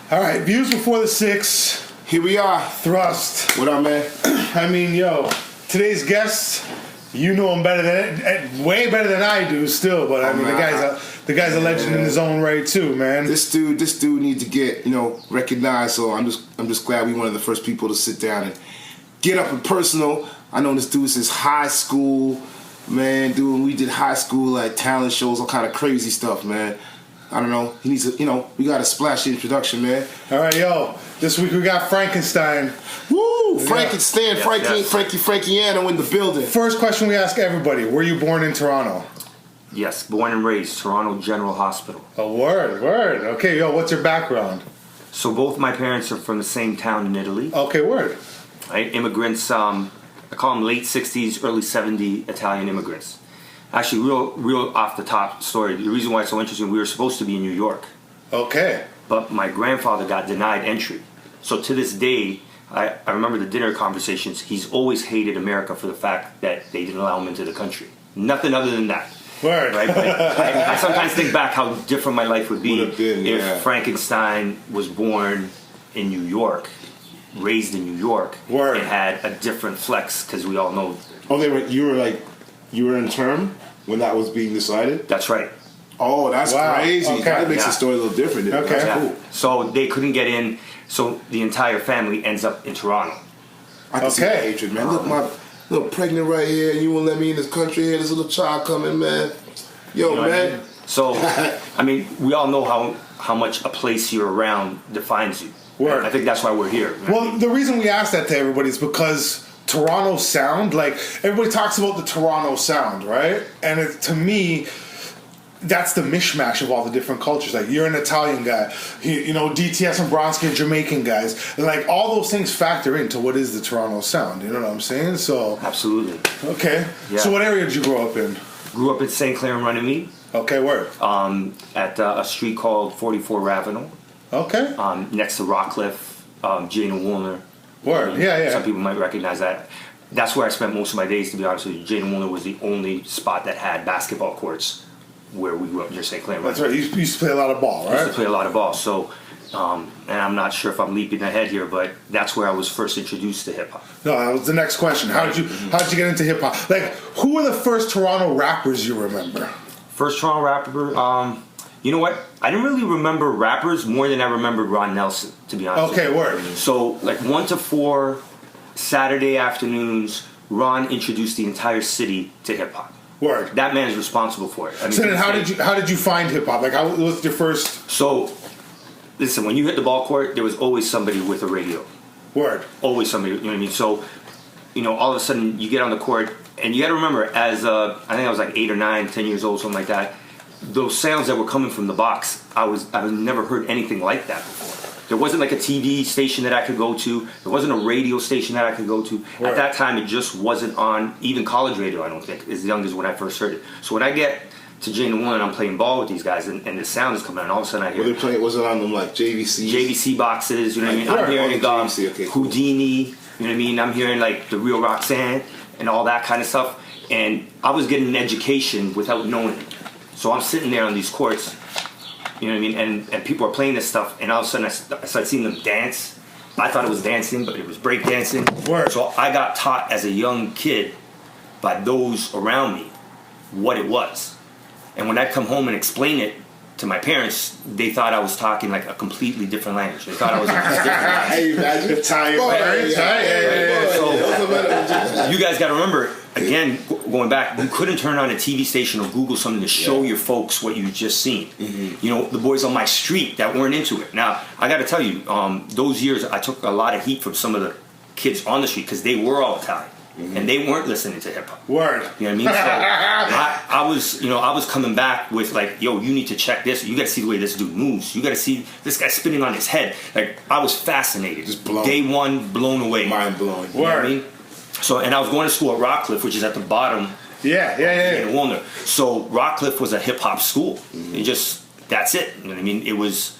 All right, views before the 6. Here we are. Thrust. What up, man? I mean, yo, today's guest, you know him better than way better than I do, still. But I mean, the guy's a legend in his own right too, man. This dude needs to get recognized. So I'm just glad we one of the first people to sit down and get up and personal. I know this dude since high school, man. Dude, we did high school like talent shows, all kind of crazy stuff, man. I don't know. He needs to, we got a splashy introduction, man. All right, yo. This week we got Frankenstein. Woo! Frankenstein, Frankiano in the building. First question we ask everybody: were you born in Toronto? Yes, born and raised, Toronto General Hospital. Oh, word. Okay, yo, what's your background? So both my parents are from the same town in Italy. Okay, word. Right? Immigrants, I call them late 60s, early 70s Italian immigrants. Actually, real off the top story. The reason why it's so interesting, we were supposed to be in New York. Okay. But my grandfather got denied entry. So to this day, I remember the dinner conversations. He's always hated America for the fact that they didn't allow him into the country. Nothing other than that. Word. Right? But I sometimes think back how different my life would be if Frankenstein was born in New York, raised in New York, Word. and had a different flex, because we all know. Oh, you were in term when that was being decided? That's right. Oh, that's crazy. Okay. That makes the story a little different. Okay. That's Yeah. cool. So they couldn't get in, so the entire family ends up in Toronto. I can see the hatred, man. Look, my little pregnant right here, and you won't let me in this country here. This little child coming, man. Yo, You know what I man. mean? So, I mean, we all know how much a place you're around defines you. Word. I think that's why we're here. Well, the reason we ask that to everybody is because Toronto sound, like everybody talks about the Toronto sound, right? And to me, that's the mishmash of all the different cultures. Like, you're an Italian guy, DTS and Bronski are Jamaican guys, and like all those things factor into what is the Toronto sound. You know what I'm saying? So Absolutely. okay. Yeah. So what area did you grow up in? Grew up in St. Clair and Runnymede. Okay, word. At a street called 44 Ravenel. Okay. Next to Rockcliffe, Jane and Woolner. Word. Yeah. Some people might recognize that. That's where I spent most of my days, to be honest with you. Jane and Woolner was the only spot that had basketball courts where we grew up near St. Clair. That's right. You used to play a lot of ball, right? I used to play a lot of ball. So, and I'm not sure if I'm leaping ahead here, but that's where I was first introduced to hip hop. No, that was the next question. How did you get into hip hop? Like, who were the first Toronto rappers you remember? First Toronto rapper, you know what? I didn't really remember rappers more than I remembered Ron Nelson, to be honest. Okay, word. So, like 1 to 4 Saturday afternoons, Ron introduced the entire city to hip hop. Word. That man is responsible for it. I mean, So then, how did you find hip hop? Like, how was your first? So, listen, when you hit the ball court, there was always somebody with a radio. Word. Always somebody. You know what I mean? So, all of a sudden you get on the court, and you got to remember, as I think I was like 8 or 9, 10 years old, something like that. Those sounds that were coming from the box, I've never heard anything like that before. There wasn't like a TV station that I could go to. There wasn't a radio station that I could go to. Right. At that time, it just wasn't on even college radio, I don't think, as young as when I first heard it. So when I get to Jane and One and I'm playing ball with these guys, and the sound is coming on, all of a sudden I hear... Were they playing, was it on them like JVC boxes, you know what I mean? Right. I'm hearing JVC, okay, cool. Houdini, you know what I mean? I'm hearing like the real Roxanne and all that kind of stuff. And I was getting an education without knowing it. So I'm sitting there on these courts, you know what I mean? And people are playing this stuff, and all of a sudden I started seeing them dance. I thought it was dancing, but it was break dancing. Word. So I got taught as a young kid by those around me what it was. And when I come home and explain it to my parents, they thought I was talking like a completely different language. They thought I was different language. Hey, imagine Italian. Yeah. You guys got to remember, again, going back, you couldn't turn on a TV station or Google something to show your folks what you just seen. Mm-hmm. The boys on my street that weren't into it. Now, I got to tell you, those years I took a lot of heat from some of the kids on the street because they were all Italian. Mm-hmm. And they weren't listening to hip hop. Word. You know what I mean? So I was coming back with like, yo, you need to check this. You got to see the way this dude moves. You got to see this guy spinning on his head. Like, I was fascinated. Just blown. Day one, blown away. Mind blowing. You know what I mean? So, and I was going to school at Rockcliffe, which is at the bottom. Yeah. In Woolner. So Rockcliffe was a hip hop school. Mm-hmm. That's it. You know what I mean? It was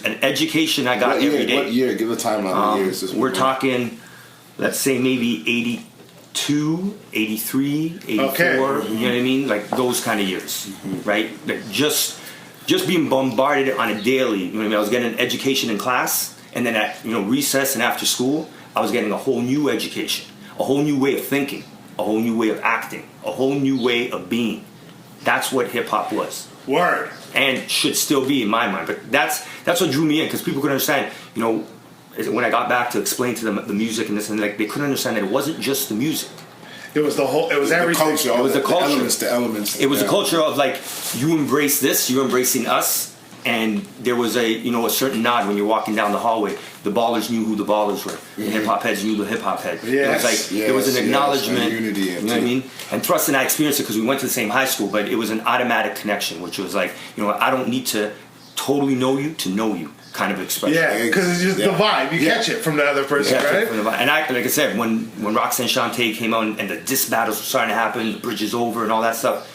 an education I got every day. What year? Give the timeline. What year is this? We're talking, let's say maybe 82, 83, 84, Okay. you know what I mean? Like those kind of years, right? Like just just being bombarded on a daily. You know what I mean? I was getting an education in class, and then at recess and after school, I was getting a whole new education, a whole new way of thinking, a whole new way of acting, a whole new way of being. That's what hip hop was. Word. And should still be in my mind. But that's what drew me in, because people could understand, when I got back to explain to them the music and this and like, they couldn't understand that it wasn't just the music. It was it was everything. Culture, it was the culture. The elements. It was a culture of like, you embrace this, you're embracing us, and there was a certain nod when you're walking down the hallway. The ballers knew who the ballers were. The hip hop heads knew the hip hop head. It was like there was an acknowledgement. Unity. You know what I mean? And Thrust and I experienced it because we went to the same high school, but it was an automatic connection, which was like, I don't need to totally know you to know you kind of expression. Yeah, because it's just the vibe. You catch it from the other person, right? And like I said, when Roxanne Shante came out and the diss battles were starting to happen, the bridge is over and all that stuff,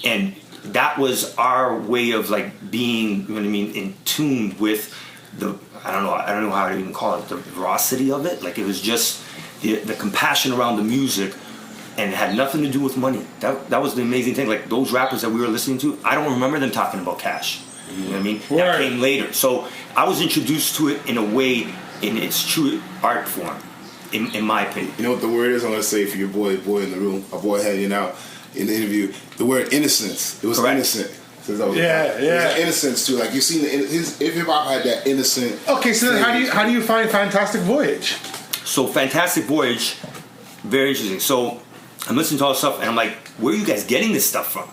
and that was our way of like being, in tune with the, I don't know how to even call it, the veracity of it. Like it was just the compassion around the music, and it had nothing to do with money. That was the amazing thing. Like those rappers that we were listening to, I don't remember them talking about cash. You know what I mean? Right. That came later. So I was introduced to it in a way, in its true art form, in my opinion. You know what the word is? I'm gonna say for your boy in the room, a boy hanging out in the interview. The word innocence. It was Correct. innocent. There's an innocence too. Like you seen his hip hop had that innocent. Okay, so then how do you find Fantastic Voyage? So Fantastic Voyage, very interesting. So I'm listening to all this stuff, and I'm like, where are you guys getting this stuff from?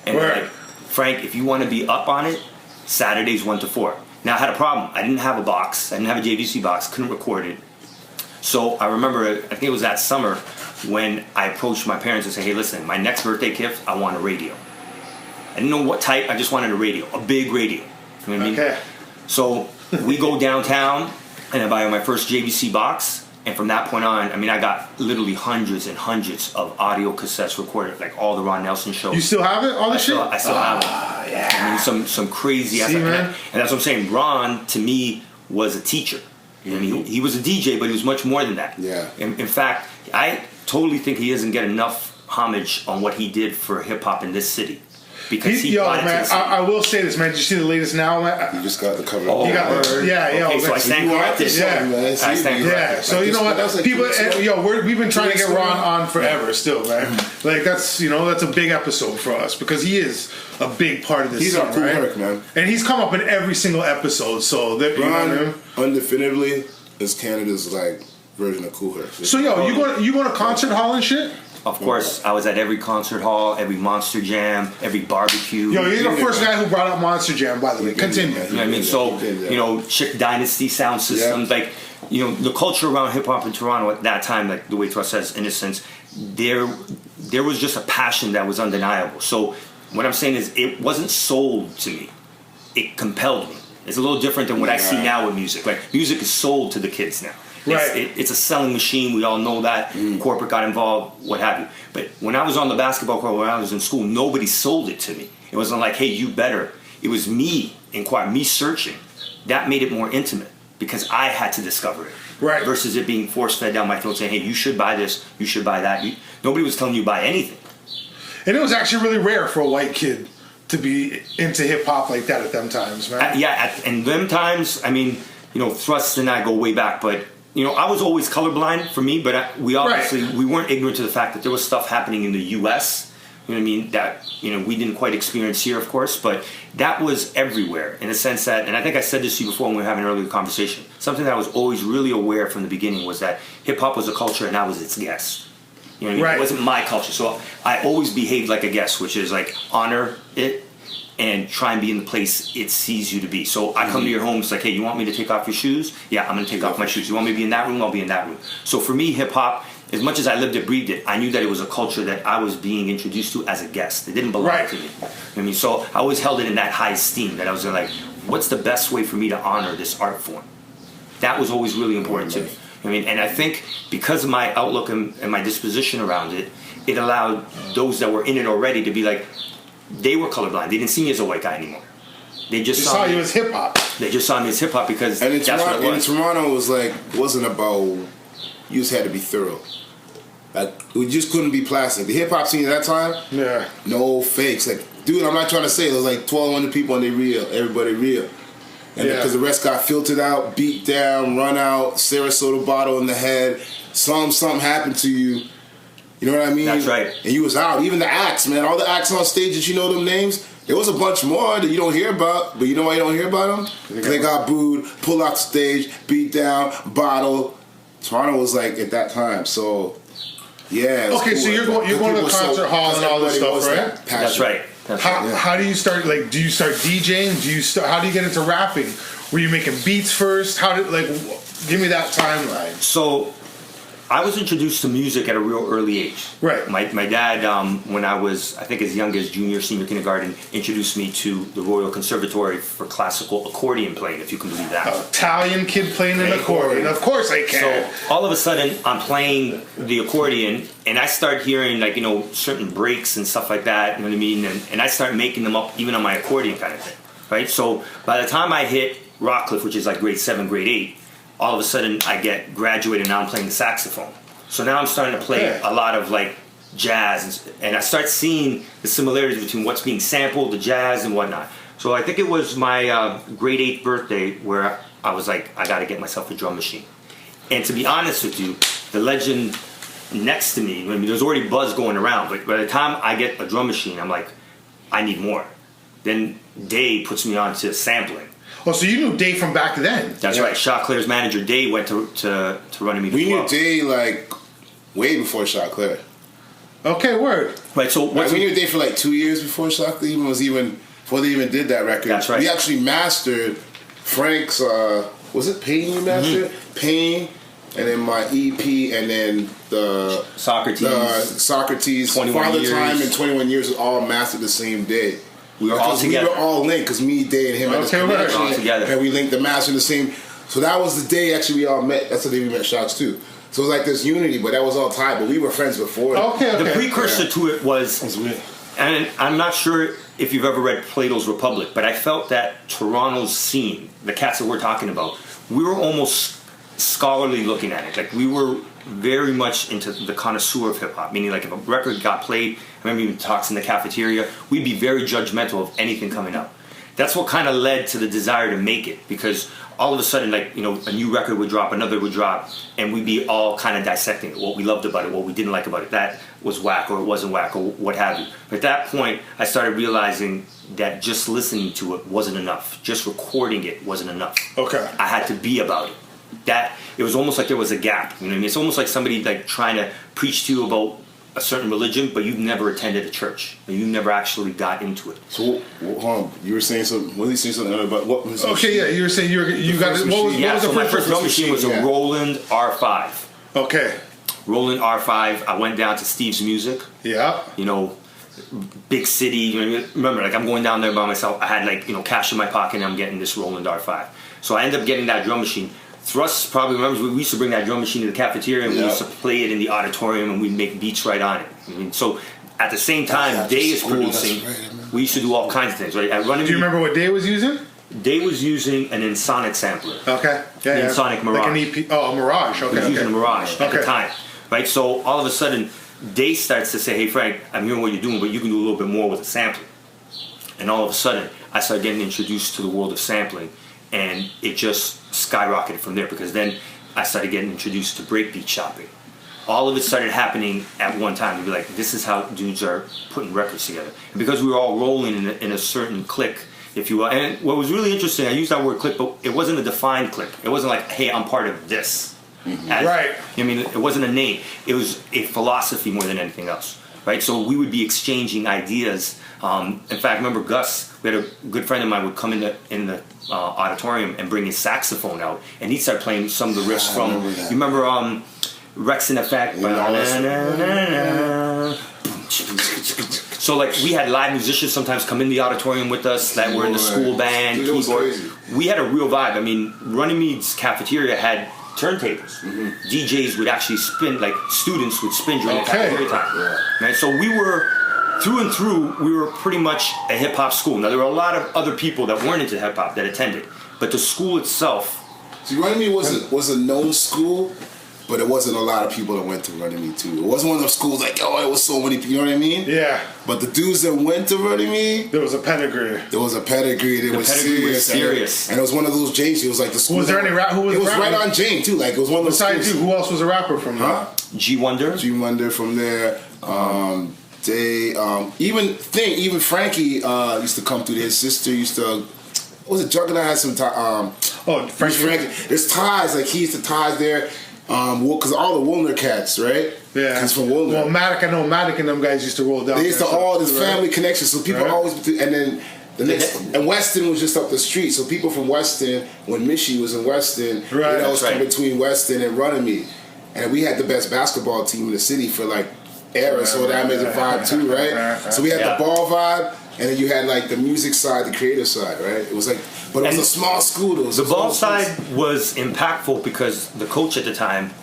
And they're like, Frank, if you want to be up on it, Saturdays 1 to 4. Now I had a problem. I didn't have a box. I didn't have a JVC box. Couldn't record it. So I remember, I think it was that summer when I approached my parents and said, hey, listen, my next birthday gift, I want a radio. I didn't know what type. I just wanted a radio, a big radio. You know what I mean? Okay. So we go downtown and I buy my first JVC box. And from that point on, I got literally hundreds and hundreds of audio cassettes recorded, like all the Ron Nelson shows. You still have it? All the shit? I still have it. Yeah. Some crazy ass. See, man? And that's what I'm saying. Ron, to me, was a teacher. You know what I mean? He was a DJ, but he was much more than that. Yeah. In fact, I totally think he doesn't get enough homage on what he did for hip hop in this city. Because he brought it to the city. I will say this, man. Did you see the latest now, man? You just got the cover. You got Okay, so I stand corrected. Yeah. I stand corrected. Yeah, so you know what? Like People, we've been trying to get Ron on forever still, man. Like that's a big episode for us because he is a big part of this He's scene, our cool right? work, man. And he's come up in every single episode, so that Ron, undefinitively, is Canada's like version of Cool Herc. So you going to concert hall and shit? Of course, I was at every concert hall, every Monster Jam, every barbecue. You're the first guy who brought up Monster Jam, by the way. Continue. You know what I mean? So, Chick Dynasty sound systems, like, the culture around hip hop in Toronto at that time, like the way Thrust says, innocence, there was just a passion that was undeniable. So, what I'm saying is, it wasn't sold to me. It compelled me. It's a little different than what I see now with music. Like, music is sold to the kids now. It's a selling machine. We all know that. Corporate got involved, what have you. But when I was on the basketball court, when I was in school, nobody sold it to me. It wasn't like, hey, you better. It was me inquiring, me searching. That made it more intimate because I had to discover it. Right. Versus it being force-fed down my throat saying, hey, you should buy this, you should buy that. Nobody was telling you to buy anything. And it was actually really rare for a white kid to be into hip-hop like that at them times, man. And them times, Thrust and I go way back, but I was always colorblind for me, but we obviously we weren't ignorant to the fact that there was stuff happening in the U.S. You know what I mean? That we didn't quite experience here, of course, but that was everywhere in the sense that, and I think I said this to you before when we were having an earlier conversation. Something that I was always really aware from the beginning was that hip hop was a culture and I was its guest. You know what I mean? It wasn't my culture, so I always behaved like a guest, which is like honor it and try and be in the place it sees you to be. So I come to your home, it's like, hey, you want me to take off your shoes? Yeah, I'm going to take off my shoes. You want me to be in that room? I'll be in that room. So for me, hip-hop, as much as I lived it, breathed it, I knew that it was a culture that I was being introduced to as a guest. It didn't belong to me. You know what I mean? So I always held it in that high esteem, that I was like, what's the best way for me to honor this art form? That was always really important to me. I mean, and I think because of my outlook and my disposition around it, it allowed those that were in it already to be like, they were colorblind. They didn't see me as a white guy anymore. They just saw you as hip hop. They just saw me as hip hop because and that's what it was. In Toronto, it was like, it wasn't about, you just had to be thorough. Like, we just couldn't be plastic. The hip hop scene at that time, no fakes. Like, dude, I'm not trying to say, there was like 1,200 people and they real. Everybody real. And because the rest got filtered out, beat down, run out, Sarasota bottle in the head, something happened to you. You know what I mean? That's right. And you was out. Even the acts, man. All the acts on stage that you know them names. There was a bunch more that you don't hear about. But you know why you don't hear about them? Because they got booed, pulled off the stage, beat down, bottle. Toronto was like at that time. So, yeah. Okay, cool. so you're going to the concert hall and all this stuff, right? That's right. How do you start? Like, do you start DJing? How do you get into rapping? Were you making beats first? Give me that timeline. So, I was introduced to music at a real early age. Right. My dad, when I was, I think as young as junior, senior kindergarten, introduced me to the Royal Conservatory for classical accordion playing, if you can believe that. Italian kid playing an accordion. Of course I can. So all of a sudden, I'm playing the accordion, and I start hearing certain breaks and stuff like that. You know what I mean? And I start making them up even on my accordion kind of thing, right? So by the time I hit Rockcliffe, which is like grade 7, grade 8. All of a sudden I get graduated and now I'm playing the saxophone. So now I'm starting to play a lot of like jazz and I start seeing the similarities between what's being sampled, the jazz and whatnot. So I think it was my grade 8 birthday where I was like, I got to get myself a drum machine. And to be honest with you, the legend next to me, I mean, there's already buzz going around, but by the time I get a drum machine, I'm like, I need more. Then Day puts me on to sampling. Oh, so you knew Day from back then? That's right. Shot Claire's manager, Day, went to running me. We knew Day like way before Shot Claire. Okay, word. Right. So we knew Day for like 2 years before Shot Claire before they even did that record. That's right. We actually mastered Frank's. Was it Pain you mastered? Mm-hmm. Pain, and then my EP, and then the Socrates, 21 Father years. Time, and 21 Years was all mastered the same day. We were all together. We were all linked because me, Day, and him had this connection, all together. and we linked the master in the same. So that was the day actually we all met. That's the day we met Shots too. So it was like this unity, but that was all tied. But we were friends before. Okay. The precursor to it was, and I'm not sure if you've ever read Plato's Republic, but I felt that Toronto's scene, the cats that we're talking about, we were almost scholarly looking at it. Like we were very much into the connoisseur of hip hop, meaning like if a record got played, I remember even talks in the cafeteria, we'd be very judgmental of anything coming up. That's what kind of led to the desire to make it, because all of a sudden, like, you know, a new record would drop, another would drop, and we'd be all kind of dissecting it, what we loved about it, what we didn't like about it, that was whack or it wasn't whack or what have you. But at that point, I started realizing that just listening to it wasn't enough. Just recording it wasn't enough. Okay. I had to be about it. That it was almost like there was a gap. You know what I mean? It's almost like somebody like trying to preach to you about a certain religion, but you've never attended a church. You never actually got into it. So, hold on. You were saying something. What did you say something about what? Was okay, yeah. You were saying you got it. What was the my first drum machine was a Roland R5. Okay. Roland R5. I went down to Steve's Music. Yeah. You know, big city. You know, remember, like I'm going down there by myself. I had like, you know, cash in my pocket, and I'm getting this Roland R5. So I ended up getting that drum machine. Thrust probably remembers we used to bring that drum machine to the cafeteria and we used to play it in the auditorium and we'd make beats right on it. I mean, so at the same time, Day is producing. We used to do all kinds of things. Right? Do you remember what Day was using? Day was using an Ensoniq sampler. Okay. Yeah, Ensoniq Mirage. Like an EP. Oh, a Mirage. Okay. He was using a Mirage at the time. Right? So all of a sudden, Day starts to say, hey, Frank, I'm hearing what you're doing, but you can do a little bit more with a sampler. And all of a sudden, I started getting introduced to the world of sampling. And it just skyrocketed from there, because then I started getting introduced to breakbeat shopping. All of it started happening at one time. You'd be like, this is how dudes are putting records together. And because we were all rolling in a certain clique, if you will. And what was really interesting, I used that word clique, but it wasn't a defined clique. It wasn't like, hey, I'm part of this. Mm-hmm. Right. I mean, it wasn't a name. It was a philosophy more than anything else. Right? So we would be exchanging ideas. In fact, I remember Gus, we had a good friend of mine, would come in the auditorium and bring his saxophone out, and he'd start playing some of the riffs from. You remember Rex in Effect? So like we had live musicians sometimes come in the auditorium with us that were in the school band, keyboard. We had a real vibe. I mean, Runnymede cafeteria had turntables. Mm-hmm. DJs would actually spin, like students would spin during the cafeteria time. Yeah. Right? So we were, through and through, we were pretty much a hip hop school. Now there were a lot of other people that weren't into hip hop that attended, but the school itself. So Runnymede was a known school but it wasn't a lot of people that went to Runnymede too. It wasn't one of those schools like, oh, it was so many people, you know what I mean? Yeah. But the dudes that went to Runnymede, There was a pedigree. there was a pedigree. They The were pedigree was serious. And it was one of those James. It was like the school. Was there any rap? Who was It was rapping? right on Jane too. Like it was one of those Besides you, schools. who else was a rapper from there? Huh? G Wonder. G Wonder from there. Even Frankie used to come through there. His sister used to. Was it Juggernaut had some time? Frankie. There's ties, like he used to ties there. Because all the Woolner cats, right? Yeah. He's from Woolner. Well, Maddock, I know Maddock and them guys used to roll down. They used to there, all this right? family connection, so people Right. always. And then the next, and Weston was just up the street, so people from Weston, when Michi was in Weston, Right. you know, it was That's come right. between Weston and Runnymede, and we had the best basketball team in the city for like era, so that made the vibe too, right? So we had Yeah. the ball vibe, and then you had like the music side, the creative side, right? It was like, but it was And a small school. Though. The ball side was impactful because the coach at the time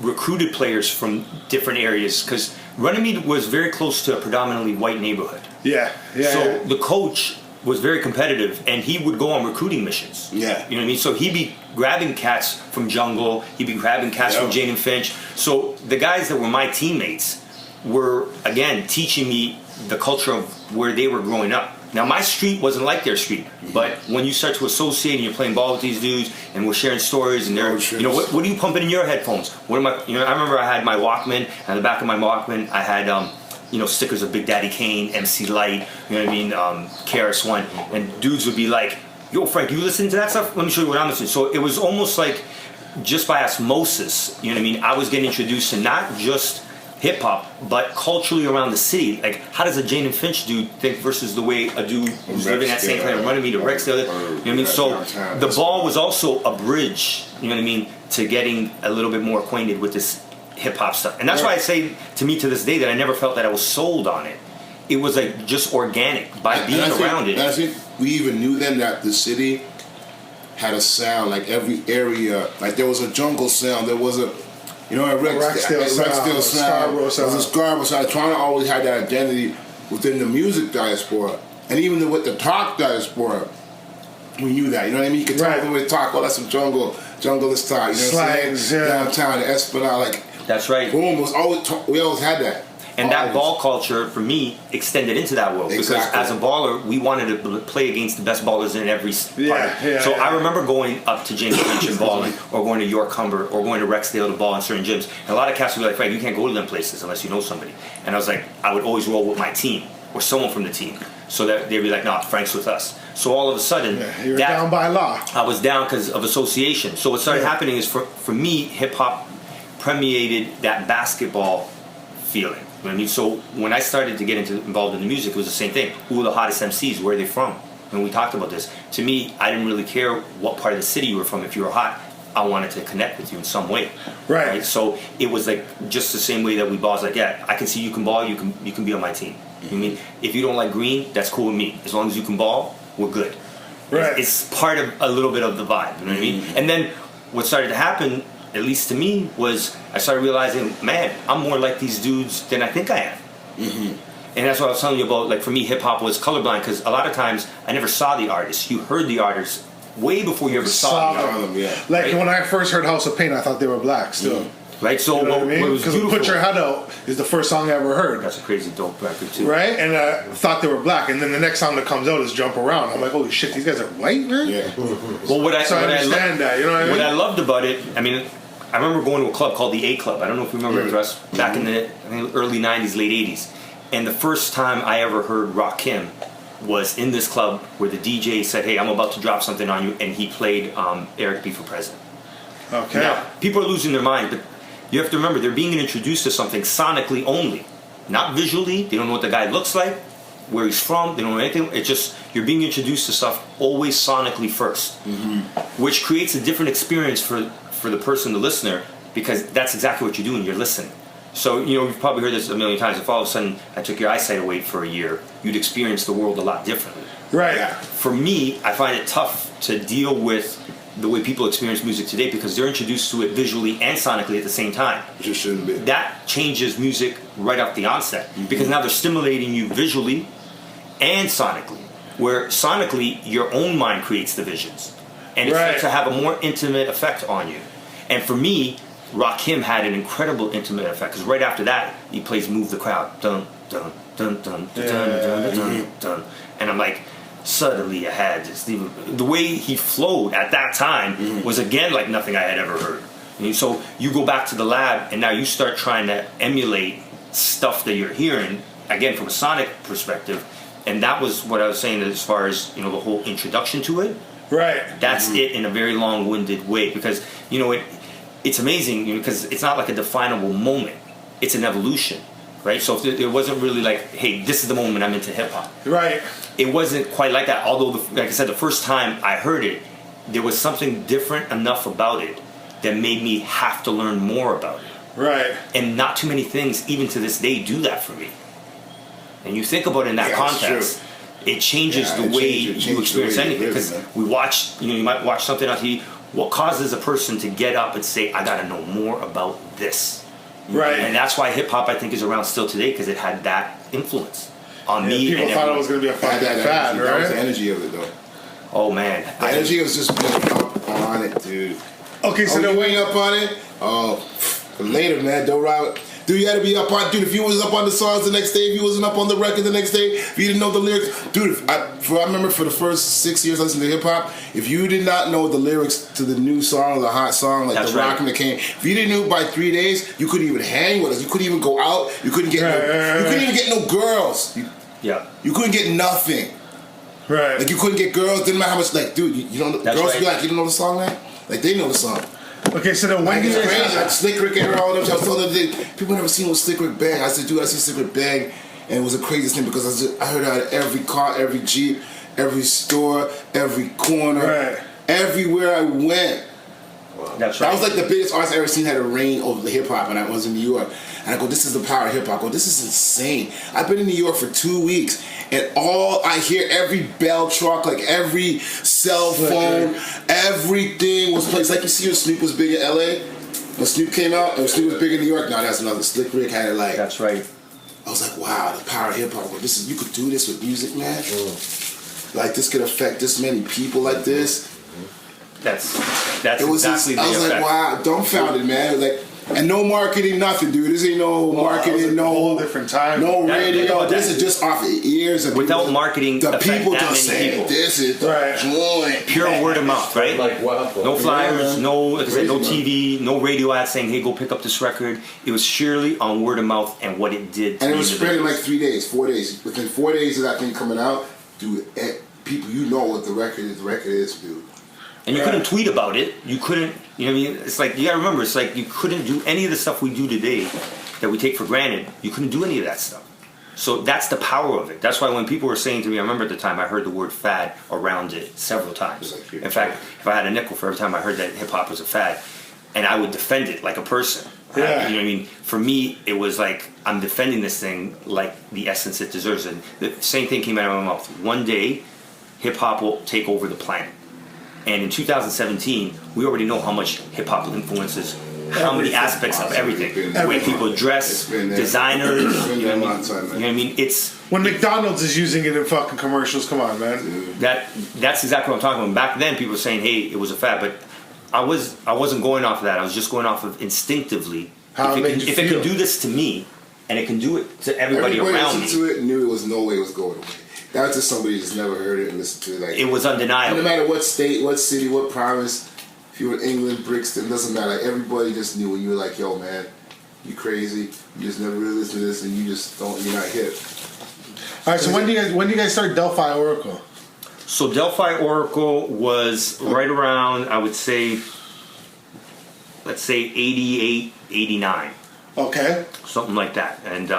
recruited players from different areas because Runnymede was very close to a predominantly white neighborhood. Yeah. So the coach was very competitive and he would go on recruiting missions. Yeah. You know what I mean? So he'd be grabbing cats from Jungle, he'd be grabbing cats from Jane and Finch. So the guys that were my teammates were, again, teaching me the culture of where they were growing up. Now, my street wasn't like their street, but when you start to associate and you're playing ball with these dudes and we're sharing stories and they're, you know, what are you pumping in your headphones? What am I, you know, I remember I had my Walkman, and on the back of my Walkman, I had, you know, stickers of Big Daddy Kane, MC Light, you know what I mean, KRS-One, and dudes would be like, yo, Frank, you listening to that stuff? Let me show you what I'm listening to. So it was almost like, just by osmosis, you know what I mean, I was getting introduced to not just hip hop, but culturally around the city. Like, how does a Jane and Finch dude think versus the way a dude who's living at St. Clair and Runnymede or Rexdale? You know what I mean? So the ball was also a bridge, you know what I mean, to getting a little bit more acquainted with this hip hop stuff. And that's why I say to me to this day that I never felt that I was sold on it. It was like just organic by being around it. And I think we even knew then that the city had a sound, like every area, like there was a jungle sound, there was a, you know, Rexdale sound, Scarborough sound. there was a Scarborough sound. Toronto always had that identity within the music diaspora, and even with the talk diaspora, we knew that. You know what I mean? You could tell them with talk, oh, that's some jungle is talk. You know what I'm saying? Slangs, yeah. Downtown, the Esplanade, like That's right. boom, was always we always had that. And that Always. ball culture, for me, extended into that world. Exactly. Because as a baller, we wanted to play against the best ballers in every part. So I remember going up to James Finch and balling, or going to York Humber, or going to Rexdale to ball in certain gyms. And a lot of cats would be like, Frank, you can't go to them places unless you know somebody. And I was like, I would always roll with my team, or someone from the team. So that they'd be like, nah, Frank's with us. So all of a sudden, you were down by law. I was down because of association. So what started happening is, for me, hip-hop permeated that basketball feeling. You know what I mean? So when I started to get involved in the music, it was the same thing. Who are the hottest MCs? Where are they from? And we talked about this. To me, I didn't really care what part of the city you were from. If you were hot, I wanted to connect with you in some way. Right. So it was like just the same way that we balls. Like, yeah, I can see you can ball. You can be on my team. You know what I mean? If you don't like green, that's cool with me. As long as you can ball, we're good. Right. It's part of a little bit of the vibe. You know what I mean? And then what started to happen, at least to me, was I started realizing, man, I'm more like these dudes than I think I am. And that's what I was telling you about. Like, for me, hip hop was colorblind because a lot of times I never saw the artist. You heard the artist way before you ever saw them. Like Right. when I first heard House of Pain, I thought they were black still. Right? So You know what I what mean? was Because beautiful, Put Your Head Out is the first song I ever heard. that's a crazy dope record too. Right? And I thought they were black. And then the next song that comes out is Jump Around. I'm like, holy shit, these guys are white, man? Yeah. Well, what I So I understand that, you know what I mean? What I loved about it, I mean, I remember going to a club called the A Club. I don't know if you remember it, Russ, back in the early 90s, late 80s. And the first time I ever heard Rakim was in this club where the DJ said, hey, I'm about to drop something on you. And he played Eric B. for President. Okay. Now, people are losing their mind, but you have to remember, they're being introduced to something sonically only. Not visually. They don't know what the guy looks like, where he's from. They don't know anything. It's just, you're being introduced to stuff always sonically first. Which creates a different experience for the person, the listener, because that's exactly what you're doing. You're listening. So, you know, you've probably heard this a million times. If all of a sudden I took your eyesight away for a year, you'd experience the world a lot differently. Right. For me, I find it tough to deal with the way people experience music today because they're introduced to it visually and sonically at the same time. It just shouldn't be. That changes music right off the onset because now they're stimulating you visually and sonically, where sonically your own mind creates the visions and it starts to have a more intimate effect on you. And for me, Rakim had an incredible intimate effect, because right after that he plays "Move the Crowd," dun dun dun dun dun dun dun dun, and I'm like, suddenly I had this. The way he flowed at that time was again like nothing I had ever heard. And so you go back to the lab, and now you start trying to emulate stuff that you're hearing again from a sonic perspective, and that was what I was saying as far as the whole introduction to it. Right. That's it in a very long-winded way, because it's amazing because it's not like a definable moment. It's an evolution, right? So if it wasn't really like, hey, this is the moment I'm into hip hop. Right. It wasn't quite like that. Although, like I said, the first time I heard it, there was something different enough about it that made me have to learn more about it. Right. And not too many things, even to this day, do that for me. And you think about it in that context, it changes the way you experience anything. Because we watch, you might watch something on TV. What causes a person to get up and say, I got to know more about this? Right. And that's why hip hop, I think, is around still today, because it had that influence on me. People thought it was going to be a fucking fad, right? That was the energy of it, though. Oh, man. The energy was just being up on it, dude. Okay, so you ain't up on it? Oh, later, man. Don't ride. Dude, you had to be up on. Dude, if you was up on the songs the next day, if you wasn't up on the record the next day, if you didn't know the lyrics, dude. I remember for the first 6 years listening to hip hop, if you did not know the lyrics to the new song, the hot song, like the Rockin' that came, if you didn't know by 3 days, you couldn't even hang with us. You couldn't even go out. You couldn't get you couldn't even get no girls. You couldn't get nothing. Right. Like you couldn't get girls. Didn't matter how much. Like, dude, you don't. Girls be like, you don't know the song, man. Like they know the song. Okay, so then when did you like Slick Rick and all them? I was telling them people never seen what Slick Rick Bang. I said, dude, I see Slick Rick Bang, and it was the craziest thing because I heard it at every car, every Jeep, every store, every corner, everywhere I went. That's right. That was like the biggest artist I ever seen had a reign over the hip hop, and I was in New York. And I go, this is the power of hip hop. I go, this is insane. I've been in New York for 2 weeks, and all I hear, every bell truck, like every cell phone, everything was placed. Like you see when Snoop was big in LA, when Snoop came out, and when Snoop was big in New York. Now that's another. Slick Rick had it like. That's right. I was like, wow, the power of hip hop. This is, you could do this with music, man. Like this could affect this many people like this. That's it was exactly. I was like, wow, dumbfounded, man. It was like. And no marketing, nothing, dude. This ain't no marketing, no whole different time. No radio. This is just off the ears of without people. marketing. The people just saying this is joint. Pure word of mouth, right? Like what? No flyers, no TV, no radio ads saying, "Hey, go pick up this record." It was sheerly on word of mouth and what it did. And it was spread in like 3 days, 4 days. Within 4 days of that thing coming out, dude, people, you know what the record is. The record is, dude. And you couldn't tweet about it. You couldn't, you know what I mean? It's like, you gotta remember, it's like you couldn't do any of the stuff we do today that we take for granted. You couldn't do any of that stuff. So that's the power of it. That's why when people were saying to me, I remember at the time I heard the word fad around it several times. In fact, if I had a nickel for every time I heard that hip hop was a fad, and I would defend it like a person. Yeah. You know what I mean? For me, it was like, I'm defending this thing like the essence it deserves. And the same thing came out of my mouth. One day, hip hop will take over the planet. And in 2017, we already know how much hip hop influences how many aspects of everything. The way people dress, designers. You know what I mean? It's when McDonald's is using it in fucking commercials. Come on, man. That's exactly what I'm talking about. Back then, people were saying, "Hey, it was a fad," but I wasn't going off of that. I was just going off of instinctively. If it can do this to me, and it can do it to everybody around me. To it knew it was no way it was going away. That was just somebody who's never heard it and listened to it. Like, it was undeniable. No matter what state, what city, what province, if you were in England, Brixton, doesn't matter. Like, everybody just knew when you were like, yo, man, you crazy. You just never really listen to this and you're not hip. All right, so when do you guys start Delphi Oracle? So Delphi Oracle was right around, I would say, let's say 88, 89. Okay. Something like that. And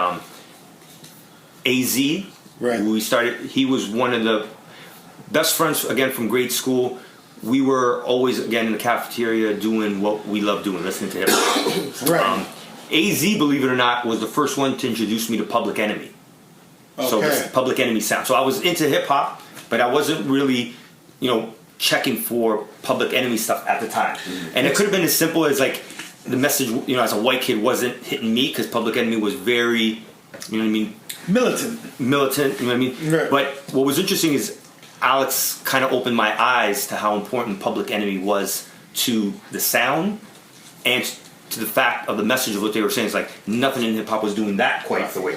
AZ, right. We started, he was one of the best friends, again, from grade school. We were always, again, in the cafeteria doing what we love doing, listening to hip hop. Right. AZ, believe it or not, was the first one to introduce me to Public Enemy. Okay. So this Public Enemy sound. So I was into hip hop, but I wasn't really, checking for Public Enemy stuff at the time. And it could have been as simple as like the message, as a white kid wasn't hitting me because Public Enemy was very, militant, you know what I mean? Right. But what was interesting is Alex kind of opened my eyes to how important Public Enemy was to the sound and to the fact of the message of what they were saying. It's like nothing in hip hop was doing that quite the way.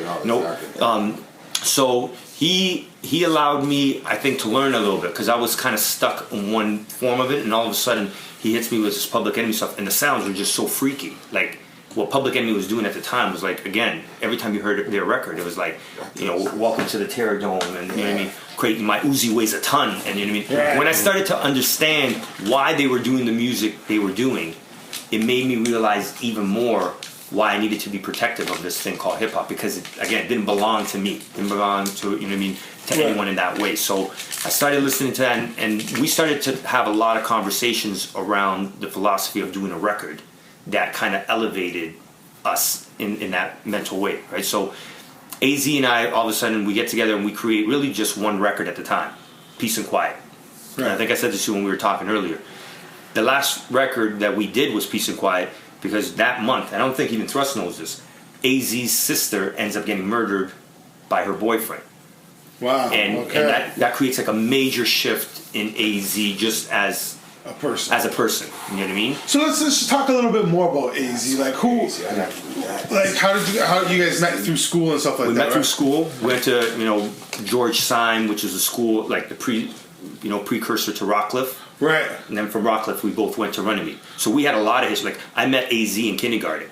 So he allowed me, I think, to learn a little bit because I was kind of stuck in one form of it, and all of a sudden he hits me with this Public Enemy stuff, and the sounds were just so freaky. Like what Public Enemy was doing at the time was like, again, every time you heard their record, it was like, you know, welcome to the Terror Dome, and you know what I mean, creating my Uzi weighs a ton, and you know what I mean. Yeah. When I started to understand why they were doing the music they were doing, it made me realize even more why I needed to be protective of this thing called hip hop, because it, again, didn't belong to me, didn't belong to, you know what I mean, to anyone in that way. So I started listening to that, and we started to have a lot of conversations around the philosophy of doing a record that kind of elevated us in that mental way, right? So AZ and I, all of a sudden, we get together and we create really just one record at the time, Peace and Quiet. Right. And I think I said this to you when we were talking earlier. The last record that we did was Peace and Quiet because that month, I don't think even Thrust knows this, AZ's sister ends up getting murdered by her boyfriend. Wow. And that creates like a major shift in AZ just as a person. You know what I mean? So let's just talk a little bit more about AZ. Like who, like how you guys met through school and stuff like that? We met through school. We went to, you know, George Syme, which is a school like the precursor to Rockcliffe. Right. And then from Rockcliffe, we both went to Runnymede. So we had a lot of history. Like I met AZ in kindergarten.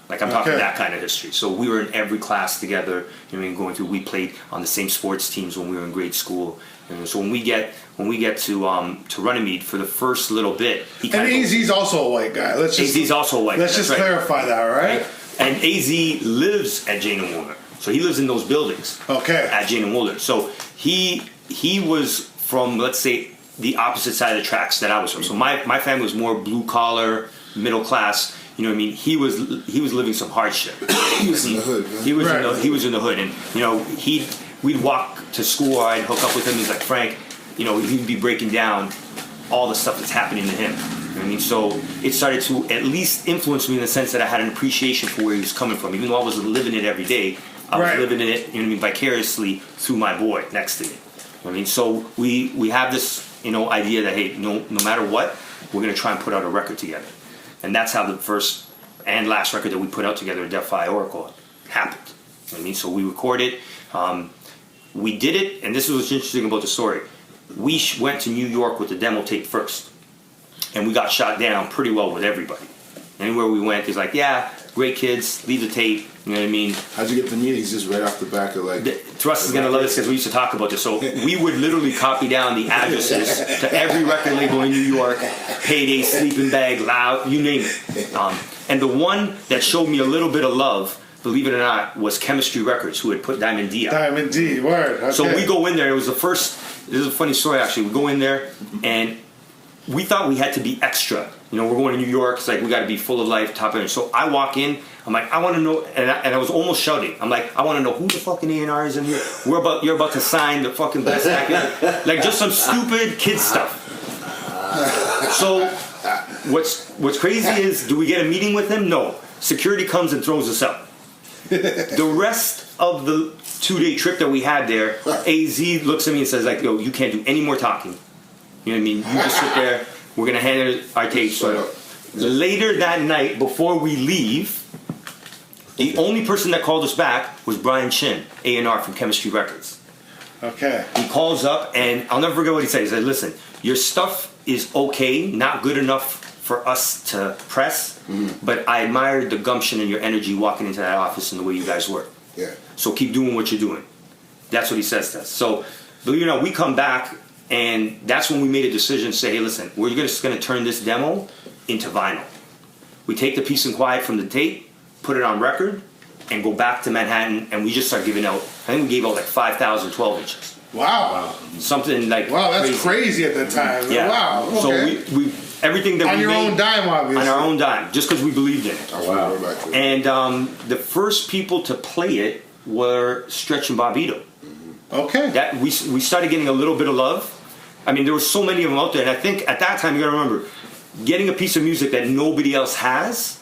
Like I'm talking that kind of history. So we were in every class together. You know what I mean? Going through. We played on the same sports teams when we were in grade school. And so when we get to Runnymede for the first little bit, and AZ's also a white guy. AZ's also a white guy. Let's just clarify that, right? And AZ lives at Jane and Wooler, so he lives in those buildings. Okay. At Jane and Wooler, so he was from, let's say, the opposite side of the tracks that I was from. So my family was more blue collar, middle class. You know what I mean? He was living some hardship. He was in the hood. Man. He was in the hood, and you know we'd walk to school, or I'd hook up with him. He's like, Frank, you know, he'd be breaking down all the stuff that's happening to him. You know what I mean? So it started to at least influence me in the sense that I had an appreciation for where he was coming from. Even though I wasn't living it every day, I was living in it, you know what I mean, vicariously through my boy next to me. You know what I mean? So we have this, you know, idea that, hey, no matter what, we're going to try and put out a record together. And that's how the first and last record that we put out together, Defy Oracle, happened. You know what I mean? So we recorded. We did it, and this is what's interesting about the story. We went to New York with the demo tape first, and we got shot down pretty well with everybody. Anywhere we went, it's like, yeah, great kids, leave the tape. You know what I mean? How'd you get the meetings? Just right off the back of like... Thrust is going to love this because we used to talk about this. So we would literally copy down the addresses to every record label in New York, Payday, Sleeping Bag, Loud, you name it. And the one that showed me a little bit of love, believe it or not, was Chemistry Records, who had put Diamond D out. Diamond D, word. Okay. So we go in there, it was the first, this is a funny story actually, we go in there and we thought we had to be extra. You know, we're going to New York, it's like we got to be full of life, top end. So I walk in, I'm like, I want to know, and I was almost shouting. I'm like, I want to know who the fucking A&R is in here. You're about to sign the fucking best act. Like just some stupid kid stuff. So what's crazy is, do we get a meeting with him? No. Security comes and throws us out. The rest of the 2-day trip that we had there, AZ looks at me and says like, yo, you can't do any more talking. You know what I mean? You just sit there. We're going to hand our tapes. So later that night, before we leave, the only person that called us back was Brian Chin, A&R from Chemistry Records. Okay. He calls up, and I'll never forget what he said. He said, listen, your stuff is okay, not good enough for us to press, but I admired the gumption and your energy walking into that office and the way you guys work. Yeah. So keep doing what you're doing. That's what he says to us. So, believe it or not, we come back, and that's when we made a decision to say, hey, listen, we're just going to turn this demo into vinyl. We take the Peace and Quiet from the tape, put it on record, and go back to Manhattan, and we just start giving out, I think we gave out like 5,000 12 inches. Wow. Something like wow, that's crazy at the time. Yeah. Wow. Okay. So we everything that on we your made, own dime, obviously. on our own dime, just because we believed in it. Oh, wow. And the first people to play it were Stretch and Bobbito. Okay. That we started getting a little bit of love. I mean, there were so many of them out there, and I think at that time you got to remember, getting a piece of music that nobody else has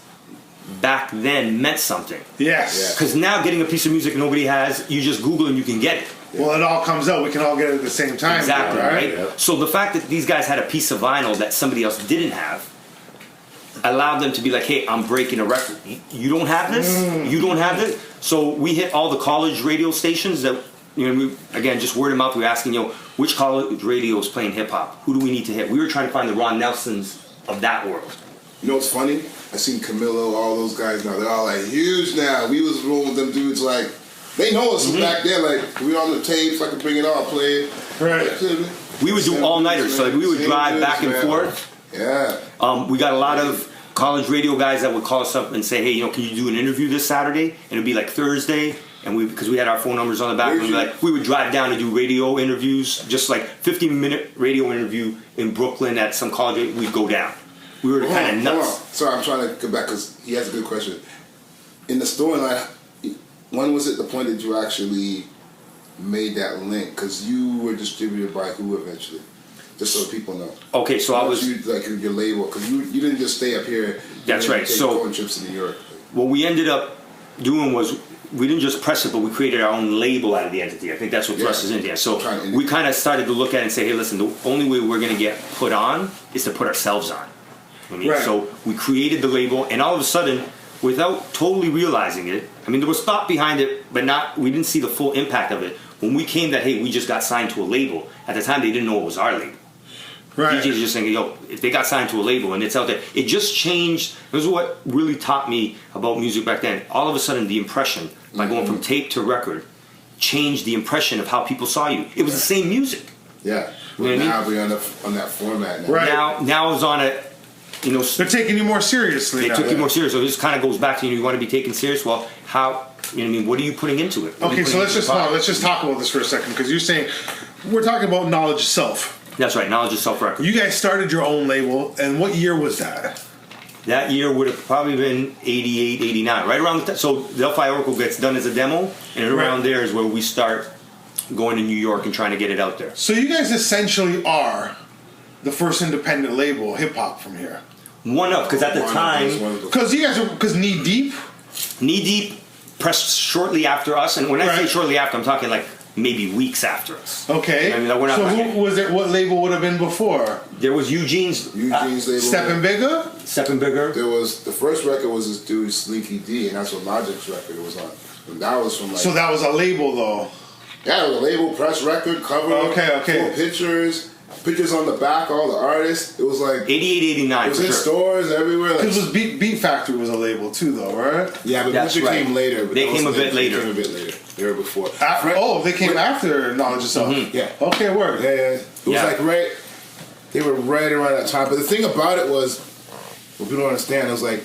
back then meant something. Yes. Because now getting a piece of music nobody has, you just Google and you can get it. Well, it all comes out. We can all get it at the same time. Exactly, though, right? Yep. So the fact that these guys had a piece of vinyl that somebody else didn't have, allowed them to be like, hey, I'm breaking a record. You don't have this? You don't have this? So we hit all the college radio stations that, again, just word of mouth, we were asking, which college radio is playing hip-hop? Who do we need to hit? We were trying to find the Ron Nelsons of that world. You know what's funny? I seen Camilo, all those guys now. They're all like huge now. We was rolling with them dudes like, they know us from back then. Like, we on the tapes, I could bring it on, play it. Right. We would do all-nighters, so we would drive back and forth. Yeah. We got a lot of college radio guys that would call us up and say, hey, can you do an interview this Saturday? And it'd be like Thursday, and because we had our phone numbers on the back, we would drive down and do radio interviews, just like 15-minute radio interview in Brooklyn at some college. We'd go down. We were kind of nuts. Sorry, I'm trying to go back because he has a good question. In the storyline, when was it the point that you actually made that link? Because you were distributed by who eventually? Just so people know. Okay, so I was like your label, because you didn't just stay up here. That's right. So going trips to New York. What we ended up doing was we didn't just press it, but we created our own label out of the entity. I think that's what thrust us into. So we kind of started to look at it and say, hey, listen, the only way we're going to get put on is to put ourselves on. So we created the label, and all of a sudden, without totally realizing it, there was thought behind it, but we didn't see the full impact of it. When we came that, hey, we just got signed to a label, at the time they didn't know it was our label. Right. DJs just saying, if they got signed to a label and it's out there, it just changed. This is what really taught me about music back then. All of a sudden, the impression, by going from tape to record, changed the impression of how people saw you. It was the same music. Yeah. Well, now we're on that format now. Right. Now it's on a, they're taking you more seriously. They took you more serious. So this kind of goes back to, you want to be taken serious? Well, how, what are you putting into it? Okay, so let's just talk about this for a second, because you're saying, we're talking about Knowledge of Self. That's right, Knowledge of Self record. You guys started your own label, and what year was that? That year would have probably been 88, 89, right around the time. So Delphi Oracle gets done as a demo, and around there is where we start going to New York and trying to get it out there. So you guys essentially are the first independent label, hip-hop, from here. One of, because at the time... Because you guys were, Knee Deep? Knee Deep pressed shortly after us, and when I say shortly after, I'm talking like maybe weeks after us. Okay. We're not so who was it? What label would have been before? There was Eugene's label. Steppin' Bigger? Steppin' Bigger. There was, the first record was this dude Slinky D, and that's what Logic's record was on. And that was from So that was a label though? Yeah, it was a label, press record, cover, full pictures on the back, all the artists. It was like 88, 89. It was in stores everywhere. Because it was Beat Factory was a label too, though, right? Yeah, but Music came later. They came a bit later. They were before. They came after Knowledge of Self. Mm-hmm. Yeah. Okay, word. Yeah. It was like right. They were right around that time. But the thing about it was, what people don't understand, it was like,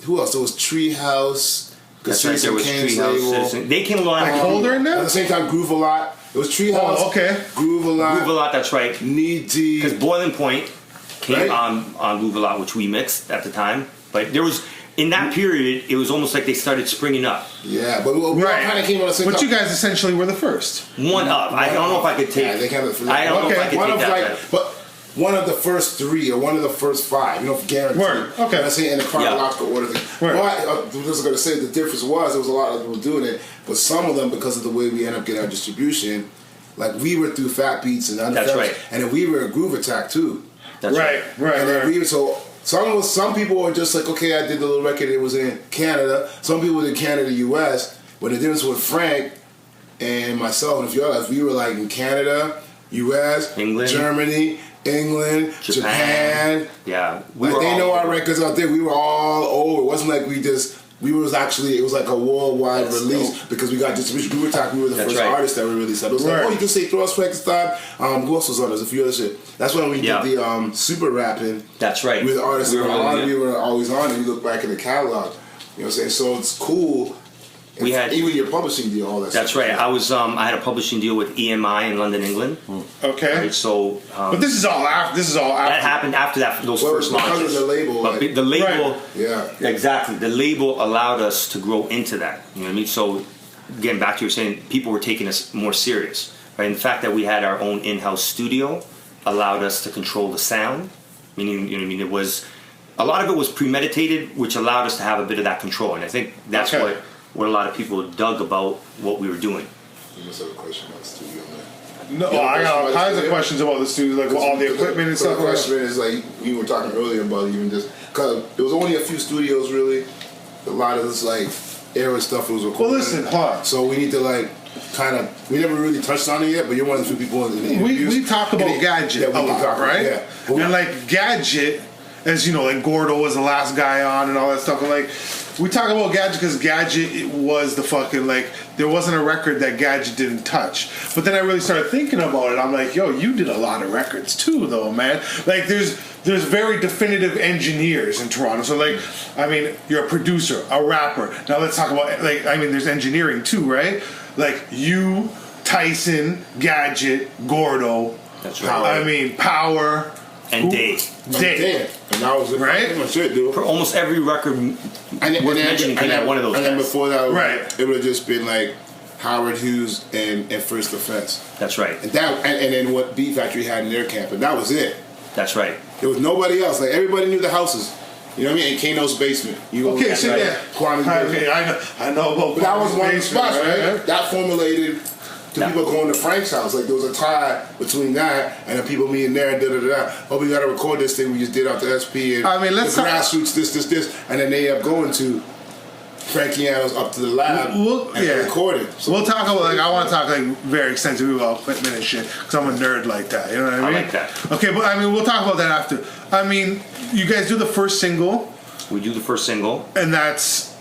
who else? It was Treehouse. That's right. There was Treehouse. They came along. Like Holder in there? At the same time, Groove a Lot. It was Treehouse. Oh, okay. Groove a Lot. Groove a Lot, that's right. Knee Deep. Because Boiling Point came on Groove a Lot, which we mixed at the time. But there was, in that period, it was almost like they started springing up. Yeah, but we kind of came on the same time. But you guys essentially were the first. One of. I don't know if I could take. Yeah, they kind of. I don't know if I could take that. But one of the first three or one of the first five, guaranteed. Word. Okay. I say in the chronological order. But I was going to say the difference was there was a lot of people doing it, but some of them, because of the way we ended up getting our distribution, like we were through Fat Beats and That's right. and then we were a Groove Attack too. That's right. And then we were so. Some people were just like, okay, I did the little record. It was in Canada. Some people did Canada, U.S. But the difference with Frank and myself and a few others, we were like in Canada, U.S., England, England, Japan. Yeah, they know our records out there. We were all over. It wasn't like it was like a worldwide release because we got distribution. Groove Attack, we were the first artists that we released. It was like, you can say Throw Us Frankenstein. Who else was on? There's a few other shit. That's when we did the super rapping. That's right. With artists we were always on, and you look back in the catalog. You know what I'm saying? So it's cool. We had even your publishing deal, all that. That's stuff. right. I had a publishing deal with EMI in London, England. Okay. Right, so, but this is all after. That happened after those first launches. Because of the label. But the label, yeah, exactly. The label allowed us to grow into that. You know what I mean? So, again, back to you saying, people were taking us more serious. Right? And the fact that we had our own in-house studio allowed us to control the sound. Meaning, you know what I mean? It was a lot of it was premeditated, which allowed us to have a bit of that control. And I think that's what a lot of people dug about what we were doing. You must have a question about the studio, man. No, I got all kinds of questions about the studio, like all the equipment and stuff. The question is like we were talking earlier about even just because there was only a few studios really. A lot of this like era stuff was recorded. Well, listen, huh? So we need to like kind of. We never really touched on it yet, but you're one of the few people in the interviews. We talk about Gadget a lot, right? Yeah. And like Gadget, as you know, like Gordo was the last guy on and all that stuff, and like. We talk about Gadget because Gadget was the fucking, like, there wasn't a record that Gadget didn't touch. But then I really started thinking about it. I'm like, yo, you did a lot of records too, though, man. Like, there's very definitive engineers in Toronto. So, like, I mean, you're a producer, a rapper. Now let's talk about, like, I mean, there's engineering too, right? Like, you, Tyson, Gadget, Gordo. That's right. I mean, Power. And Dave. And that was right? pretty much it, dude. For almost every record worth mentioning came out one of those And then guys. before that, Right. it would have just been like Howard Hughes and First Offense. That's right. And then what Beat Factory had in their camp, and that was it. That's right. There was nobody else. Like everybody knew the houses. You know what I mean? In Kano's basement. Okay, so right? yeah. Kwame's basement. I know about But that was one of the basement, spots, right? That formulated to people going to Frank's house. Like there was a tie between that and the people meeting there. Oh, we got to record this thing we just did out the SP. And I mean, let's the talk- grassroots. This, and then they end up going to Frankiano's up to the lab and recording. So we'll talk about like I want to talk like very extensively about equipment and shit because I'm a nerd like that. You know what I mean? I like that. Okay, but I mean we'll talk about that after. I mean, you guys do the first single, We do the first single. and that's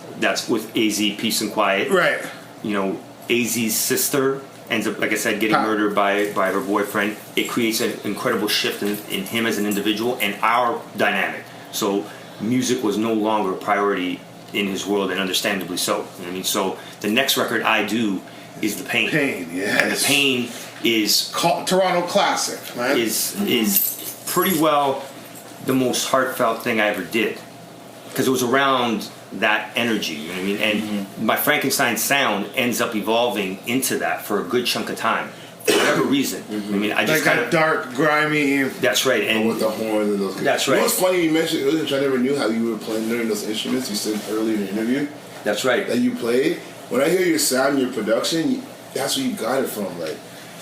with AZ, Peace and Quiet. right. You know, AZ's sister ends up, like I said, getting murdered by her boyfriend. It creates an incredible shift in him as an individual and our dynamic. So music was no longer a priority in his world, and understandably so. You know what I mean? So the next record I do is The Pain. Pain, yes. And The Pain is Toronto classic, man. is pretty well the most heartfelt thing I ever did, because it was around that energy, you know what I mean? And my Frankenstein sound ends up evolving into that for a good chunk of time, for whatever reason. I mean, I just like kind that of dark, grimy. That's right, and with the horns and those. That's You know right. what's funny? You mentioned earlier, which I never knew how you were learning those instruments. You said earlier in the interview that's right. that you played. When I hear your sound, your production, that's where you got it from. Like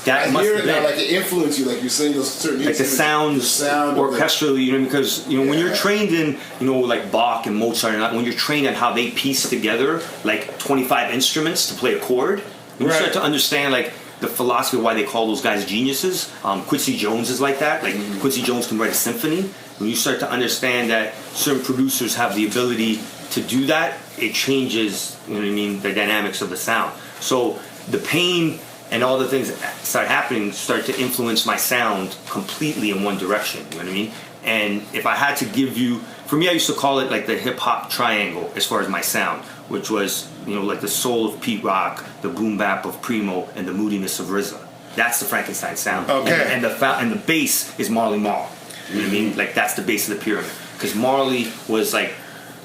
That I must hear have it now, been. like it influenced you. Like you're saying those certain Like the instruments, sound of, like, orchestrally, you know, because you know when you're Yeah. trained in, you know, like Bach and Mozart, and when you're trained on how they piece together like 25 instruments to play a chord, when you start to understand like the philosophy of why they call those guys geniuses. Quincy Jones is like that. Like Quincy Jones can write a symphony. When you start to understand that certain producers have the ability to do that, it changes, you know what I mean, the dynamics of the sound. So The Pain and all the things that start happening start to influence my sound completely in one direction, you know what I mean? And if I had to give you, for me I used to call it like the hip-hop triangle as far as my sound, which was, you know, like the soul of Pete Rock, the boom bap of Primo, and the moodiness of RZA. That's the Frankenstein sound. Okay. And the bass is Marley Marl. You know what I mean? Like that's the base of the pyramid. Because Marley was like,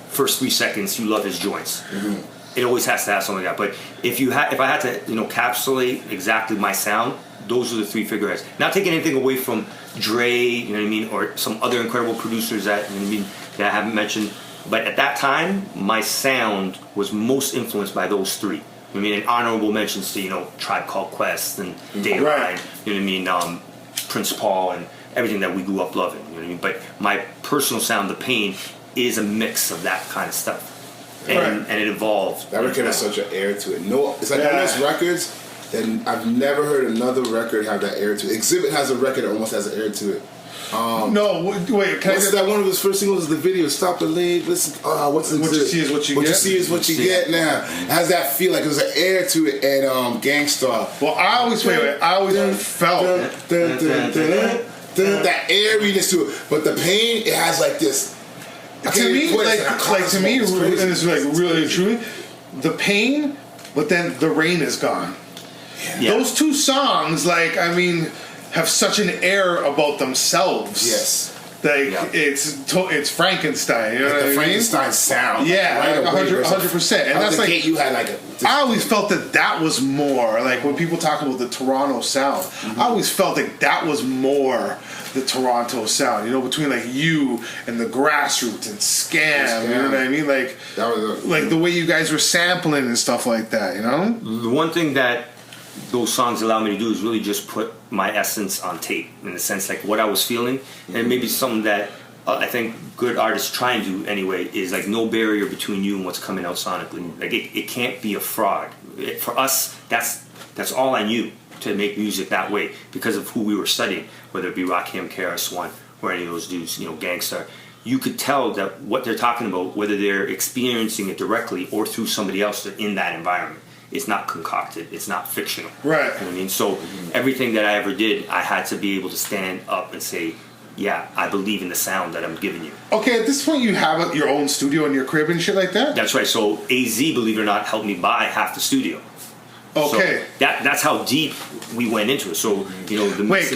first 3 seconds, you love his joints. It always has to have something like that. But if I had to, you know, encapsulate exactly my sound, those are the three figureheads. Not taking anything away from Dre, you know what I mean, or some other incredible producers that, you know what I mean, that I haven't mentioned. But at that time, my sound was most influenced by those three. I mean, and honorable mentions to, you know, Tribe Called Quest and Dayline, Right. you know what I mean, Prince Paul and everything that we grew up loving, you know what I mean. But my personal sound, The Pain, is a mix of that kind of stuff. And, Right. and it evolved. That record has such an air to it. No, it's like one of those records that I've never heard another record have that air to it. Exhibit has a record that almost has an air to it. No, wait. Can I What's get that? One of his first singles is the video. Stop the lead. Listen. What's What you Exhibit? see is what you What get. you see is what you get. Now it has that feel like there's an air to it. And Gangstar. Well, I always felt That airiness to it. But The Pain, it has like this. to me, like to me, and it's like really and truly, The Pain, but then The Rain is Gone. Yeah. Those two songs, like, I mean, have such an air about themselves. Yes. Like, Yeah. it's Frankenstein, you know Like what I the mean? Frankenstein sound. Yeah, right like away, 100%. And out that's the like, gate, you had like a. I always felt that was more, like when people talk about the Toronto sound, I always felt like that was more the Toronto sound, you know, between like you and the Grassroots and Scam, you know what I mean? Like, That was like the way you guys were sampling and stuff like that, you know? The one thing that those songs allow me to do is really just put my essence on tape, in the sense like what I was feeling, and maybe something that I think good artists try and do anyway is like no barrier between you and what's coming out sonically. Like it can't be a fraud. For us, that's all I knew, to make music that way, because of who we were studying, whether it be Rakim, KRS-One, or any of those dudes, Gangstar. You could tell that what they're talking about, whether they're experiencing it directly or through somebody else, they're in that environment. It's not concocted. It's not fictional. Right. You know what I mean? So everything that I ever did, I had to be able to stand up and say, yeah, I believe in the sound that I'm giving you. Okay, at this point you have your own studio in your crib and shit like that? That's right. So AZ, believe it or not, helped me buy half the studio. Okay. So that's how deep we went into it. So, the Wait,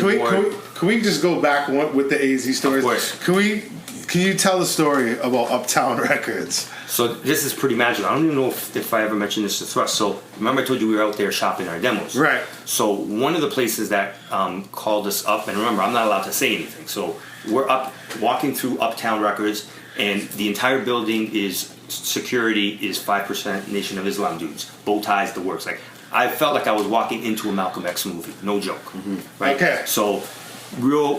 can we just go back with the AZ stories? Of course. Can you tell the story about Uptown Records? So this is pretty magical. I don't even know if I ever mentioned this to Thrust. So remember I told you we were out there shopping our demos? Right. So one of the places that called us up, and remember, I'm not allowed to say anything. So we're walking through Uptown Records, and the entire building is security is 5% Nation of Islam dudes, bow ties, the works. Like I felt like I was walking into a Malcolm X movie. No joke. Right. Okay. So real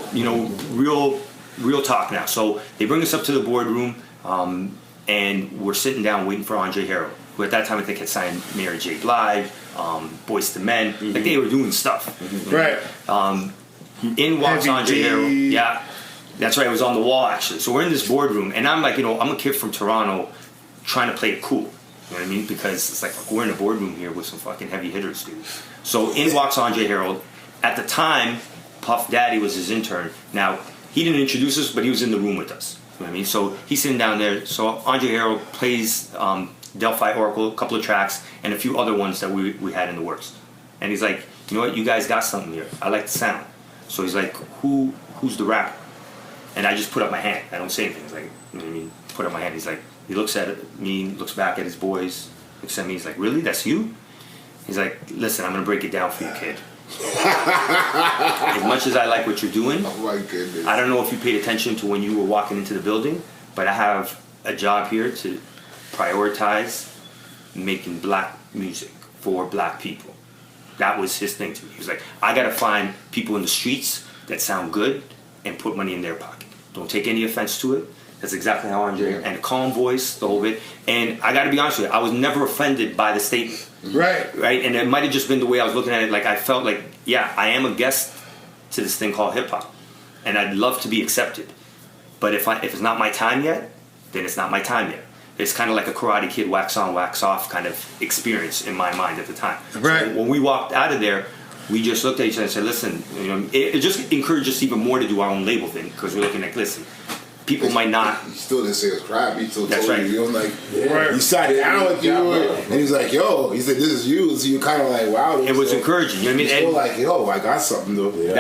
talk now. So they bring us up to the boardroom. And we're sitting down waiting for Andre Harrell, who at that time I think had signed Mary J. Blige, Boyz II Men. Like they were doing stuff. Right. In walks Andre Harrell. Yeah, that's right. It was on the wall actually. So we're in this boardroom, and I'm like, I'm a kid from Toronto, trying to play it cool. You know what I mean? Because it's like we're in a boardroom here with some fucking heavy hitters, dude. So in walks Andre Harrell. At the time, Puff Daddy was his intern. Now he didn't introduce us, but he was in the room with us. You know what I mean? So he's sitting down there. So Andre Harrell plays Delphi Oracle, a couple of tracks, and a few other ones that we had in the works. And he's like, you know what? You guys got something here. I like the sound. So he's like, who's the rapper? And I just put up my hand. I don't say anything. He's like, you know what I mean? Put up my hand. He's like, he looks at me, looks back at his boys, looks at me. He's like, really? That's you? He's like, listen, I'm going to break it down for you, kid. As much as I like what you're doing, oh my goodness. I don't know if you paid attention to when you were walking into the building, but I have a job here to prioritize making black music for black people. That was his thing to me. He was like, I gotta find people in the streets that sound good and put money in their pocket. Don't take any offense to it. That's exactly how Andre, and calm voice, the whole bit. And I gotta be honest with you, I was never offended by the statement. Right. Right? And it might have just been the way I was looking at it. Like, I felt like, yeah, I am a guest to this thing called hip-hop. And I'd love to be accepted. But if it's not my time yet, then it's not my time yet. It's kind of like a Karate Kid wax on, wax off kind of experience in my mind at the time. Right. So when we walked out of there, we just looked at each other and said, listen, it just encouraged us even more to do our own label thing. Because we're looking like, listen, people might not. He still didn't say it was crap. He still That's told right. you. I'm like, you sat down with you, and he's like, yo. He said, this is you. So you kind of like, wow. It was encouraging. You know what I mean? Still like, yo, I got something though. Yeah.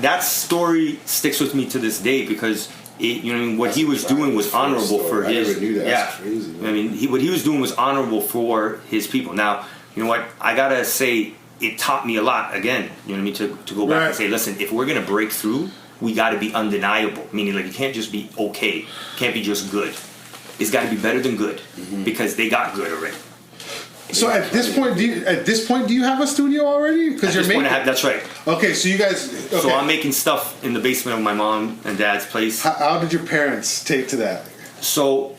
That story sticks with me to this day because what he was doing was honorable for his. I never knew that. Yeah. That's crazy. Man. I mean, what he was doing was honorable for his people. Now, you know what? I gotta say, it taught me a lot. Again, you know what I mean? To go back and say, listen, if we're gonna break through, we got to be undeniable. Meaning, like, you can't just be okay. Can't be just good. It's got to be better than good because they got good already. So at this point, do you have a studio already? Because you're making. That's right. Okay, so you guys. Okay. So I'm making stuff in the basement of my mom and dad's place. How did your parents take to that? So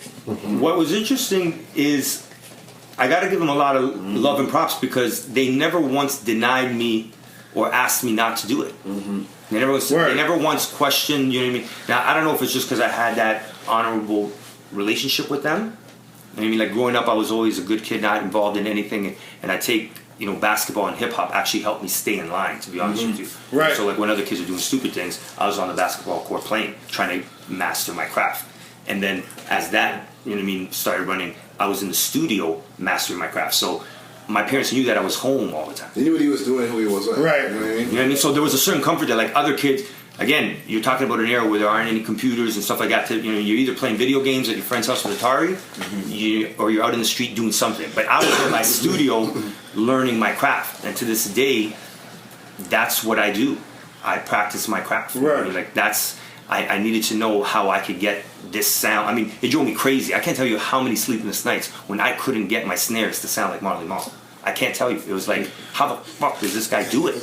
what was interesting is I got to give them a lot of love and props because they never once denied me or asked me not to do it. They never once questioned, you know what I mean? Now, I don't know if it's just because I had that honorable relationship with them. You know what I mean? Like, growing up, I was always a good kid, not involved in anything. And I take, basketball and hip-hop actually helped me stay in line, to be honest with you. Right. So, like, when other kids are doing stupid things, I was on the basketball court playing, trying to master my craft. And then as that, started running, I was in the studio mastering my craft. So my parents knew that I was home all the time. They knew what he was doing, who he was. Right. You know what I mean? You know what I mean? So there was a certain comfort that, like, other kids, again, you're talking about an era where there aren't any computers and stuff like that. You're either playing video games at your friend's house with Atari, or you're out in the street doing something. But I was in my studio learning my craft. And to this day, that's what I do. I practice my craft. Right. I mean, like, I needed to know how I could get this sound. I mean, it drove me crazy. I can't tell you how many sleepless nights when I couldn't get my snares to sound like Marley Marl. I can't tell you. It was like, how the fuck does this guy do it?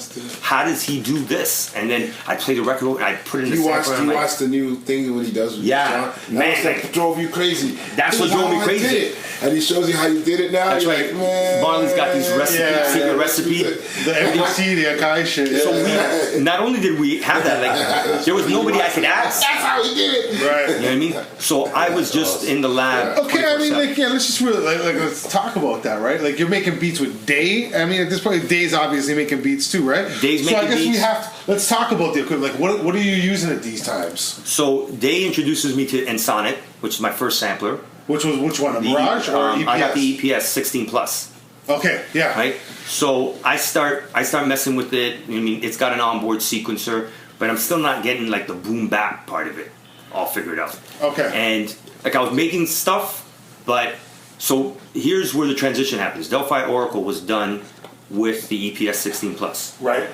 How does he do this? And then I play the record and I put it in the sampler. You watched the new thing when he does with yeah, John? man, that drove you crazy. That's what drove me crazy. Did it. And he shows you how you did it now. That's right. Marlon's got these recipes, secret recipe. The MPC, the Akai shit. So we, not only did we have that, like there was nobody I could ask. That's how he did it. Right. You know what I mean? So I was just in the lab. Okay, I mean, like, yeah, let's just really, like, let's talk about that, right? Like, you're making beats with Day. I mean, at this point, Day's obviously making beats too, right? Day's making beats. So I guess we have to, let's talk about the equipment. Like, what are you using at these times? So Day introduces me to Ensonic, which is my first sampler. Which one, a Mirage or EPS? I got the EPS 16 plus. Okay, yeah. Right? So I start messing with it. I mean, it's got an onboard sequencer, but I'm still not getting like the boom bap part of it all figured out. Okay. And like I was making stuff, but so here's where the transition happens. Delphi Oracle was done with the EPS 16 plus. Right.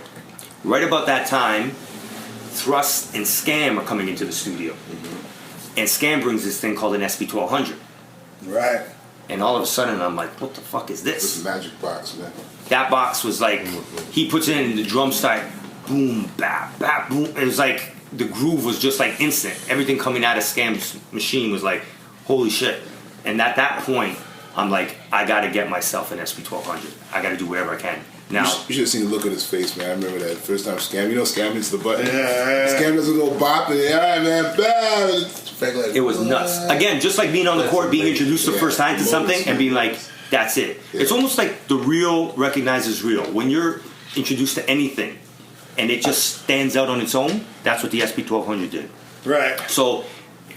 Right about that time, Thrust and Scam are coming into the studio. Mm-hmm. And Scam brings this thing called an SP1200. Right. And all of a sudden, I'm like, what the fuck is this? It's a magic box, man. That box was like, he puts it in, the drum start, boom, bap, bap, boom. It was like, the groove was just like instant. Everything coming out of Scam's machine was like, holy shit. And at that point, I'm like, I gotta get myself an SP1200. I gotta do whatever I can. Now, you should have seen the look on his face, man. I remember that first time Scam. You know, Scam hits the button. Yeah. Scam does a little bop, and all right, man, bam. It was nuts. Again, just like being on the court, being introduced the first time to something, and being like, that's it. Yeah. It's almost like the real recognizes real. When you're introduced to anything, and it just stands out on its own, that's what the SP1200 did. Right. So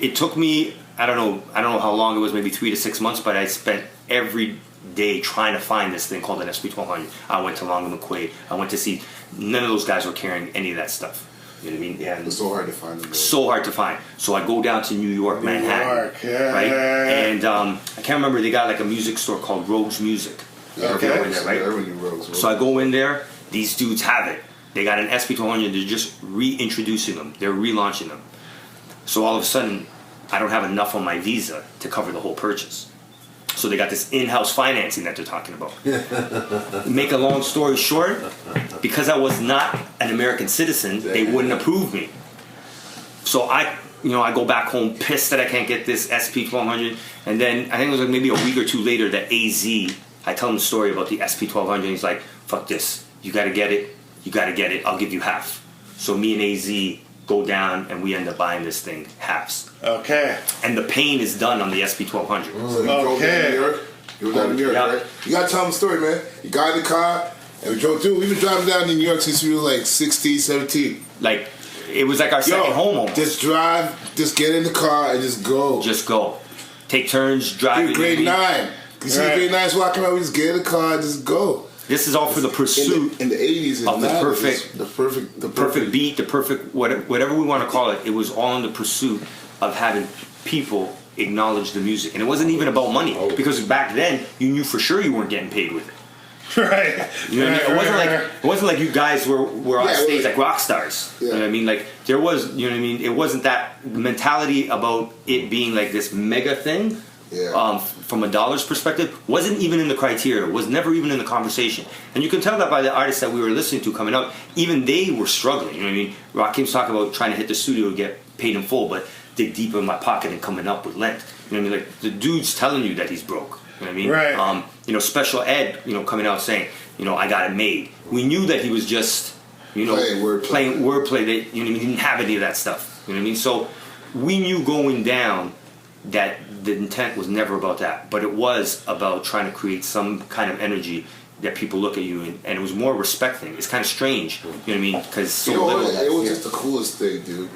it took me, I don't know how long it was, maybe 3 to 6 months, but I spent every day trying to find this thing called an SP1200. I went to Long and McQuaid. I went to see, none of those guys were carrying any of that stuff. You know what I mean? Yeah, it's so hard to find them. So hard to find. So I go down to New York, Manhattan. Yeah. Right? And I can't remember, they got like a music store called Rogues Music. Okay. Go in there, right? So I go in there, these dudes have it. They got an SP1200, they're just reintroducing them. They're relaunching them. So all of a sudden, I don't have enough on my Visa to cover the whole purchase. So they got this in-house financing that they're talking about. Make a long story short, because I was not an American citizen, they wouldn't approve me. So I go back home pissed that I can't get this SP1200. And then I think it was like maybe a week or two later that AZ, I tell him the story about the SP1200. He's like, fuck this, you gotta get it. You gotta get it, I'll give you half. So me and AZ go down and we end up buying this thing halves. Okay. And the paint is done on the SP1200. So you drove down to New York? You were down to New York, right? You gotta tell them the story, man. You got in the car and we drove through. We've been driving down to New York since we were like 16, 17. Like, it was like our second home almost. Just drive, just get in the car and just go. Just go. Take turns, drive. Grade 9. You see grade 9's walking around, we just get in the car and just go. This is all for the pursuit in the 80s of the perfect beat, the perfect whatever we want to call it. It was all in the pursuit of having people acknowledge the music, and it wasn't even about money because back then you knew for sure you weren't getting paid with it. Right. You know what I mean? It wasn't like you guys were on stage like rock stars. Yeah. You know what I mean? Like there was, you know what I mean? It wasn't that mentality about it being like this mega thing. Yeah. From a dollar's perspective, wasn't even in the criteria, was never even in the conversation. And you can tell that by the artists that we were listening to coming out, even they were struggling. You know what I mean? Rakim's talking about trying to hit the studio to get paid in full, but dig deep in my pocket and coming up with length. You know what I mean? Like the dude's telling you that he's broke. You know what I mean? Right. Special Ed, coming out saying, I got it made. We knew that he was just, playing wordplay. That he didn't have any of that stuff. You know what I mean? So we knew going down that the intent was never about that, but it was about trying to create some kind of energy that people look at you and it was more respect thing. It's kind of strange, you know what I mean? Because it was just the coolest thing, dude.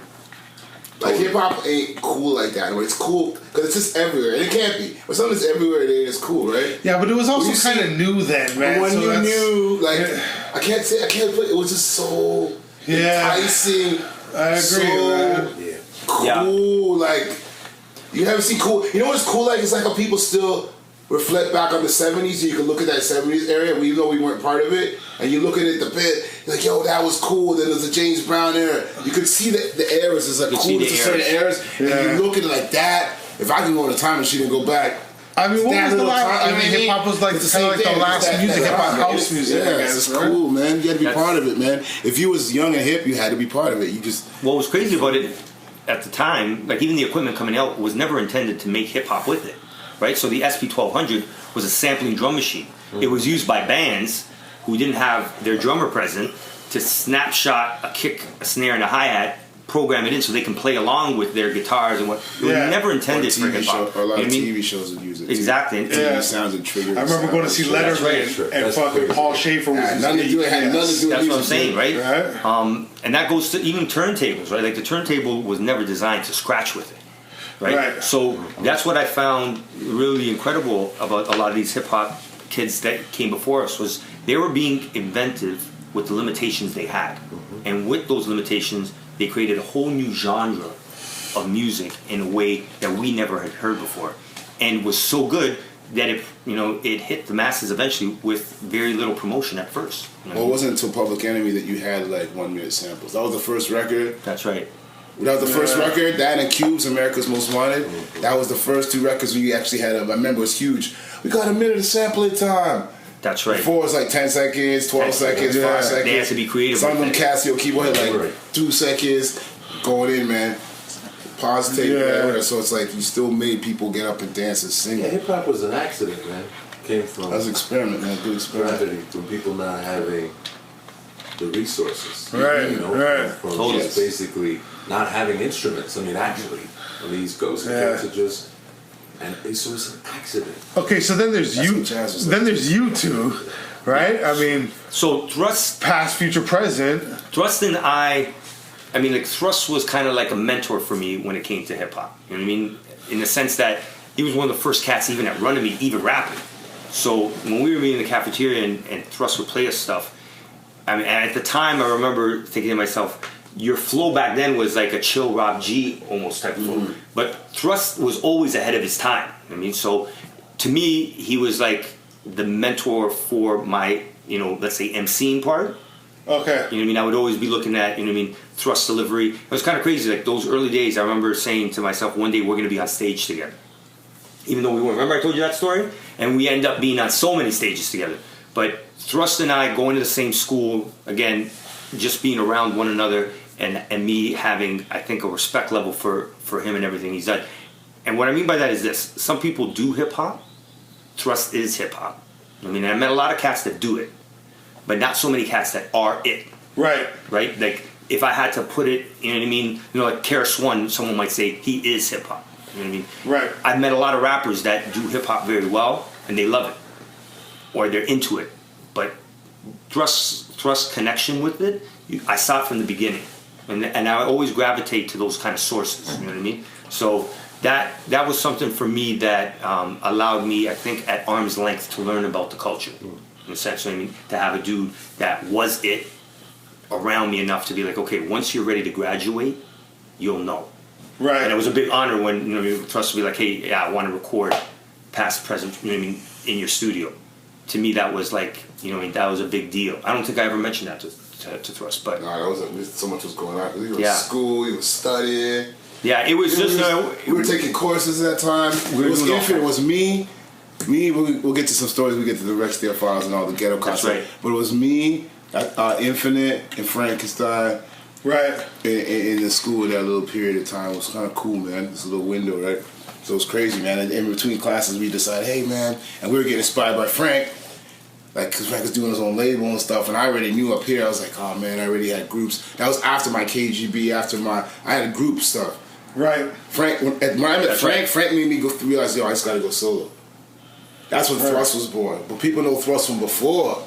Like hip hop ain't cool like that. It's cool because it's just everywhere, and it can't be. But something's everywhere, it's cool, right? Yeah, but it was also kind of new then, man. When you knew, like, I can't put it was just so enticing. I agree, so cool, like. You haven't seen cool. You know what's cool like? It's like how people still reflect back on the 70s. So you can look at that 70s area, even though we weren't part of it, and you look at it the bit, you're like, yo, that was cool. Then there's a James Brown era. You could see the eras. There's like cool to certain eras, and you look at it like that. If I can go in a time machine and go back, I mean, what That was the little last? time, I you know mean, what I hip hop was like It's kind of like the same thing. last It's that- music, that hip hop vibe. house music. Yeah, I guess, it's right? cool, man. You had to be That's- part of it, man. If you was young and hip, you had to be part of it. You just What was crazy about it at the time, like even the equipment coming out was never intended to make hip hop with it, right? So the SP1200 was a sampling drum machine. It was used by bands who didn't have their drummer present to snapshot a kick, a snare, and a hi-hat, program it in so they can play along with their guitars and what. It was never intended for hip hop. Or a lot You know of what I mean? TV shows would use it. Exactly. TV Yeah. sounds and triggers. I remember going to see Letterman and That's fucking crazy. Paul Schaefer was Had his nothing to do. It had yes. nothing to do with That's what I'm music, saying, right? Right. And that goes to even turntables, right? Like the turntable was never designed to scratch with it, right? Right. So that's what I found really incredible about a lot of these hip hop kids that came before us was they were being inventive with the limitations they had, and with those limitations, they created a whole new genre of music in a way that we never had heard before, and was so good that it hit the masses eventually with very little promotion at first. You know Well, what I it mean? wasn't until Public Enemy that you had like 1 minute samples. That was the first record. That's right. That was the first Yeah. record. That and Cube's America's Most Wanted. That was the first two records we actually had. I remember it was huge. We got a minute of sampling time. That's right. Before it was like 10 seconds, 12 seconds, Yeah. 5 seconds. They had to be creative Some of them with it. Casio keyboard had like Right. 2 seconds going in, man. Pause tape, Yeah. whatever. So it's like you still made people get up and dance and sing. Yeah, hip hop was an accident, man. Came from That was an experiment, man. Good experiment. gravity, from people not having the resources. Right, You know, right. from Totally. just basically not having instruments. I mean, actually, on the East Coast, it Yeah. came to just, and so it's an accident. Okay, so then there's That's you. what jazz was Then like. there's you two, right? I mean, So Thrust past, future, present. and I mean, like Thrust was kind of like a mentor for me when it came to hip hop. You know what I mean? In the sense that he was one of the first cats even at running me, even rapping. So when we were meeting in the cafeteria and Thrust would play us stuff, I mean, and at the time I remember thinking to myself, your flow back then was like a chill Rob G almost type of flow. But Thrust was always ahead of his time. I mean, so to me, he was like the mentor for my, let's say MCing part. Okay. You know what I mean? I would always be looking at, Thrust delivery. It was kind of crazy. Like those early days, I remember saying to myself, one day we're going to be on stage together. Even though we weren't. Remember I told you that story? And we end up being on so many stages together. But Thrust and I going to the same school, again, just being around one another and me having, I think, a respect level for him and everything he's done. And what I mean by that is this. Some people do hip-hop. Thrust is hip-hop. I mean, I met a lot of cats that do it. But not so many cats that are it. Right. Right? Like, if I had to put it, you know what I mean? Like Karis One, someone might say he is hip hop. You know what I mean? Right. I've met a lot of rappers that do hip hop very well and they love it, or they're into it. But Thrust connection with it, I saw it from the beginning, and I always gravitate to those kind of sources. You know what I mean? So that was something for me that allowed me, I think, at arm's length to learn about the culture. In a sense, you know what I mean, to have a dude that was it around me enough to be like, okay, once you're ready to graduate, you'll know. Right. And it was a big honor when Trust to be like, hey, yeah, I want to record past, present, you know what I mean, in your studio. To me, that was like, that was a big deal. I don't think I ever mentioned that to Thrust, but Nah, that was so much was going on. He was Yeah. in school, he was studying. yeah, it was just We were taking courses at that time. We were It was doing all Infinite. It kinds. was me. We'll get to some stories. We get to the Rexdale Files and all the ghetto content. right. But it was me, Infinite, and Frankenstein Right. in the school that little period of time. It was kind of cool, man. It's a little window, right? So it was crazy, man. And in between classes, we decided, hey, man, and we were getting inspired by Frank. Like, because Frank was doing his own label and stuff, and I already knew up here. I was like, oh, man, I already had groups. That was after my KGB, I had group stuff. Right. Frank, when I met That's Frank, right. Frank made me realize, I just gotta go solo. That's when Right. Thrust was born. But people know Thrust from before.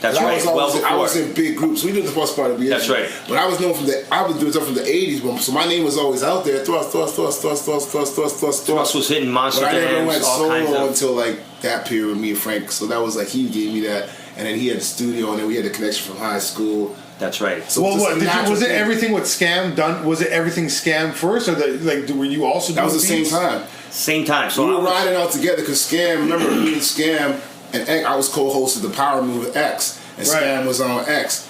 That's 'Cause right. I was in big groups. We did the first part of the That's right. But I was known I was doing stuff from the 80s, but so my name was always out there. Thrust. Thrust was hitting monster But I never went dams, all kinds solo of. until like that period with me and Frank. So that was like he gave me that, and then he had the studio, and then we had the connection from high school. That's right. So Well, just what a did you, natural was it? thing. Everything with Scam done? Was it everything Scam first, or were you also? That was the doing same beats? time. Same time. So We I were was- riding out together because Scam, remember me and Scam and X, I was co-hosted the Power Move with X, and Right. Scam was on X.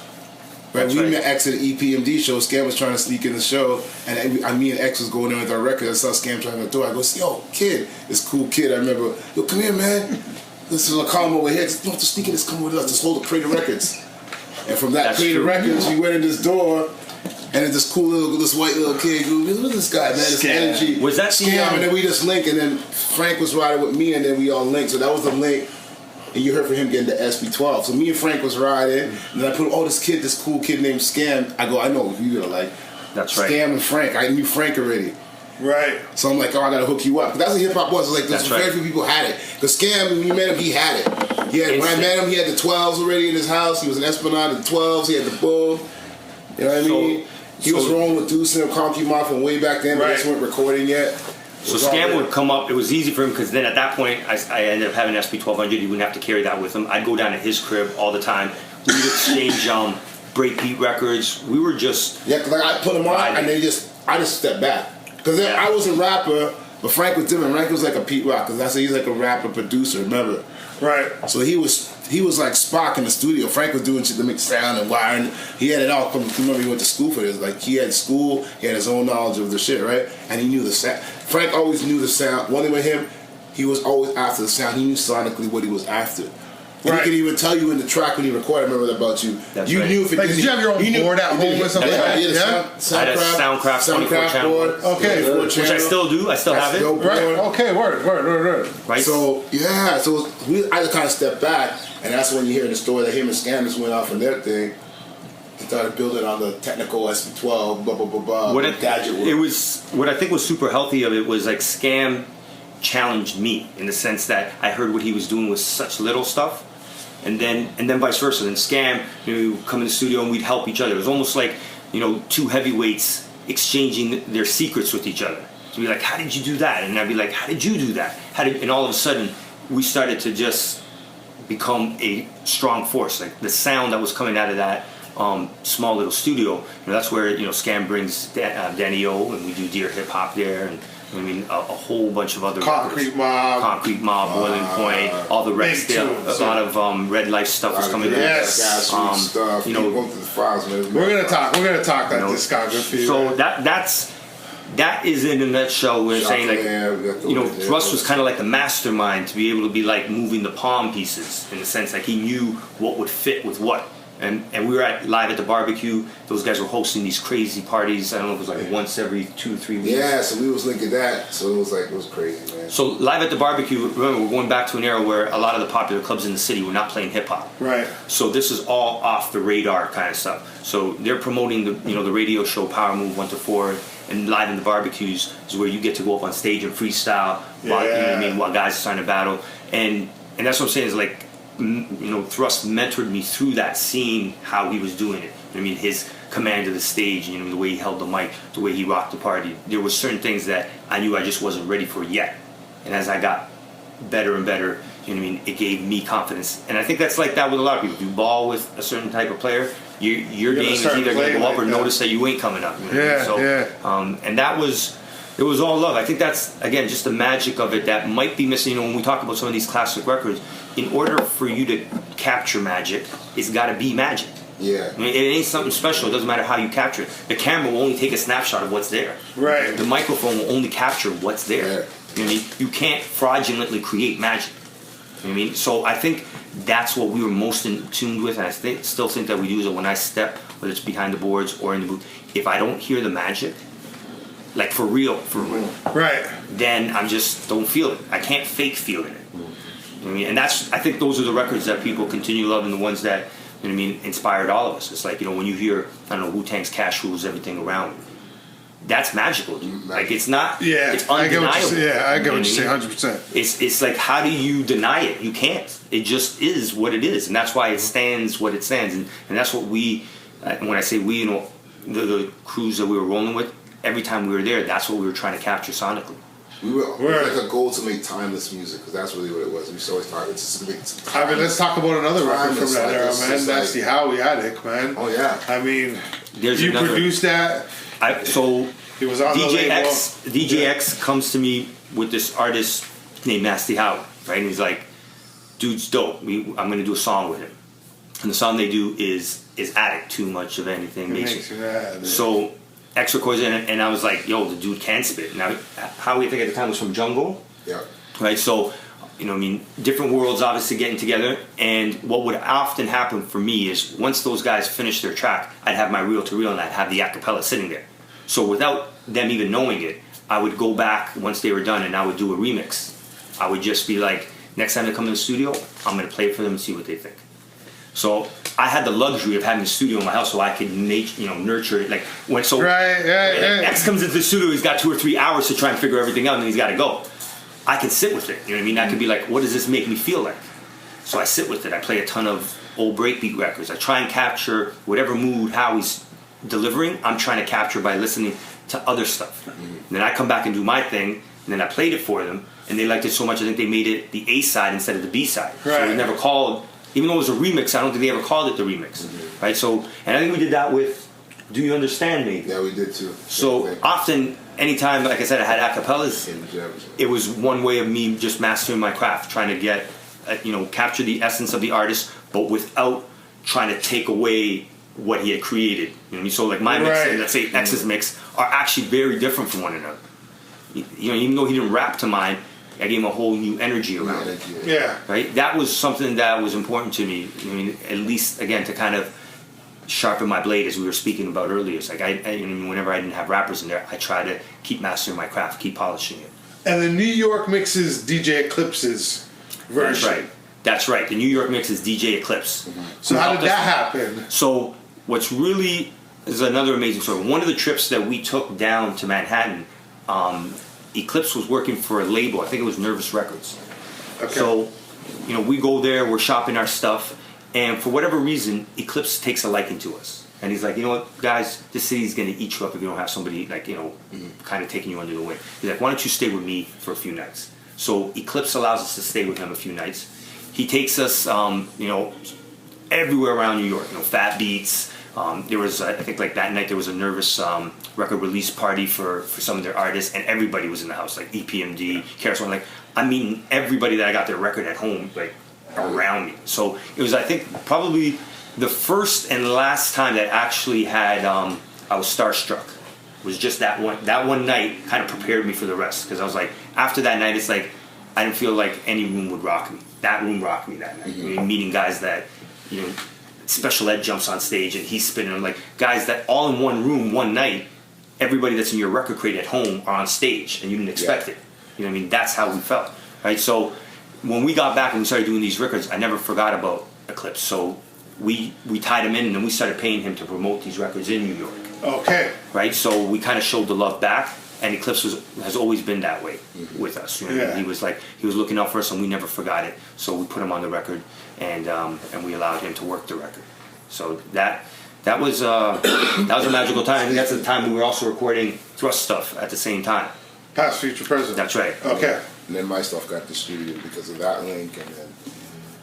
Right, That's we right. met X at the EPMD show. Scam was trying to sneak in the show, and me and X was going in with our record. I saw Scam trying to do it. I go, yo, kid, this cool kid. I remember, yo, come here, man. This is a column over here. Just don't have to sneak in. Just come with us. Just hold the crate of records. And from that That's crate of true. records, we went in this door, and it's this cool this white little kid. Look at this guy, man. This Scam. energy. Was that the, Scam? And then we just linked, and then Frank was riding with me, and then we all linked. So that was the link. And you heard from him getting the SB12. So me and Frank was riding, and then I put, this cool kid named Scam. I go, I know who you're gonna like. That's right. Scam and Frank. I knew Frank already. Right. So I'm like, oh, I gotta hook you up. That's what hip hop was. Like, That's very right. few people had it. Because Scam, when you met him, he had it. When I met him, he had the 12s already in his house. He was an Esplanade, the 12s. He had the boom. You know what I mean? He was rolling with Deuce and Conky Mob from way back then, but Right. they just weren't recording yet. So Scam would come up. It was easy for him because then at that point I ended up having an SB1200. He wouldn't have to carry that with him. I'd go down to his crib all the time. We would exchange breakbeat records. We were just Yeah, because I put him on, Right. and I just stepped back. Because Yeah. I was a rapper, but Frank was different. Frank was like a Pete Rock, because I said he's like a rapper producer, remember? Right. So he was like Spock in the studio. Frank was doing shit to make sound and wiring. He had it all. Remember, he went to school for this. Like, he had school, he had his own knowledge of the shit, right? And he knew the sound. Frank always knew the sound. One thing with him, he was always after the sound. He knew sonically what he was after. And Right. he could even tell you in the track when he recorded. I remember that about you. That's you right. knew if it Like, didn't- did you have your own he knew- board at he did- home or something? Yeah, Right. he had a Yeah. I had a Soundcraft 24 channel board. Okay. 24 which I channel. still do. I still have it. dope. Right. Okay. Word. Right. So I just kind of stepped back, and that's when you hear the story that him and Scammers went off on their thing. They started building on the technical SB12, blah blah blah blah. what gadget work. it was, what I think was super healthy of it was like Scam challenged me in the sense that I heard what he was doing with such little stuff, and then vice versa. And Scam, you know, come in the studio and we'd help each other. It was almost like, you know, two heavyweights exchanging their secrets with each other. So be like, how did you do that? And I'd be like, how did you do that? And all of a sudden we started to just become a strong force. Like the sound that was coming out of that small little studio, you know, that's where, you know, Scam brings Danny O, and we do Dear Hip Hop there, and I mean a whole bunch of other Concrete records. Mob. Boiling Point, all the Rex Big there. tunes, A lot of Red Life stuff was coming out. Yes. stuff. you know, Going through the files, man. We're gonna talk that You know, discography. So that is in a nutshell. We're saying like, you know, Russ was kind of like the mastermind to be able to be like moving the palm pieces in the sense like he knew what would fit with what. And we were live at the barbecue. Those guys were hosting these crazy parties. I don't know if it was like once every 2-3 weeks. Yeah, so we was linking that. So it was crazy, man. So live at the barbecue, remember, we're going back to an era where a lot of the popular clubs in the city were not playing hip hop. Right. So this is all off the radar kind of stuff. So they're promoting the radio show Power Move 1 to 4, and live in the barbecues is where you get to go up on stage and freestyle while, you know what I mean, while guys are trying to battle. And that's what I'm saying is like, you know, Thrust mentored me through that scene, how he was doing it. I mean, his command of the stage, you know, the way he held the mic, the way he rocked the party. There were certain things that I knew I just wasn't ready for yet. And as I got better and better, you know what I mean, it gave me confidence. And I think that's like that with a lot of people. If you ball with a certain type of player, your game is either going to go up or notice that you ain't coming up. You know what I mean? So, and that was... It was all love. I think that's, again, just the magic of it that might be missing. You know, when we talk about some of these classic records, in order for you to capture magic, it's got to be magic. Yeah. I mean, it ain't something special. It doesn't matter how you capture it. The camera will only take a snapshot of what's there. Right. The microphone will only capture what's there. Yeah. You know what I mean? You can't fraudulently create magic. You know what I mean? So I think that's what we were most in tune with, and I still think that we do. So when I step, whether it's behind the boards or in the booth, if I don't hear the magic, like for real, Right. then I just don't feel it. I can't fake feeling it. You know what I mean? And I think those are the records that people continue loving, the ones that, you know what I mean, inspired all of us. It's like, you know, when you hear, I don't know, Wu-Tang's Cash Rules Everything Around Me, that's magical, dude. Like, it's not, Yeah. it's I get undeniable. what you say. Yeah, I get You know what you say. I mean? 100%. It's like, how do you deny it? You can't. It just is what it is, and that's why it stands what it stands. And that's what we, when I say we, you know, the crews that we were rolling with, every time we were there, that's what we were trying to capture sonically. We were like a goal to make timeless music, because that's really what it was. We used to always talk. It's just make. I mean, let's talk about another record from Timeless, that like, era, it's man. just That's like- the Howie Attic, man. Oh yeah. I mean, There's you another- produced that. So He was on the label. DJ X comes to me with this artist named Nasty Howie, right? And he's like, dude's dope. I'm gonna do a song with him. and the sound they do is attic too much of anything. Makes you mad. So extra chords in it, and I was like, yo, the dude can spit. Now, Howie, I think at the time was from Jungle. Yeah. Right, so, you know, I mean, different worlds obviously getting together, and what would often happen for me is once those guys finished their track, I'd have my reel-to-reel and I'd have the acapella sitting there. So without them even knowing it, I would go back once they were done and I would do a remix. I would just be like, next time they come to the studio, I'm going to play it for them and see what they think. So I had the luxury of having a studio in my house so I could nurture it. Like when X comes into the studio, he's got 2 or 3 hours to try and figure everything out and then he's got to go. I can sit with it, you know what I mean? I could be like, what does this make me feel like? So I sit with it. I play a ton of old breakbeat records. I try and capture whatever mood Howie's delivering, I'm trying to capture by listening to other stuff. And then I come back and do my thing, and then I played it for them, and they liked it so much I think they made it the A side instead of the B side. Right. So it was never called, even though it was a remix, I don't think they ever called it the remix. Right? So, and I think we did that with Do You Understand Me? Yeah, we did too. So often, anytime, like I said, I had acapellas, it was one way of me just mastering my craft, trying to get, capture the essence of the artist, but without trying to take away what he had created. You know what I mean? So like my mix and let's say X's mix are actually very different from one another. You know, even though he didn't rap to mine, I gave him a whole new energy around it. Yeah. Right? That was something that was important to me. I mean, at least, again, to kind of sharpen my blade, as we were speaking about earlier. It's like, whenever I didn't have rappers in there, I try to keep mastering my craft, keep polishing it. And the New York mix is DJ Eclipse's version. That's right. The New York mix is DJ Eclipse. So how did that happen? So what's really is another amazing story. One of the trips that we took down to Manhattan, Eclipse was working for a label. I think it was Nervous Records. Okay. So, we go there, we're shopping our stuff, and for whatever reason, Eclipse takes a liking to us. And he's like, you know what, guys, this city's going to eat you up if you don't have somebody, kind of taking you under the wing. He's like, why don't you stay with me for a few nights? So Eclipse allows us to stay with him a few nights. He takes us, everywhere around New York, Fat Beats. There was, I think, like that night there was a Nervous record release party for some of their artists, and everybody was in the house, like EPMD, Carousel. Like, I'm meeting everybody that I got their record at home, like, around me. So it was, I think, probably the first and last time that actually had, I was starstruck. It was just that one night kind of prepared me for the rest, because I was like, after that night, it's like, I didn't feel like any room would rock me. That room rocked me that night. Meeting guys that, Special Ed jumps on stage and he's spinning. I'm like, guys that all in one room one night, everybody that's in your record crate at home are on stage and you didn't expect it. You know what I mean? That's how we felt. Right? So when we got back and we started doing these records, I never forgot about Eclipse. So we tied him in and then we started paying him to promote these records in New York. Okay. Right? So we kind of showed the love back. And Eclipse has always been that way with us. He was looking out for us, and we never forgot it. So we put him on the record, and we allowed him to work the record. So that was a magical time. I think that's the time we were also recording Thrust stuff at the same time. Past, future, present. That's right. Okay. And then my stuff got distributed because of that link, and then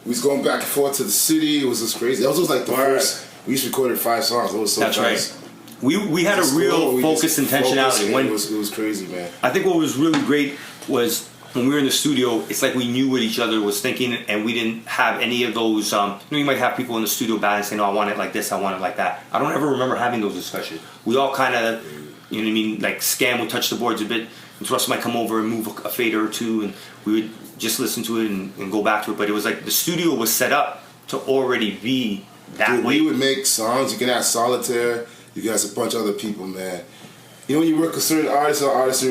we was going back and forth to the city. It was just crazy. That was like the first. We just recorded 5 songs. It was so That's nice. right. We had a real focused intentionality. It was crazy, man. I think what was really great was when we were in the studio, it's like we knew what each other was thinking, and we didn't have any of those. You might have people in the studio band saying, "No, I want it like this, I want it like that." I don't ever remember having those discussions. We all kind of, like Scam would touch the boards a bit, and Russ might come over and move a fader or two, and we would just listen to it and go back to it. But it was like the studio was set up to already be that way. We would make songs. You can have Solitaire. You guys, a bunch of other people, man. When you work with certain artists or artists,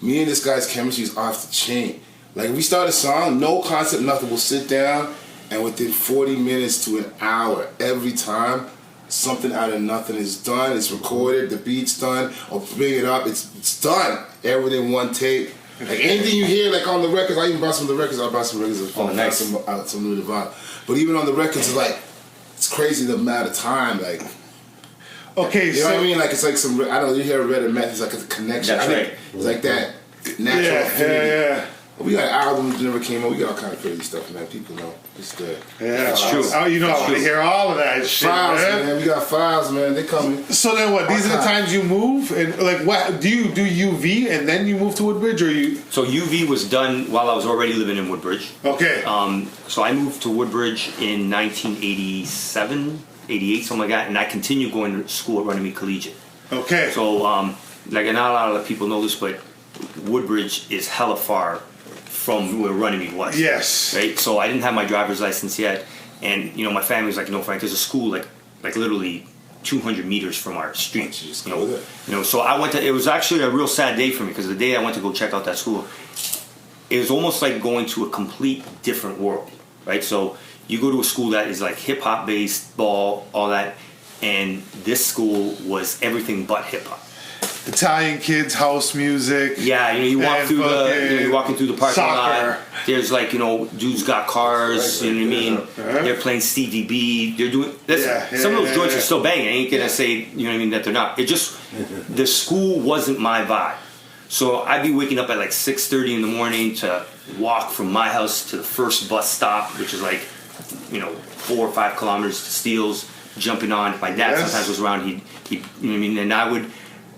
me and this guy's chemistry is off the chain. Like, we start a song, no concept, nothing. We'll sit down, and within 40 minutes to an hour, every time, something out of nothing is done. It's recorded, the beat's done, or bring it up, it's done. Everything one take. Like, anything you hear, like on the records, I even bought some of the records. I bought some records some new Divine. But even on the records, it's like, it's crazy the amount of time, like. Okay, you know what I mean? Like, it's like you hear Red and Meth, it's like a connection. That's right. It's like that natural affinity. Yeah. We got albums that never came out. We got all kind of crazy stuff, man. People know. It's there. Yeah, it's true. Oh, you know, I want to hear all of that shit, Files, man. man. We got files, man. They coming. So then, what? These are the times you move, and like, what do you do UV and then you move to Woodbridge, or you? So UV was done while I was already living in Woodbridge. Okay. So I moved to Woodbridge in 1987, 88, something like that, and I continued going to school at Runnymede Collegiate. Okay. So, like, and not a lot of people know this, but Woodbridge is hella far from where Runnymede was. Yes. Right. So I didn't have my driver's license yet, and my family was like, "No, Frank, there's a school like literally 200 meters from our street." Just go there. So I went to. It was actually a real sad day for me because the day I went to go check out that school, it was almost like going to a complete different world. Right. So you go to a school that is like hip hop based, ball, all that, and this school was everything but hip hop. Italian kids, house music. Yeah, you walk and through you're walking through the parking soccer. lot. There's like dudes got cars. You know what I mean? They're playing Stevie B. They're doing. Some of those joints are still banging. I ain't gonna say you know what I mean that they're not. It just the school wasn't my vibe. So I'd be waking up at like 6:30 in the morning to walk from my house to the first bus stop, which is like 4 or 5 kilometers to Steele's. Jumping on. My dad sometimes was around. He you know what I mean, and I would.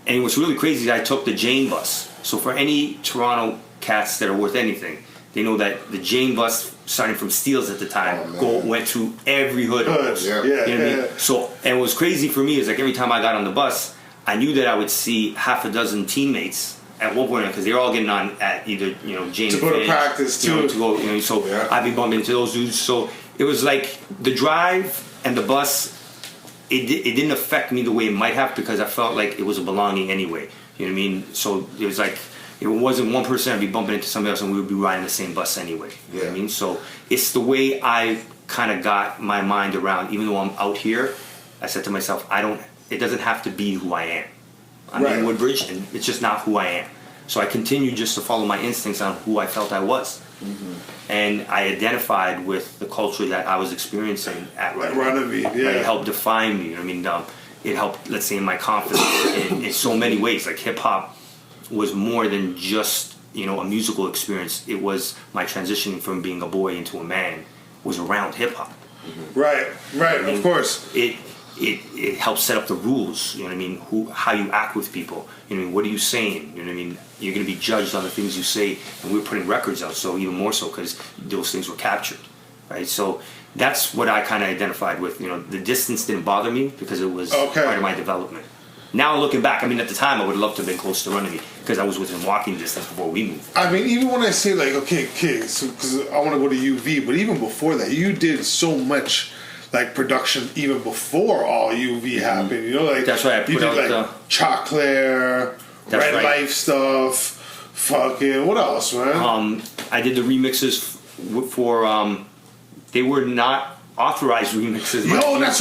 And what's really crazy is I took the Jane bus. So for any Toronto cats that are worth anything, they know that the Jane bus, starting from Steele's at the time, went through every hood. Almost. Yeah, you know what I mean? So, and what was crazy for me is like every time I got on the bus, I knew that I would see half a dozen teammates at one point because they were all getting on at either Jane to go to practice too. To go, so I'd be bumping into those dudes. So it was like the drive and the bus. It didn't affect me the way it might have because I felt like it was a belonging anyway. You know what I mean? So it was like it wasn't one person I'd be bumping into somebody else and we would be riding the same bus anyway. You know what I mean? So it's the way I kind of got my mind around. Even though I'm out here, I said to myself, it doesn't have to be who I am. I'm in Woodbridge and it's just not who I am. So I continued just to follow my instincts on who I felt I was. Mm-hmm. And I identified with the culture that I was experiencing at Runnymede. It helped define me. I mean, it helped, let's say, in my confidence in so many ways. Like hip hop was more than just a musical experience. It was my transitioning from being a boy into a man was around hip hop. Mm-hmm. Right. I mean, of course. It helps set up the rules. You know what I mean? How you act with people. You know what I mean? What are you saying? You know what I mean? You're going to be judged on the things you say, and we were putting records out, so even more so because those things were captured, right? So that's what I kind of identified with. The distance didn't bother me because it was part of my development. Now looking back, I mean, at the time I would love to have been close to Runnymede because I was within walking distance before we moved. I mean, even when I say like, okay, kids, because I want to go to UV, but even before that, you did so much. Like production even before all UV happened, like that's right. I put out like Chocolate, Red Life stuff, fucking what else, man? I did the remixes for they were not authorized remixes. No, that's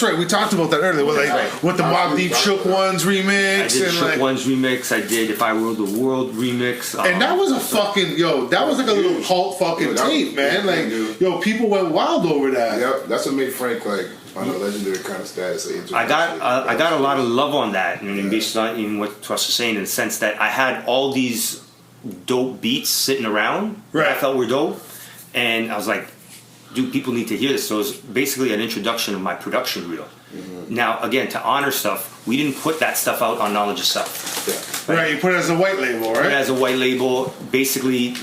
right. We talked about that earlier. With the Mobb Deep Shook Ones remix. I did Shook Ones remix. I did If I Ruled the World remix. And that was a fucking that was like a little cult fucking tape, man. People went wild over that. Yep, that's what made Frank on a legendary kind of status. I got a lot of love on that, and based on even what Truss was saying, in the sense that I had all these dope beats sitting around that I felt were dope, and I was like, dude, people need to hear this. So it was basically an introduction of my production reel. Mm-hmm. Now, again, to honor stuff, we didn't put that stuff out on Knowledge of Self. Yeah. Right, you put it as a white label, right? Put it as a white label. Basically,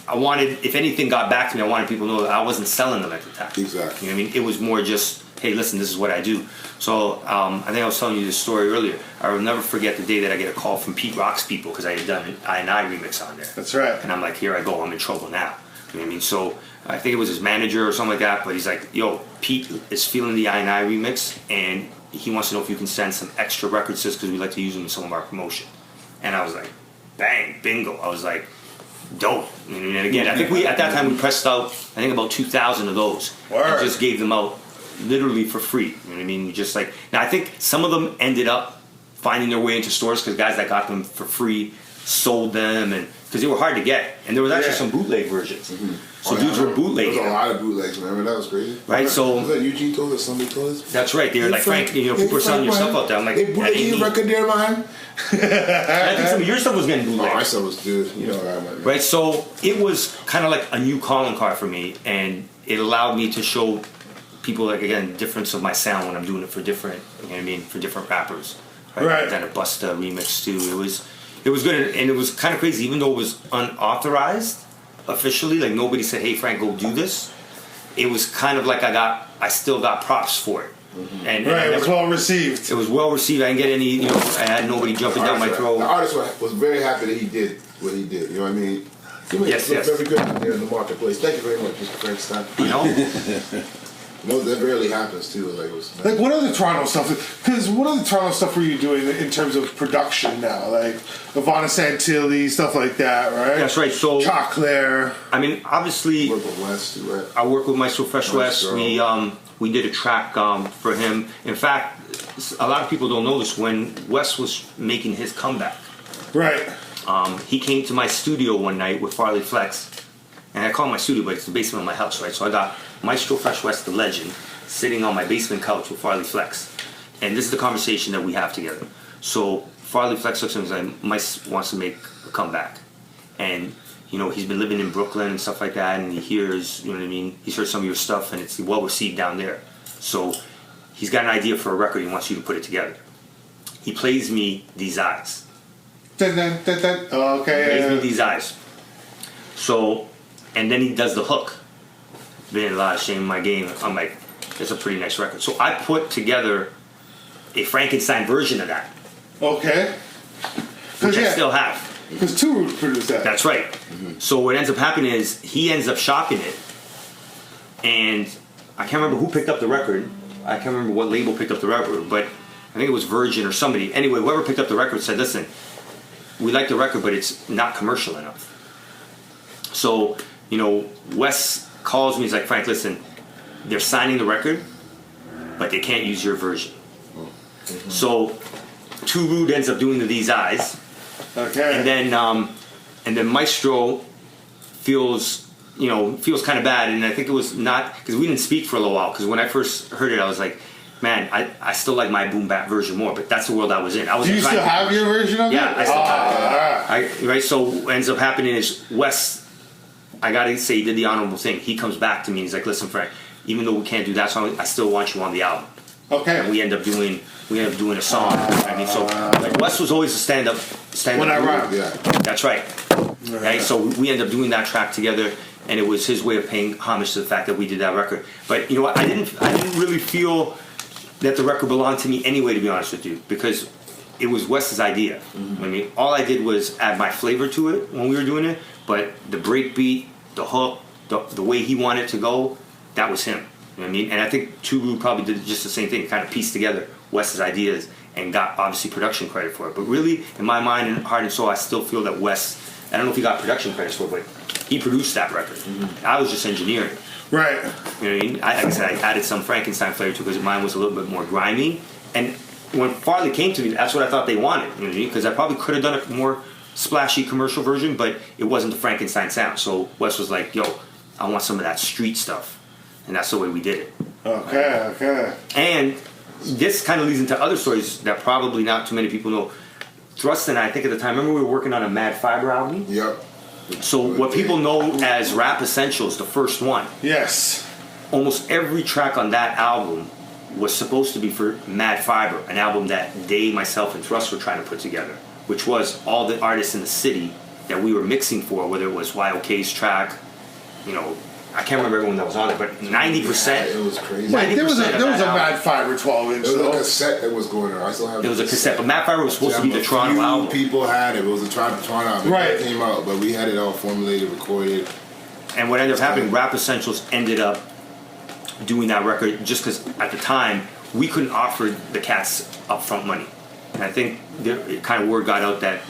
I wanted, if anything got back to me, I wanted people to know that I wasn't selling them at the time. Exactly. You know what I mean? It was more just, hey, listen, this is what I do. So I think I was telling you this story earlier. I will never forget the day that I get a call from Pete Rock's people because I had done an I&I remix on there. That's right. And I'm like, here I go, I'm in trouble now. You know what I mean? So I think it was his manager or something like that, but he's like, yo, Pete is feeling the I&I remix, and he wants to know if you can send some extra records because we like to use them in some of our promotion. And I was like, bang, bingo. I was like, dope. And again, I think at that time we pressed out, I think about 2,000 of those. Word. And just gave them out literally for free. You know what I mean? Now I think some of them ended up finding their way into stores because guys that got them for free sold them, and because they were hard to get, and there was actually Yeah. some bootleg versions. So Oh, dudes yeah, were bootlegging There was a them. lot of bootlegs, remember? That was crazy. Right, so- Was that Eugene told us? Somebody told us? That's right. They were like, Frank, people are selling your stuff out there. I'm like, They that bootlegging ain't your me. record there, man? And I think some of your stuff was getting Oh, my bootlegged. stuff was good. You know what I mean? Right, so it was kind of like a new calling card for me, and it allowed me to show people, like, again, difference of my sound when I'm doing it for different, you know what I mean, for different rappers. Right. Then a Busta remix too. It was good, and it was kind of crazy, even though it was unauthorized officially. Like nobody said, "Hey, Frank, go do this." It was kind of like I still got props for it, and Right, I it was never- well received. it was well received. I didn't get any, I had nobody jumping down my The throat. artist was very happy that he did what he did. You know what I mean? He made Yes, it look yes. very good out there in the marketplace. Thank you very much, Mr. Frankenstein. You know, No, that rarely happens too. Like, it was, Like, what other Toronto stuff? Because what other Toronto stuff were you doing in terms of production now? Like, Ivana Santilli, stuff like that, right? that's right. So Chocolare. I mean, obviously, work with West too, right? I work with Maestro Fresh West. Maestro. We did a track for him. In fact, a lot of people don't know this. When Wes was making his comeback, Right. he came to my studio one night with Farley Flex, and I call it my studio, but it's the basement of my house, right? So I got Maestro Fresh West, the legend, sitting on my basement couch with Farley Flex, and this is the conversation that we have together. So Farley Flex looks at me and says, "Mice wants to make a comeback," and he's been living in Brooklyn and stuff like that, and he hears, you know what I mean, he's heard some of your stuff, and it's well received down there. So he's got an idea for a record. He wants you to put it together. He plays me These Eyes. Dun, dun, dun, dun. Oh, Plays me okay. These Eyes. So, and then he does the hook. Been a lot of shame in my game. I'm like, it's a pretty nice record. So I put together a Frankenstein version of that, Okay. which I yeah, still have. because Two Roots produced that. That's right. So what ends up happening is he ends up shopping it, and I can't remember who picked up the record. I can't remember what label picked up the record, but I think it was Virgin or somebody. Anyway, whoever picked up the record said, "Listen, we like the record, but it's not commercial enough." So Wes calls me. He's like, "Frank, listen, they're signing the record, but they can't use your version." So Too Rude ends up doing These Eyes. Okay. And then Maestro feels kind of bad, and I think it was not because we didn't speak for a little while. Because when I first heard it, I was like, "Man, I still like my boom bap version more." But that's the world I was in. I was. Do you still have your version of it? Yeah, I still have have right. So what ends up happening is Wes. I gotta say, he did the honorable thing. He comes back to me and he's like, "Listen, Frank, even though we can't do that song, I still want you on the album." Okay. And we end up doing a song. I mean, so like Wes was always a stand up. When I rap. Yeah. That's right. Right. So we ended up doing that track together, and it was his way of paying homage to the fact that we did that record. But you know what? I didn't really feel that the record belonged to me anyway, to be honest with you, because it was Wes's idea. I mean, all I did was add my flavor to it when we were doing it, but the break beat, the hook, the way he wanted it to go, that was him. You know what I mean? And I think Too Rude probably did just the same thing, kind of pieced together Wes's ideas and got obviously production credit for it. But really, in my mind and heart and soul, I still feel that Wes, I don't know if he got production credits for it, but he produced that record. I was just engineering. Right. You know what I mean? Like I said, I added some Frankenstein flavor to it because mine was a little bit more grimy. And when Farley came to me, that's what I thought they wanted. You know what I mean? Because I probably could have done a more splashy commercial version, but it wasn't the Frankenstein sound. So Wes was like, "Yo, I want some of that street stuff." And that's the way we did it. Okay. And this kind of leads into other stories that probably not too many people know. Thrust and I think at the time, remember we were working on a Mad Fiber album? Yep. So what people know as Rap Essentials, the first one, Yes. almost every track on that album was supposed to be for Mad Fiber, an album that Dave, myself, and Thrust were trying to put together, which was all the artists in the city that we were mixing for, whether it was YOK's track, I can't remember everyone that was on it, but 90%. It was crazy. Wait, there was a 90% of that Mad Fiber 12-inch It was a though. cassette that was going on. I still have It was a cassette, but Mad Fiber was supposed to be the Toronto Few album. people had it. It was a Toronto album. Right. It came out, but we had it all formulated, recorded. And what ended up happening, Rap Essentials ended up doing that record just because at the time we couldn't offer the cats upfront money. And I think it kind of word got out that,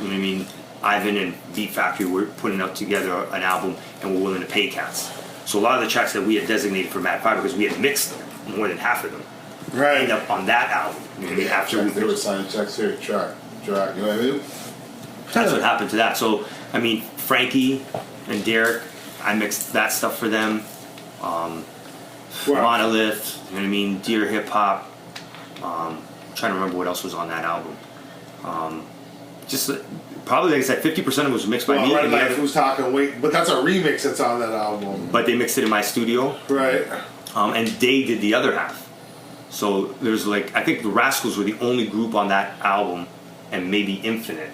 Ivan and Beat Factory were putting out together an album and were willing to pay cats. So a lot of the tracks that we had designated for Mad Fiber, because we had mixed more than half of them, Right. end up on that album. After we They were signing checks here, track. You know what I mean? That's what happened to that. So, Frankie and Derek, I mixed that stuff for them. Wow. Monolith, you know what I mean? Deer Hip Hop. Trying to remember what else was on that album. Just probably, like I said, 50% of it was mixed by me. Red Life, who's talking weight, but that's a remix that's on that album. But they mixed it in my studio. Right. And they did the other half. So there's like, I think the Rascals were the only group on that album, and maybe Infinite,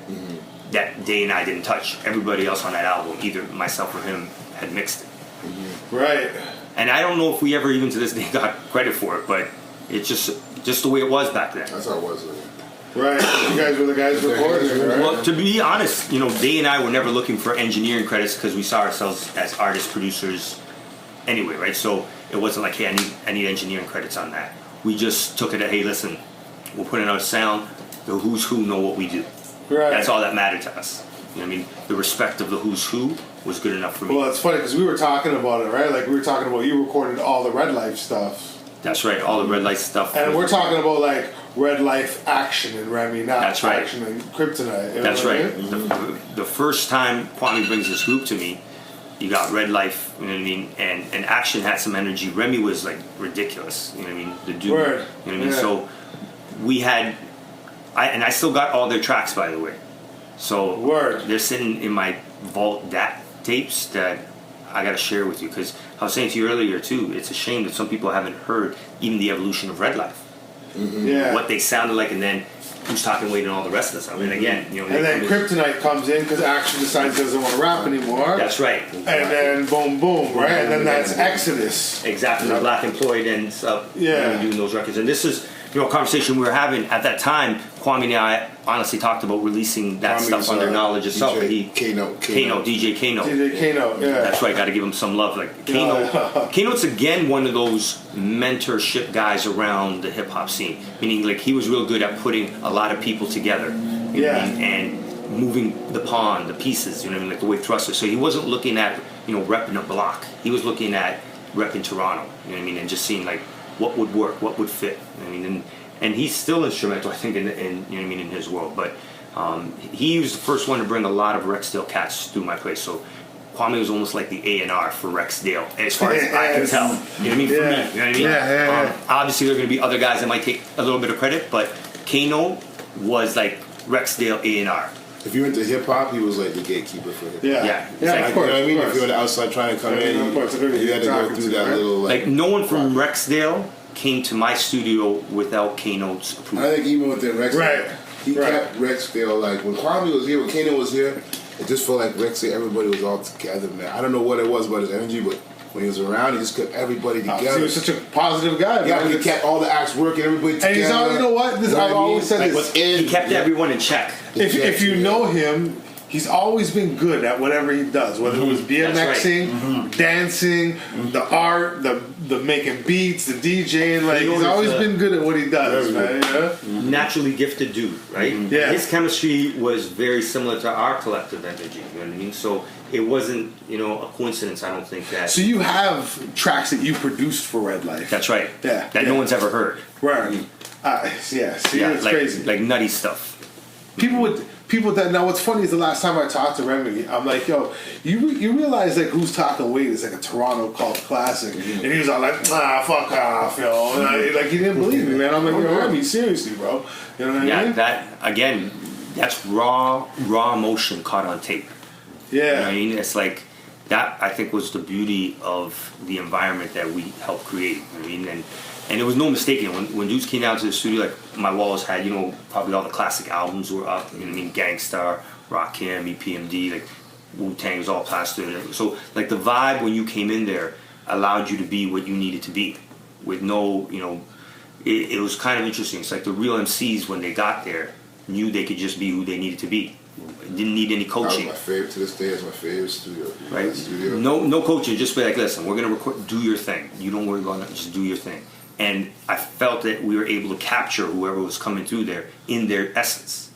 that Day and I didn't touch. Everybody else on that album, either myself or him, had mixed it. Right. And I don't know if we ever even to this day got credit for it, but it's just the way it was back then. That's how it was. Right. You guys were the guys recording it, right? Well, to be honest, Day and I were never looking for engineering credits because we saw ourselves as artists, producers anyway, right? So it wasn't like, hey, I need engineering credits on that. We just took it at, hey, listen, we're putting out a sound, the who's who know what we do. Right. That's all that mattered to us. You know what I mean? The respect of the who's who was good enough for me. Well, it's funny because we were talking about it, right? Like we were talking about you recorded all the Red Life stuff. That's right, all the Red Light stuff. And we're talking about like Red Life action and Remy, not That's right. action and Kryptonite. You know That's what I right. mean? The first time Kwame brings this group to me, you got Red Life, you know what I mean, and Action had some energy. Remy was like ridiculous, you know what I mean, the dude. Word. You know what I mean? Yeah. So we had, I still got all their tracks, by the way. So Word. they're sitting in my vault tapes that I got to share with you, because I was saying to you earlier too, it's a shame that some people haven't heard even the evolution of Red Life. Yeah. What they sounded like, and then Who's Talking Weight and all the rest of this. I mean, again, And then Kryptonite comes in because Action decides he doesn't want to rap anymore. That's right. And then boom, boom, right? And then that's Exodus. Exactly. The Black Employed ends up doing those records. And this is, a conversation we were having at that time. Kwame and I honestly talked about releasing that stuff under knowledge itself. DJ Kano. DJ Kano. DJ Kano, yeah. That's right. Got to give him some love. Like Kano, Kano's again one of those mentorship guys around the hip hop scene. Meaning, like he was real good at putting a lot of people together. You know what I mean? And moving the pawn, the pieces. You know what I mean? Like the way Thruster. So he wasn't looking at repping a block. He was looking at repping Toronto. You know what I mean? And just seeing like what would work, what would fit. I mean, and he's still instrumental, I think, in you know what I mean, in his world. But he was the first one to bring a lot of Rexdale cats through my place. So Kwame was almost like the A&R for Rexdale, as far as I can tell. You know what I mean? For me, you know what I mean? Yeah. Obviously, there are going to be other guys that might take a little bit of credit, but Kano was like Rexdale A&R. If you're into hip hop, he was like the gatekeeper for hip hop. Yeah, of exactly. course. You know what I mean? Of If you're on the outside trying to come in, of course, you had to go through that little Like no one from Rexdale came to my studio without Kano's approval. I think even with the Rexdale, Right. he kept Rexdale, like when Kwame was here, when Kano was here, it just felt like Rexdale, everybody was all together, man. I don't know what it was about his energy, but when he was around, he just kept everybody together. He was such a positive guy. Yeah, man. he kept all the acts working, everybody together. And he's all, you know what? I've always said this. He kept everyone in check. If you know him, he's always been good at whatever he does, whether it was BMXing, dancing, the art, the making beats, the DJing. Like he's always been good at what he does, man. Yeah? Naturally gifted dude, right? Yeah. His chemistry was very similar to our collective energy. You know what I mean? So it wasn't, a coincidence. I don't think that. So you have tracks that you produced for Red Life. That's right. Yeah. That no one's ever heard. Right. See, it's like, crazy. Like nutty stuff. People that now what's funny is the last time I talked to Remy, I'm like, yo, you realize like Who's Talking Weight is like a Toronto cult classic, and he was all like, fuck off, yo, like he didn't believe me, man. I'm like, yo, Remy, seriously, bro, you know what I mean? Yeah, that again, that's raw emotion caught on tape. Yeah, You know what I mean? It's like that. I think was the beauty of the environment that we helped create. You know what I mean? And there was no mistaking when dudes came down to the studio. Like my walls had, probably all the classic albums were up. You know what I mean? Gangstar, Rakim, EPMD, like Wu-Tang was all plastered. So like the vibe when you came in there allowed you to be what you needed to be, with no, it was kind of interesting. It's like the real MCs when they got there knew they could just be who they needed to be. Didn't need any coaching. That was my favorite to this day. It's my favorite studio. Right? Studio. No coaching. Just be like, listen, we're gonna record. Do your thing. You don't worry about it. Just do your thing. And I felt that we were able to capture whoever was coming through there in their essence,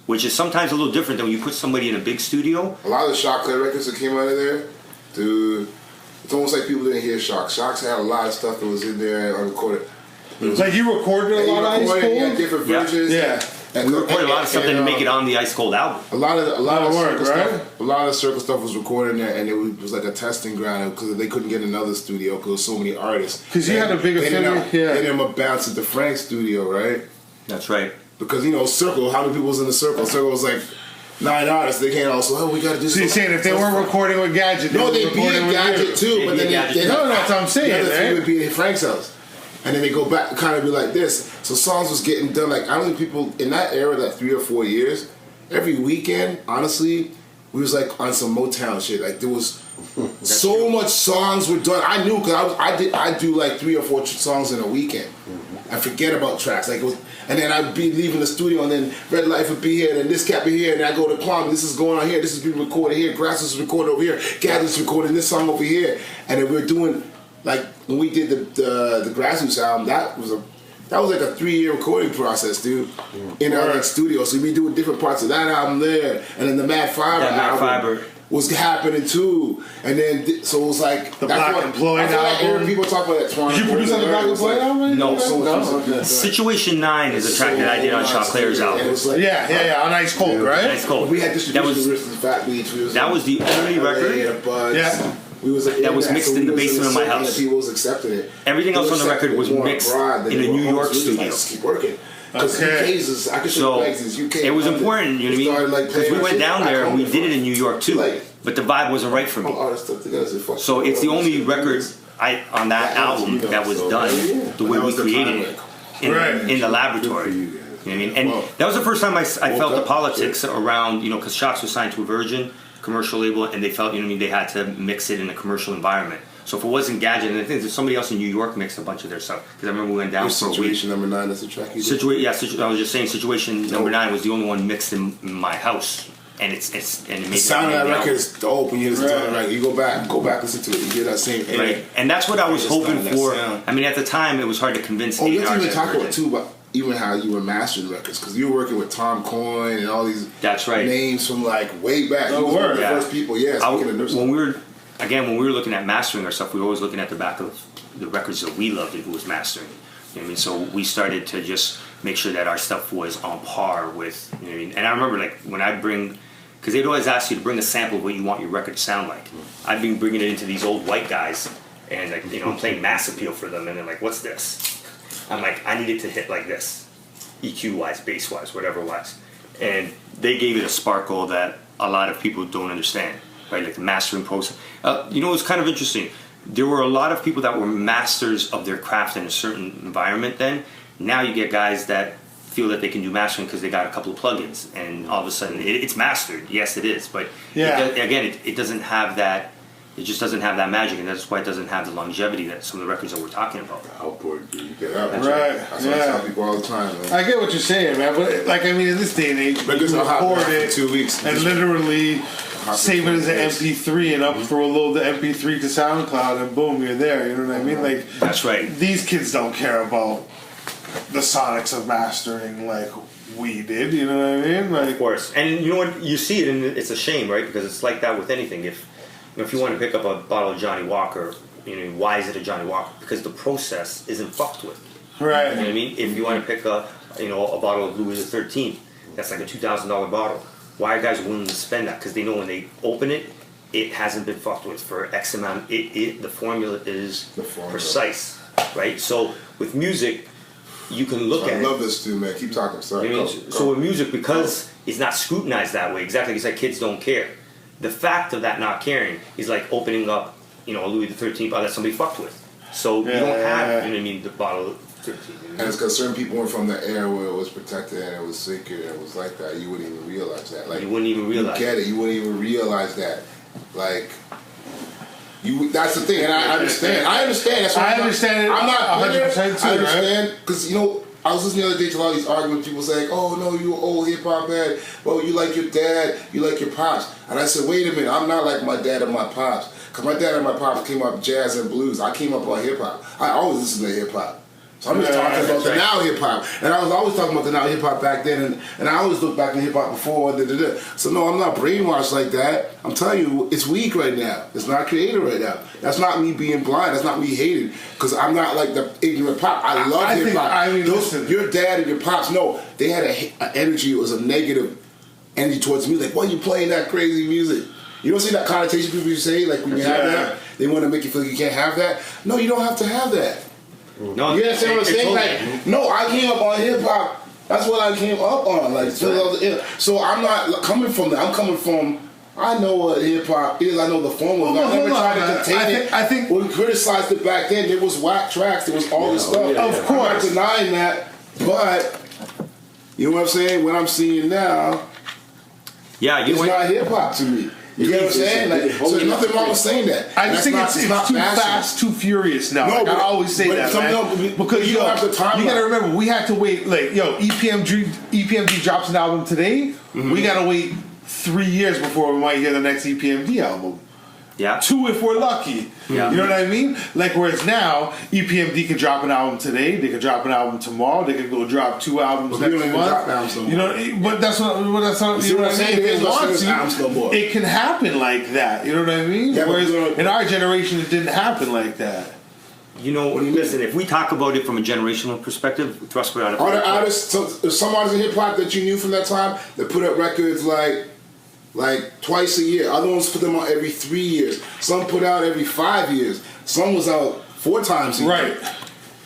which is sometimes a little different than when you put somebody in a big studio. A lot of the Shock Clay records that came out of there, dude, it's almost like people didn't hear Shock. Shock's had a lot of stuff that was in there unrecorded. like you recorded a lot of Ice Cold. Yeah, different versions. Yeah. We recorded a lot of stuff that didn't make it on the Ice Cold album. A lot of work, circle right? stuff. A lot of circle stuff was recorded there, and it was like a testing ground because they couldn't get another studio because there was so many artists. Because you had a big affiliate. They didn't bounce at the Frank studio, right? That's right. Because Circle, how many people was in the Circle? Circle was like 9 artists. They can't also. Oh, we got to do. So you're saying if they weren't recording with Gadget, no, they'd be in Gadget too. But then no, that's what I'm saying. The other right? would be in Frank's house. And then they go back, kind of be like this. So songs was getting done. Like, I don't think people in that era, that 3 or 4 years, every weekend, honestly, we was like on some Motown shit. Like there was so much songs were done. I knew because I do like 3 or 4 songs in a weekend. I forget about tracks. Like it was, and then I'd be leaving the studio, and then Red Life would be here, and then this cat be here, and then I go to Kwame. This is going on here. This is being recorded here. Grass is recorded over here. Gadget's recording this song over here, and then we're doing. Like when we did the Grassroots album, that was like a 3-year recording process, dude, in our studio. So we doing different parts of that album there, and then the Mad Fiber album was happening too. And then so it was like the Black Employed album. People talk about that. Did you produce on the Black Employed album? No. Situation 9 is a track that I did on Shaw Claire's album. Like, yeah, on Ice Cold, right? Ice Cold. We had distribution with Fat Beach. That was the only record. Yeah. That was mixed in the basement of my house. People was accepting it. Everything else on the record was mixed in a New York studio. Keep working. Because so it was important, you know what I mean? Because we went down there and we did it in New York too, but the vibe wasn't right for me. So it's the only record on that album that was done the way we created it in the laboratory. You know what I mean? And that was the first time I felt the politics around, because Shox was signed to a Virgin commercial label, and they felt, they had to mix it in a commercial environment. So if it wasn't Gadget, and I think somebody else in New York mixed a bunch of their stuff, because I remember we went down for a week. Situation number 9, that's the track you did? I was just saying, Situation number 9 was the only one mixed in my house, and it made the sound of that record is dope. When you listen to that record, you go back, listen to it, you hear that same air. Right, and that's what I was hoping for. I mean, at the time, it was hard to convince. You have to even talk about too about even how you were mastering records, because you were working with Tom Coyne and all these names from like way back. You were the first people, when we were looking at mastering our stuff, we were always looking at the back of the records that we loved and who was mastering. You know what I mean? So we started to just make sure that our stuff was on par with, you know what I mean? And I remember like when I bring, because they'd always ask you to bring a sample of what you want your record to sound like. I'd been bringing it into these old white guys, and like, I'm playing Mass Appeal for them, and they're like, what's this? I'm like, I need it to hit like this, EQ-wise, bass-wise, whatever-wise. And they gave it a sparkle that a lot of people don't understand, right? Like the mastering process. It was kind of interesting. There were a lot of people that were masters of their craft in a certain environment then. Now you get guys that feel that they can do mastering because they got a couple of plugins, and all of a sudden it's mastered. Yes, it is, but it doesn't have that. It just doesn't have that magic, and that's why it doesn't have the longevity that some of the records that we're talking about. Output, right? That's what I tell people all the time, man. I get what you're saying, man. But in this day and age, you record it for 2 weeks and literally save it as an MP3 and upload the MP3 to SoundCloud, and boom, you're there. You know what I mean? Like that's right. These kids don't care about the sonics of mastering like we did. You know what I mean? Like, of course, and you know what? You see it, and it's a shame, right? Because it's like that with anything. If you want to pick up a bottle of Johnny Walker, why is it a Johnny Walker? Because the process isn't fucked with. Right. You know what I mean? If you want to pick a bottle of Louis XIII, that's like a $2,000 bottle. Why are guys willing to spend that? Because they know when they open it, it hasn't been fucked with for X amount. The formula is precise, right? So with music, you can look at it. I love this too, man. Keep talking. Sorry. So with music, because it's not scrutinized that way, exactly like you said, kids don't care. The fact of that not caring is like opening up, a Louis XIII bottle that somebody fucked with. So you don't have, the bottle of 13. And it's because certain people were from the era where it was protected and it was secret and it was like that. You wouldn't even realize that. Like, you wouldn't even realize. You get it. You wouldn't even realize that. Like, that's the thing. And I understand. That's why I understand it. I'm not 100% too. I understand because I was listening the other day to a lot of these arguments. People saying, "Oh no, you an old hip hop head. Well, you like your dad, you like your pops." And I said, "Wait a minute, I'm not like my dad and my pops. Because my dad and my pops came up jazz and blues. I came up on hip hop. I always listened to hip hop. So I'm just talking about the now hip hop, and I was always talking about the now hip hop back then, and I always look back at hip hop before. So no, I'm not brainwashed like that. I'm telling you, it's weak right now. It's not creative right now. That's not me being blind. That's not me hating, because I'm not like the ignorant pop. I love hip hop. I mean, listen, your dad and your pops, no, they had an energy. It was a negative energy towards music. Like, why are you playing that crazy music? You don't see that connotation people say, like when you have that, they want to make you feel like you can't have that. No, you don't have to have that. No, You understand what I'm saying? Like, no, I came up on hip hop. That's what I came up on. Like, so I'm not coming from that. I'm coming from. I know what hip hop is. I know the form of it. I never tried to contain it. I think when we criticized it back then, there was whack tracks. There was all this stuff. Of course, I'm not denying that, but you know what I'm saying? What I'm seeing now, it's not hip hop to me. You get what I'm saying? Like, so there's nothing wrong with saying that. I just think it's too fast, too furious now. No, like, I always say that, man. Because you don't have the time. You gotta remember, we had to wait. Like, EPMD drops an album today. Mm-hmm. We gotta wait 3 years before we might hear the next EPMD album. Yeah. 2 if we're lucky. Yeah. You know what I mean? Like, whereas now, EPMD can drop an album today, they can drop an album tomorrow, they can go drop 2 albums next month. You know, but that's what you know what I'm saying? If it wants to, it can happen like that. You know what I mean? Yeah, whereas in our generation, it didn't happen like that. You know, listen, if we talk about it from a generational perspective, thrust put out Are there artists, some artists in hip hop that you knew from that time that put up records like twice a year? Other ones put them out every 3 years. Some put out every 5 years. Some was out 4 times a year. Right.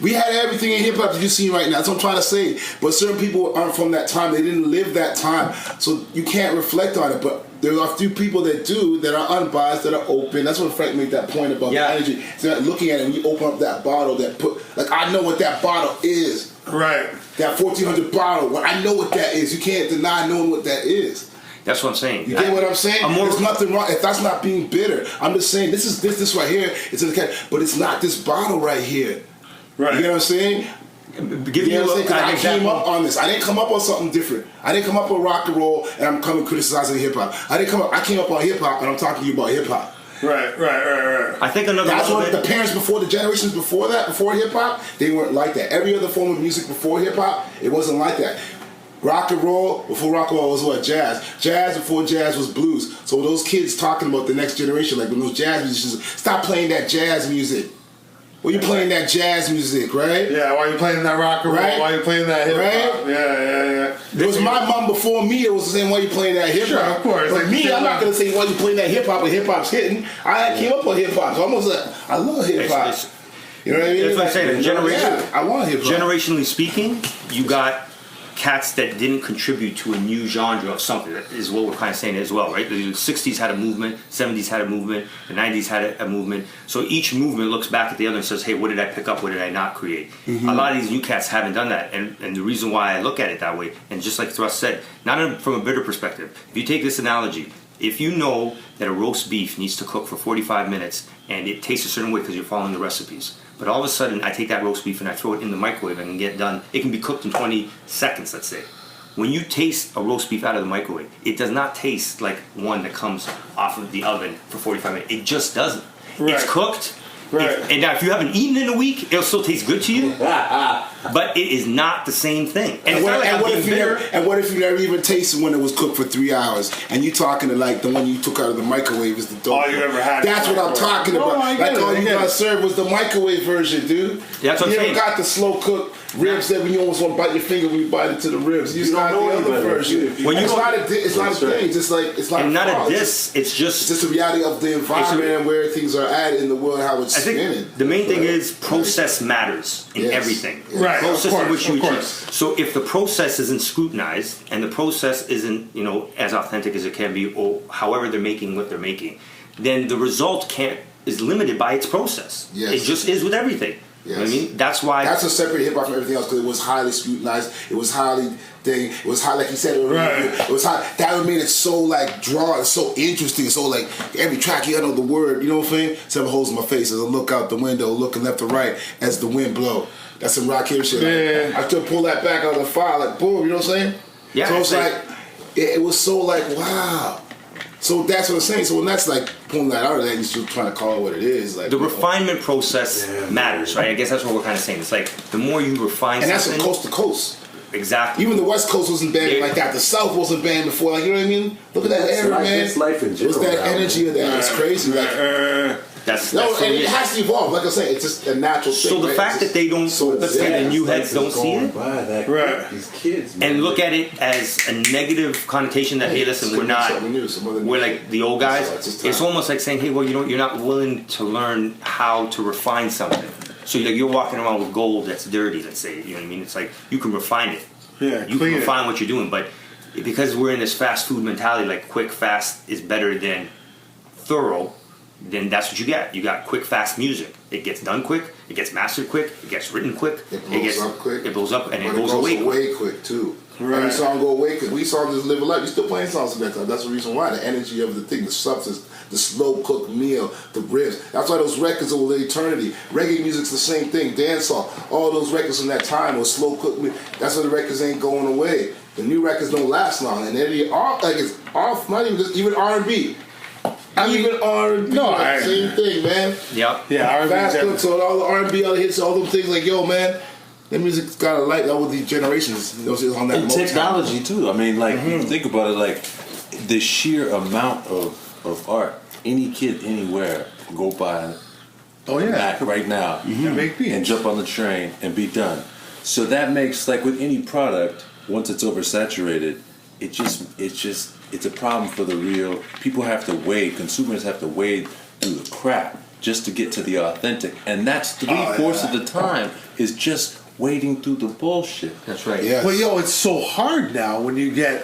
We had everything in hip hop that you see right now. That's what I'm trying to say. But certain people aren't from that time. They didn't live that time. So you can't reflect on it. But there are a few people that do, that are unbiased, that are open. That's when Frank made that point about the energy. So looking at it, when you open up that bottle, I know what that bottle is. Right. That 1400 bottle. I know what that is. You can't deny knowing what that is. That's what I'm saying. You get what I'm saying? There's nothing wrong. If that's not being bitter, I'm just saying this right here. It's in the cat, but it's not this bottle right here. Right. You know what I'm saying? I came up on this. I didn't come up on something different. I didn't come up on rock and roll, and I'm coming criticizing hip hop. I came up on hip hop, and I'm talking to you about hip hop. Right. I think that's what the parents before, the generations before that, before hip hop, they weren't like that. Every other form of music before hip hop, it wasn't like that. Rock and roll, before rock and roll was what? Jazz. Jazz before jazz was blues. So those kids talking about the next generation, like when those jazz musicians, stop playing that jazz music. Why you playing that jazz music, right? Yeah, why you playing that rock and roll? Right? Why you playing that hip hop? Right? Yeah. It was my mom before me that was saying, why you playing that hip hop? Sure, of course. But me, I'm not going to say, why you playing that hip hop and hip hop's hitting. I came up on hip hop, so I love hip hop. You know what I mean? That's what I'm saying. I want hip hop. Generationally speaking, you got cats that didn't contribute to a new genre of something. That is what we're kind of saying as well, right? The 60s had a movement, 70s had a movement, the 90s had a movement. So each movement looks back at the other and says, hey, what did I pick up? What did I not create? Mm-hmm. A lot of these new cats haven't done that. And the reason why I look at it that way, and just like Thrust said, not from a bitter perspective. If you take this analogy, if you know that a roast beef needs to cook for 45 minutes and it tastes a certain way because you're following the recipes, but all of a sudden I take that roast beef and I throw it in the microwave and get done, it can be cooked in 20 seconds, let's say. When you taste a roast beef out of the microwave, it does not taste like one that comes off of the oven for 45 minutes. It just doesn't. Right. It's cooked. Right. And now if you haven't eaten in a week, it'll still taste good to you. But it is not the same thing. And what if you never even tasted when it was cooked for 3 hours, and you talking to like the one you took out of the microwave is the dope? All you ever had. That's what I'm talking about. All you got served was the microwave version, dude. That's what I'm saying. You never got the slow cooked ribs that when you almost want to bite your finger when you bite into the ribs. You got the other version. It's not a thing. It's not a diss. It's just the reality of the environment and where things are at in the world, how it's spinning. The main thing is process matters in everything. Right, process in which you achieve. So if the process isn't scrutinized and the process isn't, as authentic as it can be, or however they're making what they're making, then the result is limited by its process. Yes. It just is with everything. Yes. You know what I mean? That's a separate hip hop from everything else because it was highly scrutinized. It was highly it was high, like you said. It was high. That made it so like drawn, so interesting, so like every track you know the word. You know what I'm saying? 7 holes in my face as I look out the window, looking left to right as the wind blow. That's some rock here shit. Yeah. I still pull that back out of the file, like boom. You know what I'm saying? Yeah. So it's like it was so like wow. So that's what I'm saying. So when that's like pulling that out of that, you're still trying to call it what it is. Like the refinement process matters, right? I guess that's what we're kind of saying. It's like the more you refine and something, that's from coast to coast. exactly. Even the West Coast wasn't banned like that. The South wasn't banned before. Like, you know what I mean? Look at that era, man. It's life in general. What's that now, energy of that? It's crazy. Like, That's no, so and it weird. has to evolve. Like I said, it's just a natural thing. So the right? fact It's that just- they don't, so let's say the new heads don't see it, Right. These kids, man, and look at it as a negative connotation that, hey, listen, we're not, we're like the old guys. It's almost like saying, hey, well, you're not willing to learn how to refine something. So you're walking around with gold that's dirty, let's say, you know what I mean? It's like, you can refine it. Yeah, You clean can it. refine what you're doing, but because we're in this fast food mentality, like quick, fast is better than thorough, then that's what you get. You got quick, fast music. It gets done quick, it gets mastered quick, it gets written quick, It blows up quick. It blows up and But it goes away quick. quick too. Right. Every song go away quick. We saw just live a life. You still playing songs from that time. That's the reason why. The energy of the thing, the substance, the slow cooked meal, the riffs. That's why those records will live eternity. Reggae music's the same thing. Dancehall. All those records from that time was slow cooked meal. That's why the records ain't going away. The new records don't last long, and they're off. Like it's off. Not even R&B. Even R&B, No, like, same thing, man. Yep. Yeah, R&B Fast definitely. Cooks, all the R&B, all the hits, all those things. Like, yo, man, that music's got a light over these generations. Those on that And Motown. technology too. I mean, like you think about it, like the sheer amount of art. Any kid anywhere can go buy Oh a yeah. Mac right now And make beats. and jump on the train and be done. So that makes, like with any product, once it's oversaturated, it's a problem for the real. People have to wade. Consumers have to wade through the crap just to get to the authentic, and that's the force of the time is just wading through the bullshit. That's right. Yes. But yo, it's so hard now when you get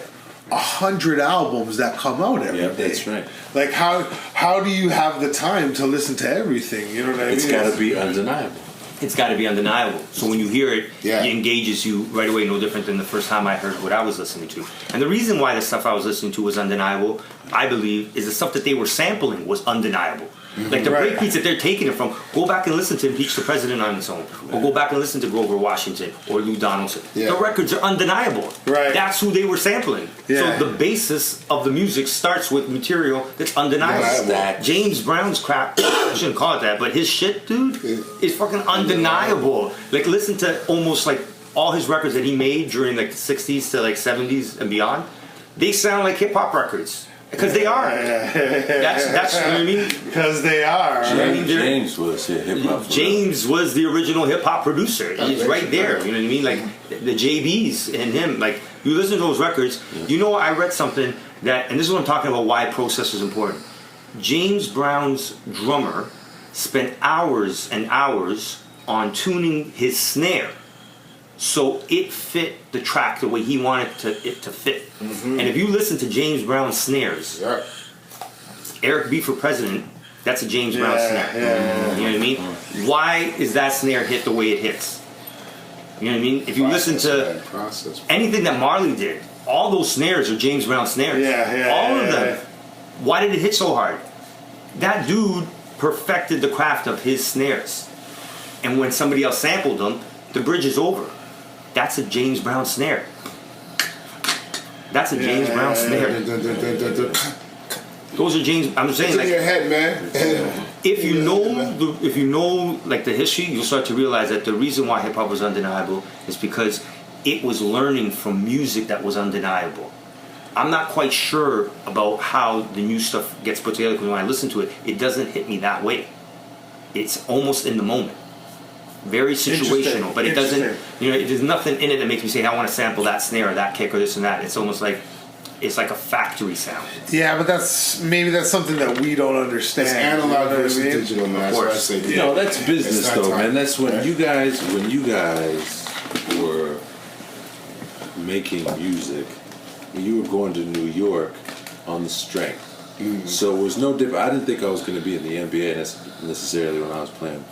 100 albums that come out every day. Yeah, that's right. Like how do you have the time to listen to everything? You know what I mean? It's got to be undeniable. It's got to be undeniable. So when you hear it, Yeah. it engages you right away, no different than the first time I heard what I was listening to. And the reason why the stuff I was listening to was undeniable, I believe, is the stuff that they were sampling was undeniable. Like the Right. break beats that they're taking it from, go back and listen to Impeach the President on its own, or go back and listen to Grover Washington or Lou Donaldson. Yeah. The records are undeniable. Right. That's who they were sampling. Yeah. So the basis of the music starts with material that's undeniable. Undeniable. James Brown's crap, I shouldn't call it that, but his shit, dude, is fucking undeniable. Like, listen to almost like all his records that he made during like the 60s to like 70s and beyond. They sound like hip hop records. Because they are. That's you know what I mean? Because they are. I mean, they're- James was hip hop. James was the original hip hop producer. He's right there. You know what I mean? Like the JBs and him. Like you listen to those records. You know, I read something that, and this is what I'm talking about. Why process is important. James Brown's drummer spent hours and hours on tuning his snare, so it fit the track the way he wanted it to fit. And if you listen to James Brown's snares, Yeah. Eric B for President, that's a James Brown snare. You know what I mean? Why is that snare hit the way it hits? You know what I mean? If you listen to Process. anything that Marley did, all those snares are James Brown snares. All of them. Why did it hit so hard? That dude perfected the craft of his snares. And when somebody else sampled them, the bridge is over. That's a James Brown snare. That's a James Brown snare. Those are James. I'm saying, It's in your like, head, man. if you know like the history, you'll start to realize that the reason why hip hop was undeniable is because it was learning from music that was undeniable. I'm not quite sure about how the new stuff gets put together, because when I listen to it, it doesn't hit me that way. It's almost in the moment. Very situational, but it doesn't, you know, there's nothing in it that makes me say, I want to sample that snare or that kick or this and that. It's almost like, it's like a factory sound. Yeah, but that's something that we don't understand. It's analog You know what I versus mean? digital, man. That's what I say. You know, that's business It's that though, time. man. That's when you guys were making music, you were going to New York on the strength. So it was no different. I didn't think I was going to be in the NBA necessarily when I was playing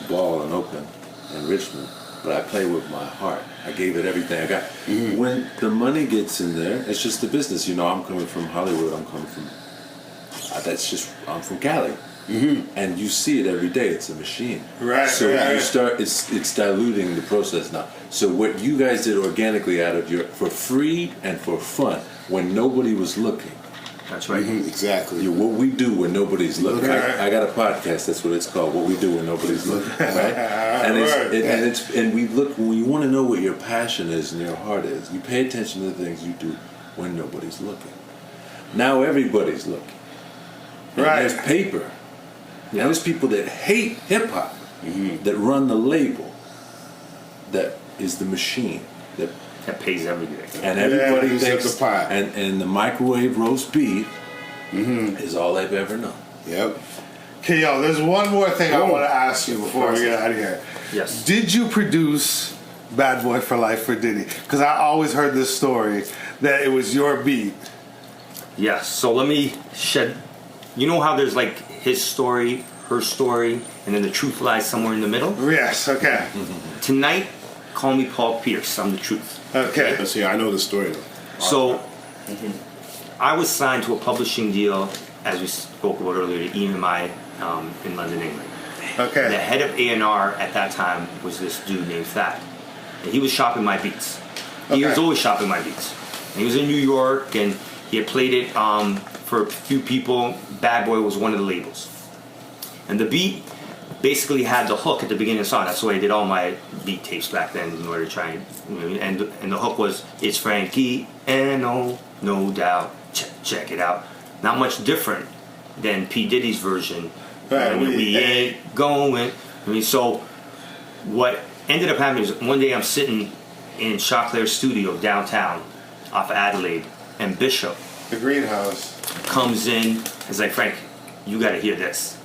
ball in Oakland and Richmond, but I played with my heart. I gave it everything I got. When the money gets in there, it's just the business. You know, I'm coming from Hollywood. I'm coming from. I'm from Cali. And you see it every day. It's a machine. Right, So right. you start. It's diluting the process now. So what you guys did organically out of for free and for fun, when nobody was looking, That's right. Exactly. Yeah, what we do when nobody's looking. I got a podcast. That's what it's called. What we do when nobody's looking. Right? And we look when you want to know what your passion is and your heart is. You pay attention to the things you do when nobody's looking. Now everybody's looking. And there's paper. Now there's people that hate hip hop that run the label. That is the machine that pays everything. And everybody thinks the pie. And the microwave roast beef is all they've ever known. Yep. Okay, yo, there's one more thing I want to ask you before we get out of here. Yes. Did you produce Bad Boy for Life for Diddy? Because I always heard this story that it was your beat. Yes. So let me shed. You know how there's like his story, her story, and then the truth lies somewhere in the middle? Yes, okay. Tonight, call me Paul Pierce. I'm the truth. Okay. Let's see. I know the story though. So, I was signed to a publishing deal, as we spoke about earlier, to EMI in London, England. The Okay. head of A&R at that time was this dude named Thad. And he was shopping my beats. He was always shopping my beats. And he was in New York, and he had played it for a few people. Bad Boy was one of the labels. And the beat basically had the hook at the beginning of the song. That's the way I did all my beat tapes back then in order to try and the hook was, it's Frankie and no doubt, check it out. Not much different than P. Diddy's version. Right, we ain't going. I mean, so what ended up happening is one day I'm sitting in Choclair's studio downtown off Adelaide, and Bishop The greenhouse. comes in and is like, Frank, you got to hear this.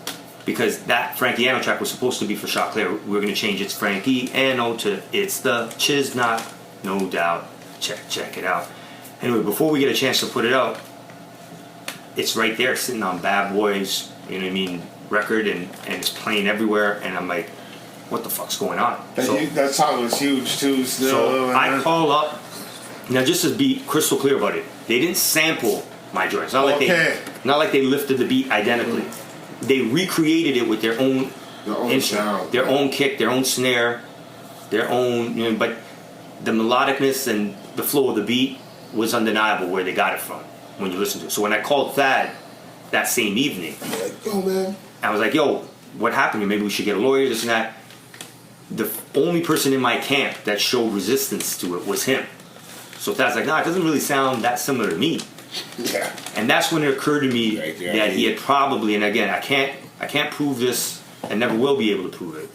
Because that Frankie Anno track was supposed to be for Choclair. We're going to change it's Frankie Anno to it's the Chiznot, no doubt. Check it out. Anyway, before we get a chance to put it out, it's right there sitting on Bad Boy's, you know what I mean, record, and it's playing everywhere. And I'm like, what the fuck's going on? That song was huge too. Still, So I call up. Now, just to be crystal clear about it, they didn't sample my joint. It's not like they lifted the beat identically. They recreated it with their own sound, their own kick, their own snare, their own. But the melodicness and the flow of the beat was undeniable where they got it from when you listen to it. So when I called Thad that same evening, Yo, man. I was like, "Yo, what happened here? Maybe we should get a lawyer, this and that." The only person in my camp that showed resistance to it was him. So Thad's like, "Nah, it doesn't really sound that similar to me." Yeah. And that's when it occurred to me Right there. that he had probably, and again, I can't prove this, and never will be able to prove it,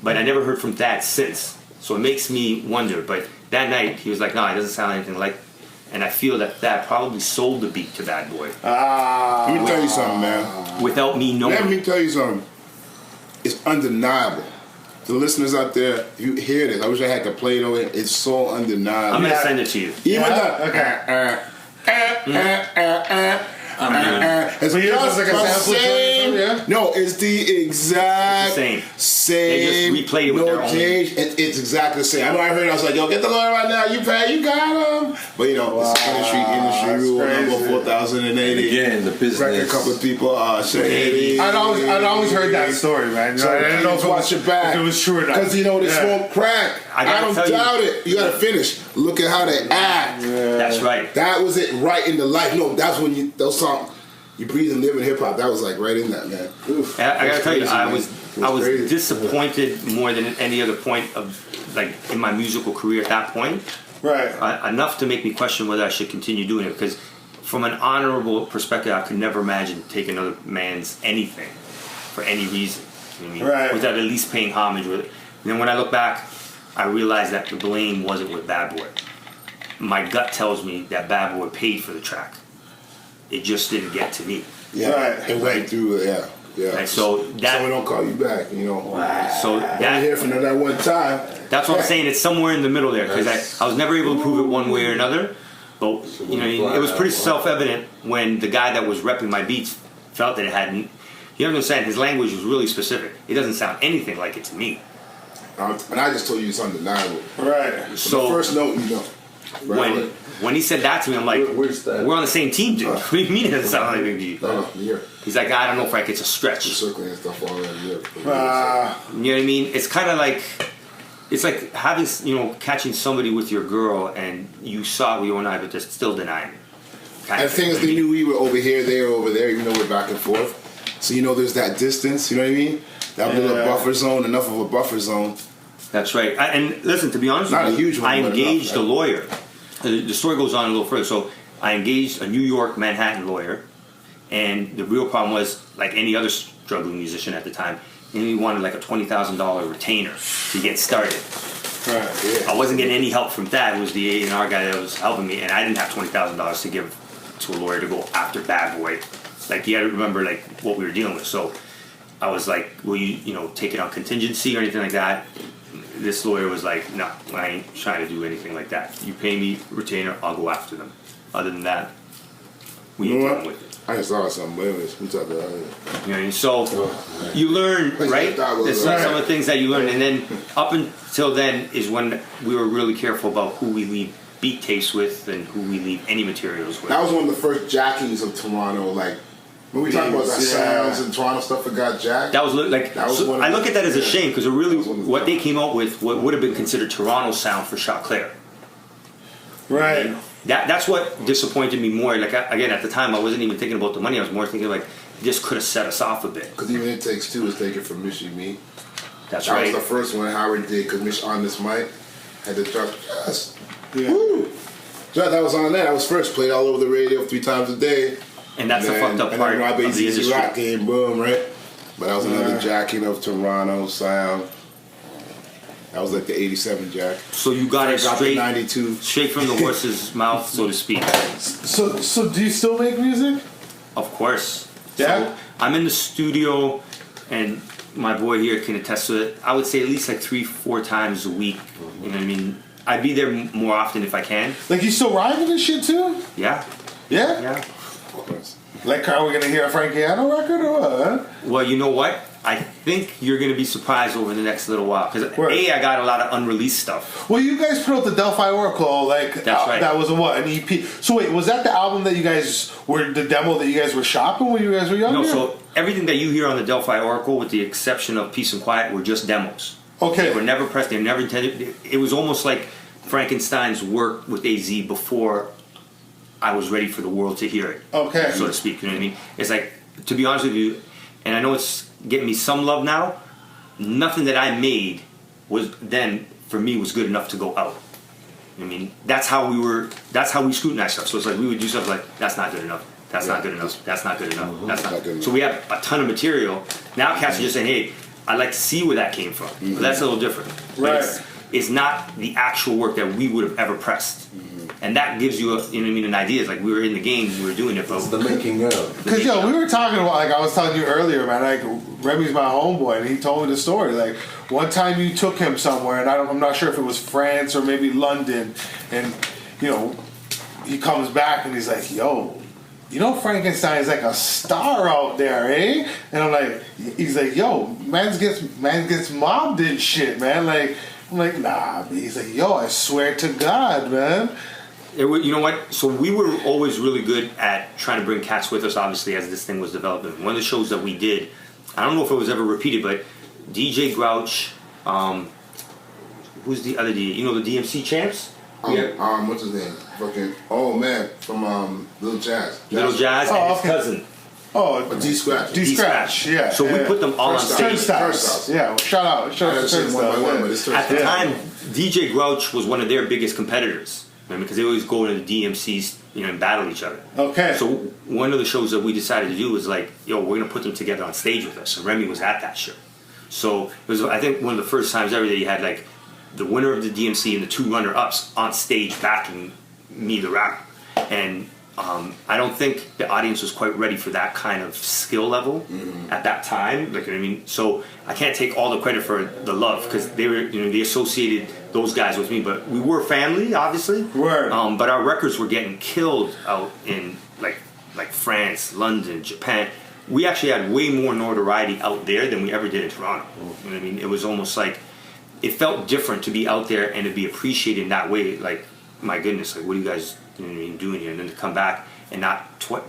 but I never heard from Thad since. So it makes me wonder. But that night he was like, "No, it doesn't sound anything like," and I feel that Thad probably sold the beat to Bad Boy Let me tell you something, man. without me knowing. Let me tell you something. It's undeniable. The listeners out there, if you hear this, I wish I had to play it over. It's so undeniable. I'm gonna send it to you. Even Yeah, it's So yours just was like a the sample same. yeah? No, it's the exact Same. same. They just replayed it with their own. change. It's exactly the same. I know I heard it, I was like, yo, get the lawyer right now. You pay, you got him. But you know, it's industry rule crazy. number 4080. Again, the business. Record a couple of people shady. I'd always heard that story, man. So I didn't know if it watch was, your back. if it was true or not. Because you know they smoke crack. I gotta don't tell you- doubt it. You gotta finish. Look at how they act. That's right. That was it right in the life. No, that's when those songs you breathe and live in hip hop. That was like right in that, man. Oof, I gotta tell you, crazy, I man. was It crazy. disappointed more than any other point of like in my musical career at that point. Right. Enough to make me question whether I should continue doing it, because from an honorable perspective, I could never imagine taking another man's anything for any reason. You know what I mean? Right. Without at least paying homage with it. And then when I look back, I realized that the blame wasn't with Bad Boy. My gut tells me that Bad Boy paid for the track. It just didn't get to me. Yeah, Right. it went through. Yeah. And so that, Someone don't call you back, you know. so You that, hear from that one time. that's what I'm saying. It's somewhere in the middle there, because I was never able to prove it one way or another. But you know, it was pretty self-evident when the guy that was repping my beats felt that it hadn't. You understand? His language was really specific. It doesn't sound anything like it to me. And I just told you it's undeniable. Right. So the first note, you know. when he said that to me, I'm like, Where's that? we're on the same team, dude. What do you mean it doesn't sound like a beat? No, here. He's like, I don't know, Frank. It's a stretch. Circling and stuff all around here. You know what I mean? It's kind of like, it's like having, catching somebody with your girl and you saw it with your own eye, but they're still denying it. kind And of the thing is, they knew we were over here, they were over there, even though we're back and forth. So there's that distance. You know what I mean? That little buffer zone, enough of a buffer zone. That's right. And listen, to be honest Not with a you, huge one, I but engaged enough, a lawyer. The story goes on a little further. So I engaged a New York, Manhattan lawyer, and the real problem was, like any other struggling musician at the time, he wanted like a $20,000 retainer to get started. Right. I wasn't getting any help from that. It was the A&R guy that was helping me, and I didn't have $20,000 to give to a lawyer to go after Bad Boy. Like, you got to remember, like, what we were dealing with. So I was like, will you take it on contingency or anything like that? This lawyer was like, no, I ain't trying to do anything like that. You pay me retainer, I'll go after them. Other than that, we ain't dealing with it. I just saw something, but anyways, we talked about it. You know what I mean? So you learn, right? There's some of the things that you learn, and then up until then is when we were really careful about who we leave beat tapes with and who we leave any materials with. That was one of the first jackings of Toronto. Like when we talk about that sounds and Toronto stuff that got jacked. That was like I look at that as a shame because really what they came out with what would have been considered Toronto sound for Chaclair. Right. That's what disappointed me more. Like again, at the time, I wasn't even thinking about the money. I was more thinking like this could have set us off a bit. Because even It Takes Two was taken from Michie Me. That's that right. That was the first one Howard did because Mish on this mic had to drop. Yes. Yeah. Woo. So that was on there. I was first played all over the radio 3 times a day. And that's the fucked up part of the industry. Rock game, boom, right? But that was another jacking of Toronto sound. That was like the 87 jack. So you got it straight, 92. straight from the horse's mouth, so to speak. So do you still make music? Of course. Yeah? So I'm in the studio, and my boy here can attest to it. I would say at least like 3-4 times a week. You know what I mean? I'd be there more often if I can. Like you still rhyming and shit too? Yeah. Yeah? Yeah. Of course. Like, are we gonna hear a Frankiano record or what? Well, you know what? I think you're going to be surprised over the next little while. Because I got a lot of unreleased stuff. Well, you guys put out the Delphi Oracle, like That's right. That was an EP. So wait, was that the album that you guys were the demo that you guys were shopping when you guys were younger? No, so everything that you hear on the Delphi Oracle, with the exception of Peace and Quiet, were just demos. Okay. They were never pressed. They were never intended. It was almost like Frankenstein's work with AZ before I was ready for the world to hear it. Okay. So to speak, you know what I mean? It's like, to be honest with you, and I know it's getting me some love now, nothing that I made was then, for me, was good enough to go out. I mean, that's how we scrutinized stuff. So it's like we would do stuff like, that's not good enough. That's not good enough. That's not good enough. That's not good enough. So we have a ton of material. Now cats are just saying, hey, I'd like to see where that came from. But that's a little different. Right. But it's not the actual work that we would have ever pressed. And that gives you an idea. It's like we were in the game, we were doing it, but It's the making of. Because we were talking about, like I was telling you earlier, man. Like Remy's my homeboy, and he told me the story. Like one time you took him somewhere, and I'm not sure if it was France or maybe London, and he comes back and he's like, "Yo, Frankenstein is like a star out there, eh?" And I'm like, he's like, "Yo, man gets mobbed and shit, man." Like I'm like, "Nah," man. He's like, "Yo, I swear to God, man." You know what? So we were always really good at trying to bring cats with us, obviously, as this thing was developing. One of the shows that we did, I don't know if it was ever repeated, but DJ Grouch, who's the other DJ? The DMC champs? What's his name? Fucking, oh man, from Little Jazz. Little Jazz and his cousin. Oh, D Scratch. D Scratch, yeah. So we put them all on stage. Turnstiles. Yeah, shout out to Turnstiles. At the time, DJ Grouch was one of their biggest competitors. Because they always go to the DMCs, and battle each other. Okay. So one of the shows that we decided to do was like, yo, we're gonna put them together on stage with us. And Remy was at that show. So it was, I think, one of the first times ever that you had like the winner of the DMC and the 2 runner-ups on stage backing me, the rapper. And I don't think the audience was quite ready for that kind of skill level at that time. Like, so I can't take all the credit for the love because they were, they associated those guys with me. But we were family, obviously. Word. But our records were getting killed out in like France, London, Japan. We actually had way more notoriety out there than we ever did in Toronto. You know what I mean? It was almost like it felt different to be out there and to be appreciated in that way. Like, my goodness, like, what are you guys doing here? And then to come back and not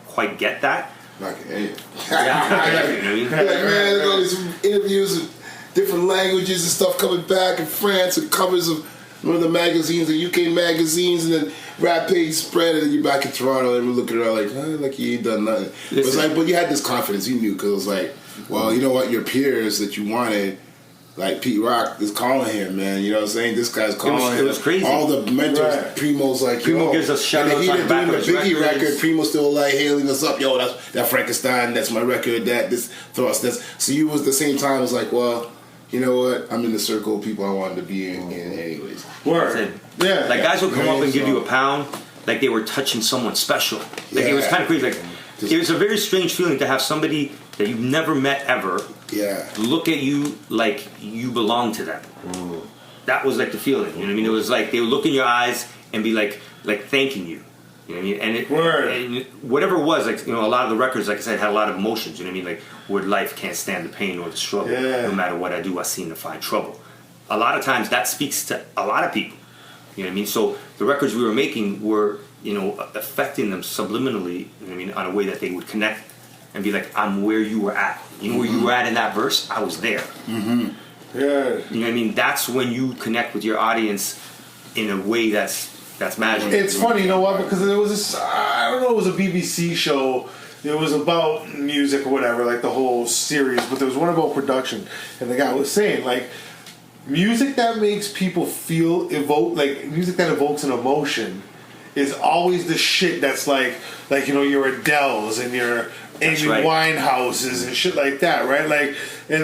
quite get that. Like, hey. Yeah, Like, man, there's all these interviews in different languages and stuff coming back in France and covers of Remember the magazines, the UK magazines, and then rap page spread, and then you're back in Toronto, and we're looking around like you ain't done nothing. But it's like, but you had this confidence, you knew, because it was like, well, you know what, your peers that you wanted, like Pete Rock is calling him, man. You know what I'm saying? This guy's calling him. It was crazy. All the mentors, Right. Primo's like, Primo gives us shout outs on the back doing of the his Biggie records. record. Primo still like hailing us up. Yo, that Frankenstein. That's my record. That this thrust. That's so you was the same time was like, well, you know what? I'm in the circle of people I wanted to be in anyways. Word. Yeah. Like guys would come up and give you a So- pound, like they were touching someone special. Like it was Yeah. kind of crazy. Like it was a very strange feeling to have somebody that you've never met ever Yeah. look at you like you belong to them. That was like the feeling. You know what I mean? It was like they would look in your eyes and be like thanking you. You know what I mean? And it, Word. and whatever it was, like, you know, a lot of the records, like I said, had a lot of emotions. You know what I mean? Like, word life can't stand the pain or the struggle. Yeah. No matter what I do, I seem to find trouble. A lot of times that speaks to a lot of people. You know what I mean? So the records we were making were, you know, affecting them subliminally, you know what I mean, on a way that they would connect and be like, I'm where you were at. You know where you were at in that verse? I was there. Yeah. You know what I mean? That's when you connect with your audience in a way that's magical. It's funny, you know what? Because there was this, I don't know, it was a BBC show. It was about music or whatever, like the whole series, but there was one about production. And the guy was saying, like, music that makes people feel, like, music that evokes an emotion is always the shit that's like, you know, your Adele's and your Amy right. Winehouses and shit like that, right? Like, and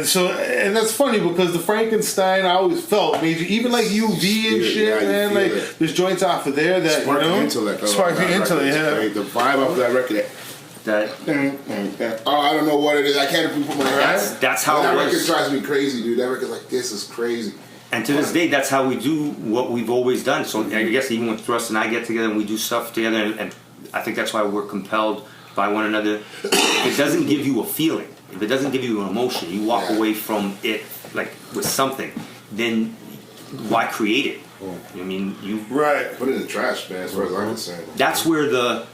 that's funny because the Frankenstein I always felt made you, even like UV and feel it, shit, yeah, you man. feel Like, it. there's joints off of there that, Spark you know, the intellect. spark the intellect, yeah. Right? The vibe off that record. That Oh, I don't know what it is. I can't even put my hand. that's how that it record was. drives me crazy, dude. That record's like, this is crazy. And to this day, that's how we do what we've always done. So I guess even when Thrust and I get together and we do stuff together, and I think that's why we're compelled by one another. If it doesn't give you a feeling, if it doesn't give you an emotion, you walk Yeah. away from it like with something, then why create it? You know what I mean? Right. Put it in the trash, man, as far as I'm concerned. That's where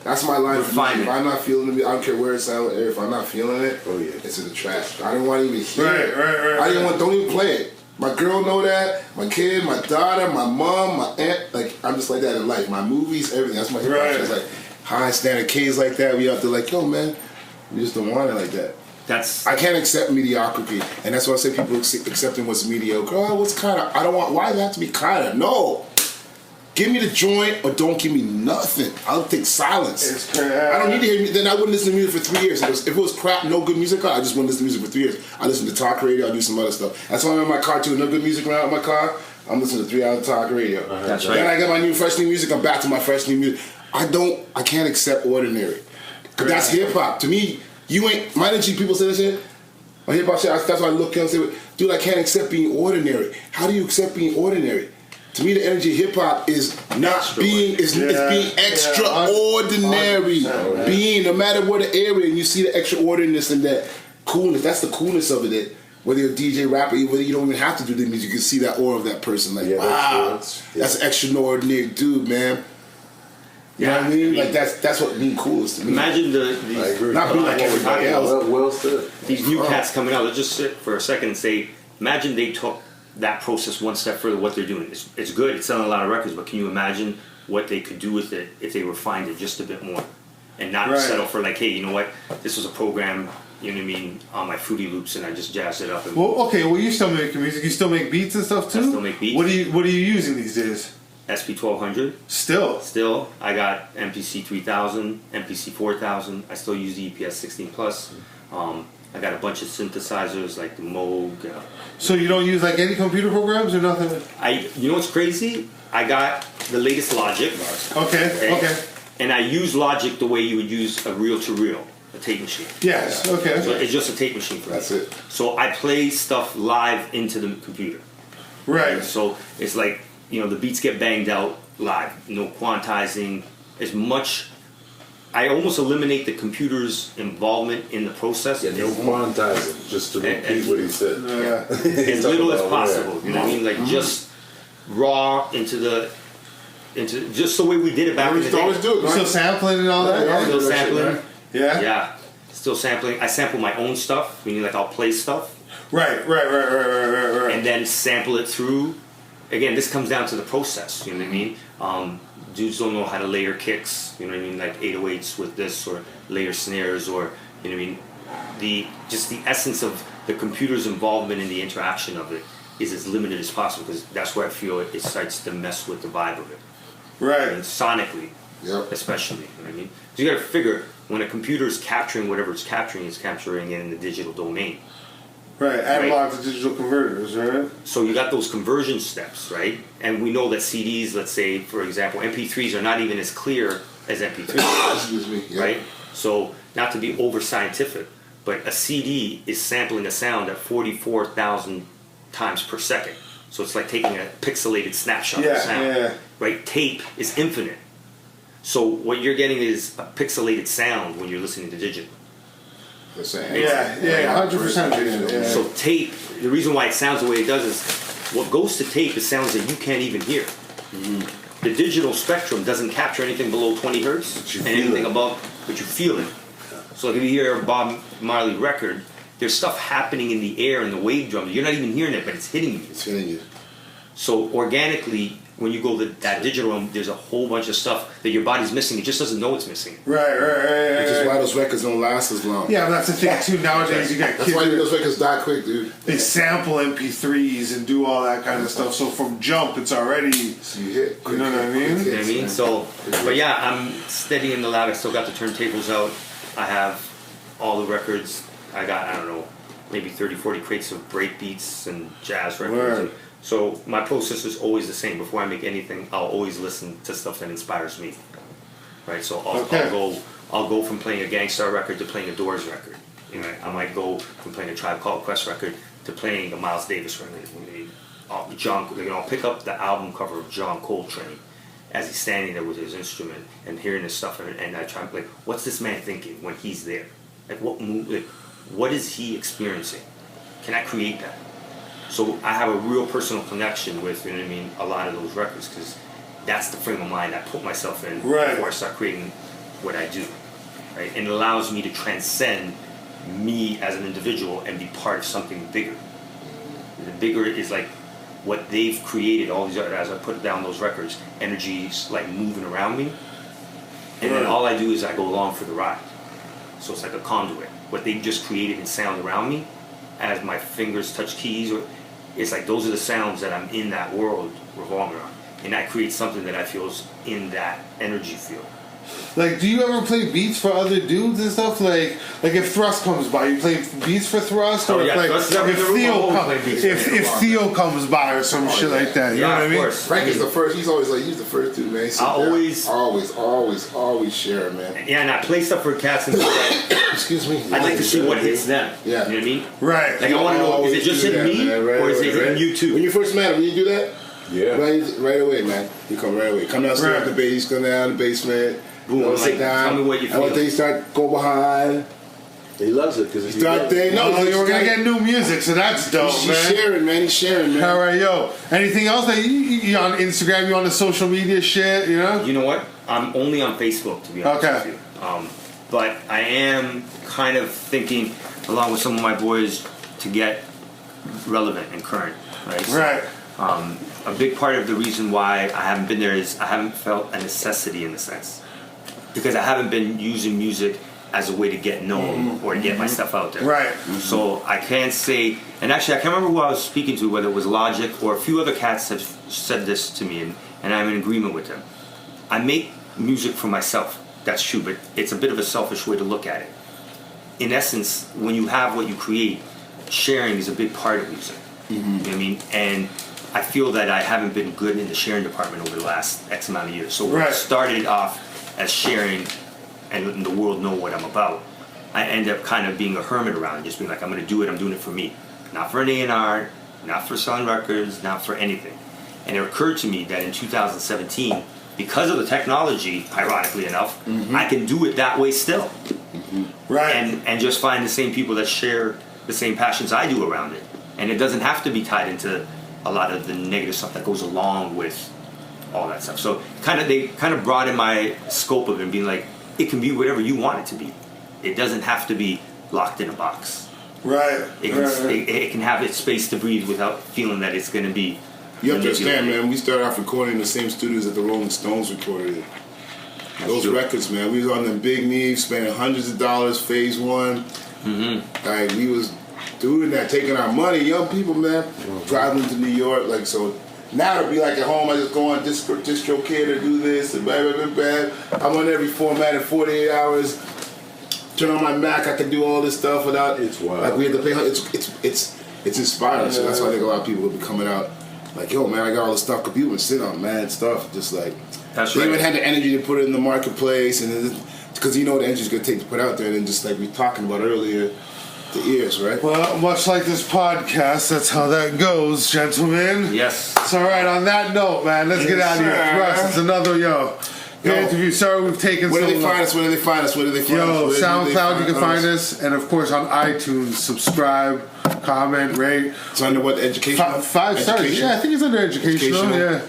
That's my line. Refinement. If I'm not feeling it, I don't care where it's out there. If I'm not feeling it, Oh, yeah. it's in the trash. I didn't want to even hear it. Right. I didn't want. Don't even play it. My girl know that. My kid, my daughter, my mom, my aunt. Like, I'm just like that in life. My movies, everything. That's my hip hop. Right. It's like high standard K's like that. We out there like, yo, man, we just don't want it like that. that's I can't accept mediocrity, and that's why I say people accepting what's mediocre. Oh, what's kind of? I don't want. Why does it have to be kind of? No. Give me the joint or don't give me nothing. I'll take silence. It's crazy. I don't need to hear. Then I wouldn't listen to music for 3 years. If it was crap, no good music, I just wouldn't listen to music for 3 years. I listen to talk radio. I do some other stuff. That's why I'm in my car too. No good music around in my car. I'm listening to 3 hours of talk radio. That's right. Then I get my new fresh new music. I'm back to my fresh new music. I can't accept ordinary. 'Cause that's hip hop. To me, you ain't. My energy. People say this shit. On hip hop shit. That's why I look and say, dude, I can't accept being ordinary. How do you accept being ordinary? To me, the energy of hip hop is not being it's being extraordinary. Being no matter what the area, and you see the extraordinariness and that coolness. That's the coolness of it. That whether you're a DJ, rapper, whether you don't even have to do the music, you can see that aura of that person. Like, Yeah, wow, that's that's an extraordinary dude, man. You know what I mean? Like that's what being cool is to me. imagine I agree. Not being like Like everybody else. Well said. these new cats coming out. Let's just sit for a second and say, imagine they took that process one step further. What they're doing, it's good. It's selling a lot of records, but can you imagine what they could do with it if they refined it just a bit more, and not Right. settle for like, hey, you know what? This was a program. You know what I mean? On my Fruity Loops, and I just jazzed it up. And Well, okay. Well, you still make music. You still make beats and stuff too. I still make beats. What are you using these days? SP 1200. Still. Still, I got MPC 3000, MPC 4000. I still use the EPS 16 Plus. I got a bunch of synthesizers like the Moog. So you don't use like any computer programs or nothing? You know what's crazy? I got the latest Logic. Okay. And I use Logic the way you would use a reel-to-reel, a tape machine. Yes. Okay. So it's just a tape machine for me. That's it. So I play stuff live into the computer. Right. So it's like, you know, the beats get banged out live. No quantizing. As much. I almost eliminate the computer's involvement in the process. Yeah, no quantizing, just to repeat what he said. Yeah. As little as about possible. You know what I mean? Like just raw into just the way we did it back in the We always day. do it, You right? still sampling and all that? Yeah. Still do that shit, sampling. right? Yeah. Yeah. Still sampling. I sample my own stuff, meaning like I'll play stuff Right. and then sample it through again, this comes down to the process. You know what I mean? Dudes don't know how to layer kicks. You know what I mean? Like 808s with this, or layer snares, or you know what I mean? The essence of the computer's involvement in the interaction of it is as limited as possible, because that's where I feel it starts to mess with the vibe of it. Right. And sonically, especially. You know what I mean? So you got to figure, when a computer is capturing whatever it's capturing it in the digital domain. Right, analog to digital converters, right? So you got those conversion steps, right? And we know that CDs, let's say, for example, MP3s are not even as clear as MP3s. Excuse me. Yeah. Right? So, not to be over scientific, but a CD is sampling a sound at 44,000 times per second. So it's like taking a pixelated snapshot of sound. Yeah. Right? Tape is infinite. So what you're getting is a pixelated sound when you're listening to digital. The same. Yeah, 100%. Yeah. So tape, the reason why it sounds the way it does is what goes to tape is sounds that you can't even hear. Mm-hmm. The digital spectrum doesn't capture anything below 20 hertz and anything above, but you feel it. So like if you hear a Bob Marley record, there's stuff happening in the air in the wave drum. You're not even hearing it, but it's hitting you. It's hitting you. So organically, when you go to that digital realm, there's a whole bunch of stuff that your body's missing. It just doesn't know it's missing. Right. Which is why those records don't last as long. Yeah, but that's the thing too. Nowadays, you got That's kids. why those records die quick, dude. They sample MP3s and do all that kind of stuff. So from jump, it's already. So you hit. You know what I mean? You know what I mean? So, but yeah, I'm steady in the lab. I still got the turntables out. I have all the records. I got, I don't know, maybe 30, 40 crates of break beats and jazz records. Word. So my process is always the same. Before I make anything, I'll always listen to stuff that inspires me. Right? So I'll go from playing a Gangstar record to playing a Doors record. You know, I might go from playing a Tribe Called Quest record to playing a Miles Davis record. I'll pick up the album cover of John Coltrane as he's standing there with his instrument and hearing this stuff, and I try, like, what's this man thinking when he's there? Like, what is he experiencing? Can I create that? So I have a real personal connection with, you know what I mean, a lot of those records, because that's the frame of mind I put myself in before I start creating what I do, right? And it allows me to transcend me as an individual and be part of something bigger. The bigger is like what they've created, all these other, as I put down those records, energies like moving around me, and then all I do is I go along for the ride. So it's like a conduit. What they just created in sound around me, as my fingers touch keys, or it's like those are the sounds that I'm in that world revolving around, and I create something that I feel is in that energy field. Like, do you ever play beats for other dudes and stuff? Like if Thrust comes by, you play beats for Thrust, or yeah, like Thrust if Theo comes by or some shit like that. You know what I mean? Frank is the first. He's always like, he's the first dude, man. Always share, man. Yeah, and I play stuff for cats and stuff. Excuse me. I'd like to see what hits them. Yeah. You know what I mean? Right. Like, I want to know, is it just hitting me, or is it hitting you too? When you first met him, you do that? Yeah. Right away, man. You come right away. Come downstairs with the bass, come down the basement. Boom, I'm like, tell me what you feel. And they start go behind. He loves it because We're gonna get new music, so that's dope, He's man. He's sharing, man. All right, yo. Anything else that you on Instagram? You on the social media shit? You know? You know what? I'm only on Facebook, to be honest with you. But I am kind of thinking, along with some of my boys, to get relevant and current. Right. So, right. A big part of the reason why I haven't been there is I haven't felt a necessity in the sense, because I haven't been using music as a way to get known or to get my stuff out there. Right. So I can't say, and actually I can't remember who I was speaking to, whether it was Logic or a few other cats have said this to me, and I'm in agreement with them. I make music for myself, that's true, but it's a bit of a selfish way to look at it. In essence, when you have what you create, sharing is a big part of music. You know what I mean? And I feel that I haven't been good in the sharing department over the last X amount of years. So when I started off as sharing and letting the world know what I'm about, I end up kind of being a hermit around it, just being like, I'm going to do it, I'm doing it for me. Not for an A&R, not for selling records, not for anything. And it occurred to me that in 2017, because of the technology, ironically enough, I can do it that way still. Right. And just find the same people that share the same passions I do around it. And it doesn't have to be tied into a lot of the negative stuff that goes along with all that stuff. So they kind of broadened my scope of it and being like, it can be whatever you want it to be. It doesn't have to be locked in a box. Right. It can have its space to breathe without feeling that it's going to be You have to understand, man. We started off recording in the same studios that the Rolling Stones recorded in. Those records, man. We was on them big knees, spending hundreds of dollars. Phase one, like we was doing that, taking our money. Young people, man, driving to New York, like so. Now it'll be like at home. I just go on DistroKid or do this and blah blah blah blah. I'm on every format in 48 hours. Turn on my Mac. I can do all this stuff without. It's wild. Like we have to pay. It's inspiring. So that's why I think a lot of people will be coming out. Like, yo, man, I got all this stuff. Cause people been sitting on mad stuff, just like. That's they right. even had the energy to put it in the marketplace, and because you know what the energy's gonna take to put out there, and then just like we talking about earlier, the ears, right? Well, much like this podcast, that's how that goes, gentlemen. Yes. It's all right. On that note, man, let's get out of here. sir. Russ, it's another good interview. Sorry we've taken Where so do they long. find us? Where do they find us? Where do they find us? Yo, Where do they SoundCloud, you can find us? us, and of course on iTunes. Subscribe, comment, rate. It's under what, educational? Five stars. Education? Yeah, I think it's under educational. Educational. Yeah.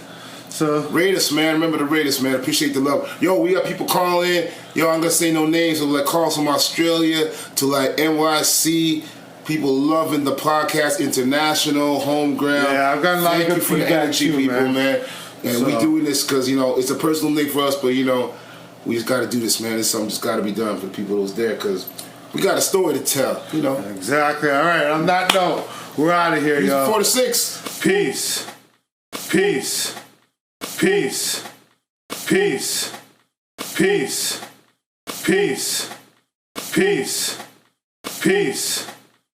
So Rate us, man. Remember to rate us, man. Appreciate the love. Yo, we got people calling. Yo, I'm gonna say no names, but like calls from Australia to like NYC. People loving the podcast, international, home ground. Yeah, I've gotten a lot of Thank good you for the feedback energy, too, people, man. And So- we doing this because it's a personal thing for us, but we just got to do this, man. It's something just got to be done for the people who's there because we got a story to tell. exactly. All right. On that note, we're out of here, y'all. 4 to 6. Peace. Peace. Peace. Peace. Peace. Peace. Peace. Peace.